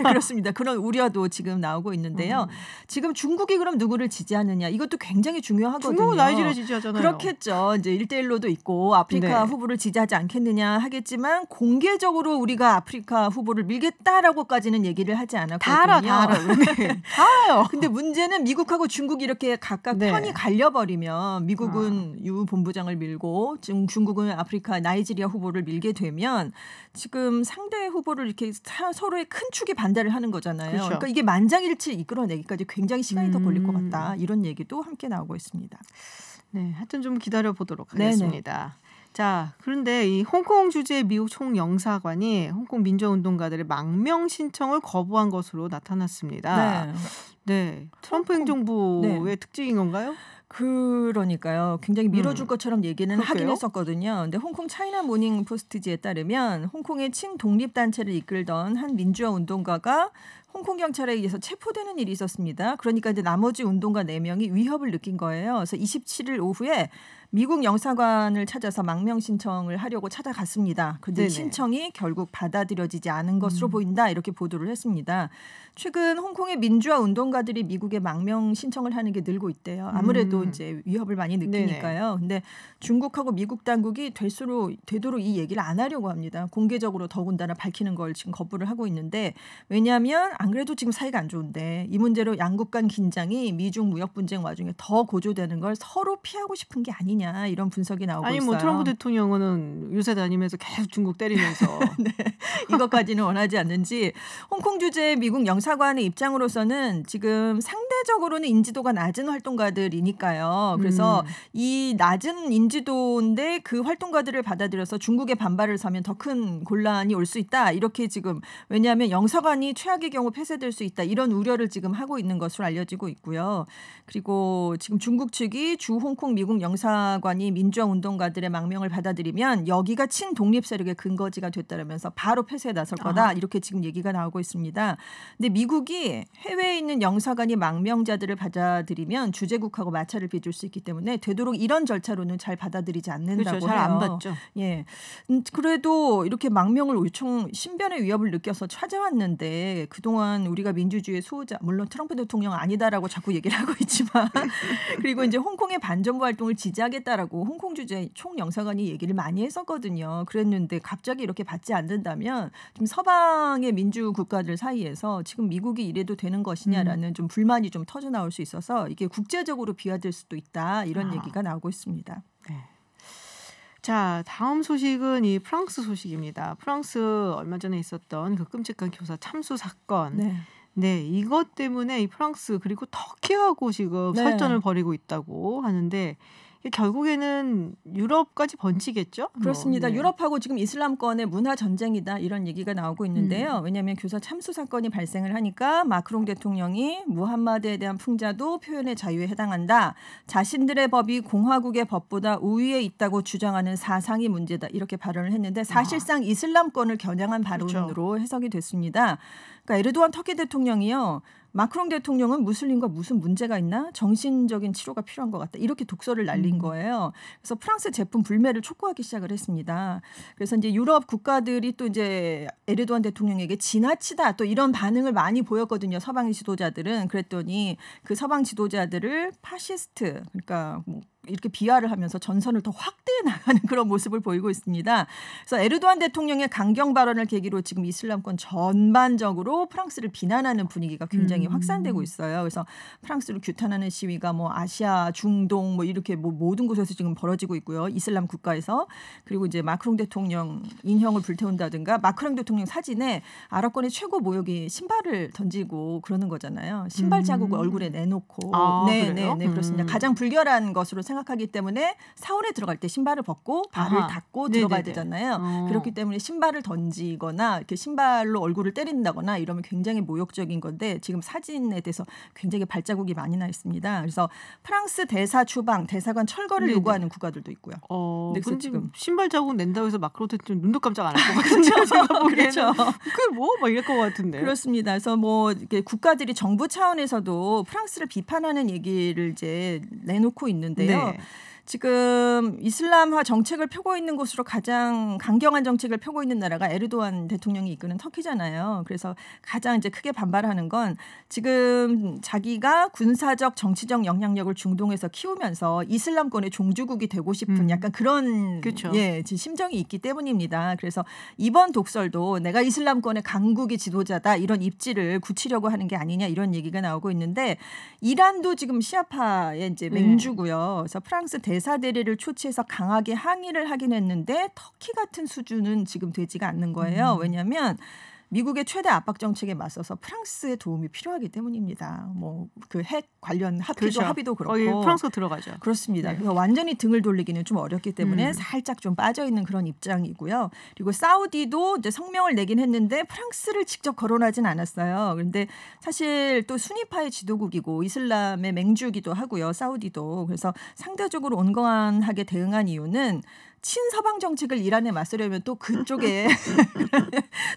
그렇습니다. 그런 우려도 지금 나오고 있는데요. 지금 중국이 그럼 누구를 지지하느냐 이것도 굉장히 중요하거든요. 중국은 나이지리아 지지하잖아요. 그렇겠죠. 이제 1대1로도 있고 아프리카 네. 후보를 지지하지 않겠느냐 하겠지만 공개적으로 우리가 아프리카 후보를 밀겠다라고까지는 얘기를 하지 않았거든요. 다 알아. 다 알아요. 근데 문제는 미국하고 중국이 이렇게 각각 네. 편이 갈려버리면 미국은 유 본부장을 밀고 중국은 아프리카 나이지리아 후보를 밀게 되면 지금 상대 후보를 이렇게 서로의 큰 축이 반대를 하는 거잖아요. 그렇죠. 그러니까 이게 만장일치 이끌어내기까지 굉장히 시간이 더 걸릴 것 같다. 이런 얘기도 함께 나오고 있습니다. 네, 하여튼 좀 기다려 보도록 네네. 하겠습니다. 자, 그런데 이 홍콩 주재 미국 총영사관이 홍콩 민주화운동가들의 망명 신청을 거부한 것으로 나타났습니다. 네. 네, 트럼프 행정부의 네. 특징인 건가요? 그러니까요. 굉장히 밀어줄 것처럼 얘기는 하긴 그럴까요? 했었거든요. 근데 홍콩 차이나 모닝 포스트지에 따르면 홍콩의 친독립단체를 이끌던 한 민주화 운동가가 홍콩 경찰에 의해서 체포되는 일이 있었습니다. 그러니까 이제 나머지 운동가 4명이 위협을 느낀 거예요. 그래서 27일 오후에 미국 영사관을 찾아서 망명 신청을 하려고 찾아갔습니다. 그런데 네네. 신청이 결국 받아들여지지 않은 것으로 보인다. 이렇게 보도를 했습니다. 최근 홍콩의 민주화 운동가들이 미국에 망명 신청을 하는 게 늘고 있대요. 아무래도 이제 위협을 많이 느끼니까요. 근데 중국하고 미국 당국이 되도록 이 얘기를 안 하려고 합니다. 공개적으로 더군다나 밝히는 걸 지금 거부를 하고 있는데 왜냐하면 안 그래도 지금 사이가 안 좋은데 이 문제로 양국 간 긴장이 미중 무역 분쟁 와중에 더 고조되는 걸 서로 피하고 싶은 게 아니냐 이런 분석이 나오고 아니 있어요. 뭐 트럼프 대통령은 요새 다니면서 계속 중국 때리면서 네, 이것까지는 원하지 않는지 홍콩 주재 미국 영사관의 입장으로서는 지금 상대적으로는 인지도가 낮은 활동가들이니까요. 그래서 이 낮은 인지도인데 그 활동가들을 받아들여서 중국의 반발을 사면 더 큰 곤란이 올 수 있다. 이렇게 지금 왜냐하면 영사관이 최악의 경우 폐쇄될 수 있다. 이런 우려를 지금 하고 있는 것으로 알려지고 있고요. 그리고 지금 중국 측이 주 홍콩 미국 영사관이 민주화 운동가들의 망명을 받아들이면 여기가 친독립 세력의 근거지가 됐다면서 바로 폐쇄에 나설 거다. 이렇게 지금 얘기가 나오고 있습니다. 근데 미국이 해외에 있는 영사관이 망명자들을 받아들이면 주재국하고 마찰을 빚을 수 있기 때문에 되도록 이런 절차로는 잘 받아들이지 않는다고 그렇죠. 해요. 잘 안 받죠. 예. 그래도 이렇게 망명을 신변의 위협을 느껴서 찾아왔는데 그동안 우리가 민주주의의 수호자 물론 트럼프 대통령은 아니다라고 자꾸 얘기를 하고 있지만 그리고 이제 홍콩의 반정부 활동을 지지하겠다라고 홍콩 주재 총영사관이 얘기를 많이 했었거든요. 그랬는데 갑자기 이렇게 받지 않는다면 좀 서방의 민주 국가들 사이에서 지금 미국이 이래도 되는 것이냐라는 좀 불만이 좀 터져 나올 수 있어서 이게 국제적으로 비화될 수도 있다 이런 얘기가 나오고 있습니다. 네. 자, 다음 소식은 이 프랑스 소식입니다. 프랑스 얼마 전에 있었던 그 끔찍한 교사 참수 사건. 네. 네, 이것 때문에 이 프랑스 그리고 터키하고 지금 네. 설전을 벌이고 있다고 하는데 이게 결국에는 유럽까지 번지겠죠? 그렇습니다. 네. 유럽하고 지금 이슬람권의 문화 전쟁이다 이런 얘기가 나오고 있는데요. 왜냐하면 교사 참수 사건이 발생을 하니까 마크롱 대통령이 무함마드에 대한 풍자도 표현의 자유에 해당한다. 자신들의 법이 공화국의 법보다 우위에 있다고 주장하는 사상이 문제다. 이렇게 발언을 했는데 사실상 이슬람권을 겨냥한 발언으로 그렇죠. 해석이 됐습니다. 그러니까 에르도안 터키 대통령이요. 마크롱 대통령은 무슬림과 무슨 문제가 있나? 정신적인 치료가 필요한 것 같다. 이렇게 독설을 날린 거예요. 그래서 프랑스 제품 불매를 촉구하기 시작을 했습니다. 그래서 이제 유럽 국가들이 또 이제 에르도안 대통령에게 지나치다 또 이런 반응을 많이 보였거든요. 서방 지도자들은. 그랬더니 그 서방 지도자들을 파시스트 그러니까 뭐 이렇게 비하를 하면서 전선을 더 확대해 나가는 그런 모습을 보이고 있습니다. 그래서 에르도안 대통령의 강경 발언을 계기로 지금 이슬람권 전반적으로 프랑스를 비난하는 분위기가 굉장히 확산되고 있어요. 그래서 프랑스를 규탄하는 시위가 뭐 아시아, 중동 뭐 이렇게 뭐 모든 곳에서 지금 벌어지고 있고요. 이슬람 국가에서. 그리고 이제 마크롱 대통령 인형을 불태운다든가 마크롱 대통령 사진에 아랍권의 최고 모욕이 신발을 던지고 그러는 거잖아요. 신발 자국을 얼굴에 내놓고. 네, 그렇습니다. 가장 불결한 것으로 생각하기 때문에 사원에 들어갈 때 신발을 벗고 발을 닫고 들어가야 되잖아요. 그렇기 때문에 신발을 던지거나 이렇게 신발로 얼굴을 때린다거나 이러면 굉장히 모욕적인 건데 지금 사진에 대해서 굉장히 발자국이 많이 나 있습니다. 그래서 프랑스 대사 추방, 대사관 철거를 요구하는 국가들도 있고요. 그래서 지금 신발 자국 낸다고 해서 마크롱 대통령 눈도 깜짝 안 할 것 같은데 제가 보기에는 그렇죠. 그게 뭐 막 이럴 것 같은데. 그렇습니다. 그래서 뭐 이렇게 국가들이 정부 차원에서도 프랑스를 비판하는 얘기를 이제 내놓고 있는데요. 네. 지금 이슬람화 정책을 펴고 있는 곳으로 가장 강경한 정책을 펴고 있는 나라가 에르도안 대통령이 이끄는 터키잖아요. 그래서 가장 이제 크게 반발하는 건 지금 자기가 군사적 정치적 영향력을 중동에서 키우면서 이슬람권의 종주국이 되고 싶은 약간 그런 그렇죠. 심정이 있기 때문입니다. 그래서 이번 독설도 내가 이슬람권의 강국의 지도자다 이런 입지를 굳히려고 하는 게 아니냐 이런 얘기가 나오고 있는데 이란도 지금 시아파의 이제 맹주고요. 그래서 프랑스 대사 대리를 초치해서 강하게 항의를 하긴 했는데 터키 같은 수준은 지금 되지가 않는 거예요. 왜냐하면 미국의 최대 압박 정책에 맞서서 프랑스의 도움이 필요하기 때문입니다. 뭐 그 핵 관련 합의도 그렇고 거의 프랑스가 들어가죠. 그렇습니다. 그래서 완전히 등을 돌리기는 좀 어렵기 때문에 살짝 좀 빠져 있는 그런 입장이고요. 그리고 사우디도 이제 성명을 내긴 했는데 프랑스를 직접 거론하진 않았어요. 그런데 사실 또 수니파의 지도국이고 이슬람의 맹주기도 하고요. 사우디도. 그래서 상대적으로 온건하게 대응한 이유는 친서방 정책을 이란에 맞서려면 또 그쪽에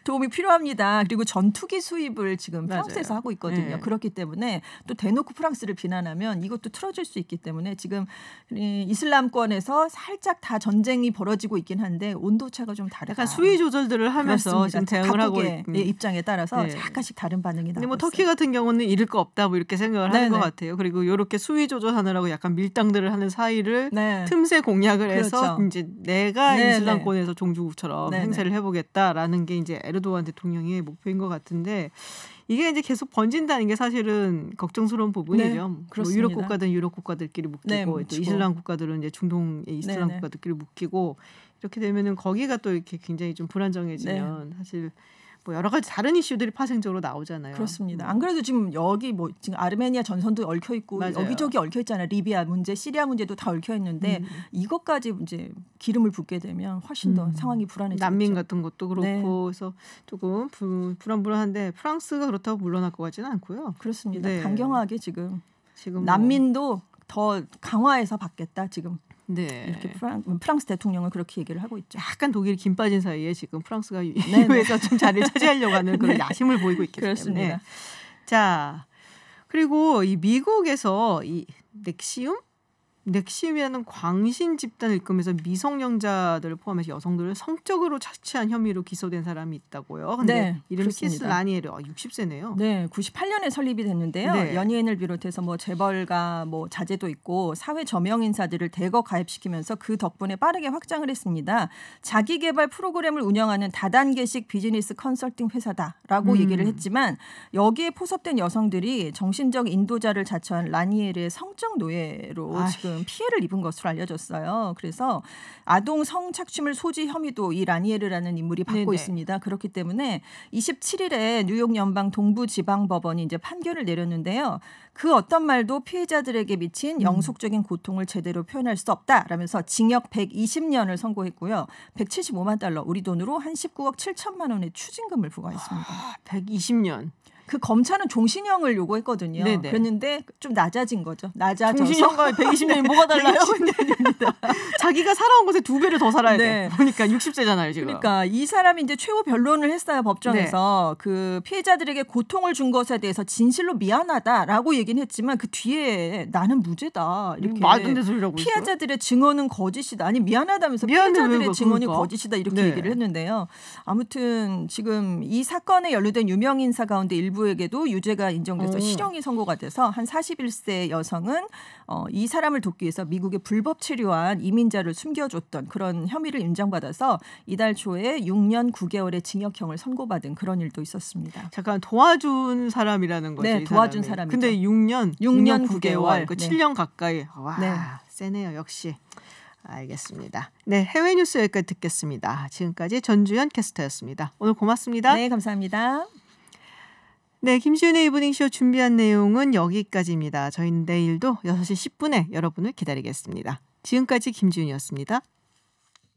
도움이 필요합니다. 그리고 전투기 수입을 지금 프랑스에서 하고 있거든요. 그렇기 때문에 또 대놓고 프랑스를 비난하면 이것도 틀어질 수 있기 때문에 지금 이슬람권에서 살짝 다 전쟁이 벌어지고 있긴 한데 온도차가 좀 다르다. 약간 수위 조절들을 하면서 지금 대응을 하고 있는 입장에 따라서 약간씩 다른 반응이 나오고 근데 뭐 터키 같은 경우는 잃을 거 없다 뭐 이렇게 생각을 하는 것 같아요. 그리고 이렇게 수위 조절하느라고 약간 밀당들을 하는 사이를 틈새 공략을 해서 이제 내가 이슬람권에서 종주국처럼 행세를 해보겠다라는 게 이제 에르도안 대통령의 목표인 것 같은데 이게 이제 계속 번진다는 게 사실은 걱정스러운 부분이죠. 뭐 유럽 국가들은 유럽 국가들끼리 묶이고 또 이슬람 국가들은 이제 중동의 이슬람 국가들끼리 묶이고 이렇게 되면은 거기가 또 이렇게 굉장히 좀 불안정해지면 사실 뭐 여러 가지 다른 이슈들이 파생적으로 나오잖아요. 그렇습니다. 안 그래도 지금 여기 뭐 지금 아르메니아 전선도 얽혀 있고 여기저기 얽혀 있잖아요. 리비아 문제, 시리아 문제도 다 얽혀 있는데 이것까지 이제 기름을 붓게 되면 훨씬 더 상황이 불안해지죠. 난민 같은 것도 그렇고 그래서 조금 불안불안한데 프랑스가 그렇다고 물러날 것 같지는 않고요. 그렇습니다. 강경하게 지금 난민도 더 강화해서 받겠다 지금. 이렇게 프랑스 대통령은 그렇게 얘기를 하고 있죠. 약간 독일이 김 빠진 사이에 지금 프랑스가 EU에서 좀 자리를 차지하려고 하는 그런 야심을 보이고 있기 때문에. 자, 그리고 이 미국에서 이 넥시움이라는 광신 집단을 일으키면서 미성년자들을 포함해서 여성들을 성적으로 착취한 혐의로 기소된 사람이 있다고요. 근데 이름이 키스 라니에르 60세네요. 네, 98년에 설립이 됐는데요. 연예인을 비롯해서 뭐 재벌가 뭐 자제도 있고 사회 저명 인사들을 대거 가입시키면서 그 덕분에 빠르게 확장을 했습니다. 자기 개발 프로그램을 운영하는 다단계식 비즈니스 컨설팅 회사다라고 얘기를 했지만 여기에 포섭된 여성들이 정신적 인도자를 자처한 라니에르의 성적 노예로 지금 피해를 입은 것으로 알려졌어요. 그래서 아동 성착취물 소지 혐의도 이 라니에르라는 인물이 받고 있습니다. 그렇기 때문에 27일에 뉴욕 연방 동부지방법원이 이제 판결을 내렸는데요. 그 어떤 말도 피해자들에게 미친 영속적인 고통을 제대로 표현할 수 없다라면서 징역 120년을 선고했고요. 175만 달러 우리 돈으로 한 19억 7천만 원의 추징금을 부과했습니다. 120년. 그 검찰은 종신형을 요구했거든요. 그랬는데 좀 낮아진 거죠. 낮아져서. 종신형과 120년이 뭐가 달라요? 자기가 살아온 것에 2배를 더 살아야 돼. 그러니까 60세잖아요 지금. 그러니까 이 사람이 이제 최후 변론을 했어요 법정에서. 그 피해자들에게 고통을 준 것에 대해서 진실로 미안하다라고 얘기는 했지만 그 뒤에 나는 무죄다 이렇게. 맞은 소리라고 피해자들의 증언은 거짓이다. 아니 미안하다면서 피해자들의 증언이 거짓이다 이렇게 얘기를 했는데요. 아무튼 지금 이 사건에 연루된 유명 인사 가운데 일부 일부에게도 유죄가 인정돼서 실형이 선고가 돼서 한 41세 여성은 이 사람을 돕기 위해서 미국에 불법 체류한 이민자를 숨겨줬던 그런 혐의를 인정받아서 이달 초에 6년 9개월의 징역형을 선고받은 그런 일도 있었습니다. 잠깐 도와준 사람이라는 거죠. 네, 도와준 사람이죠. 근데 6년 9개월, 그 7년 가까이. 와, 네. 세네요, 역시. 알겠습니다. 네, 해외 뉴스 여기까지 듣겠습니다. 지금까지 전주현 캐스터였습니다. 오늘 고맙습니다. 네, 감사합니다. 네, 김시윤의 이브닝쇼 준비한 내용은 여기까지입니다. 저희는 내일도 6시 10분에 여러분을 기다리겠습니다. 지금까지 김지윤이었습니다.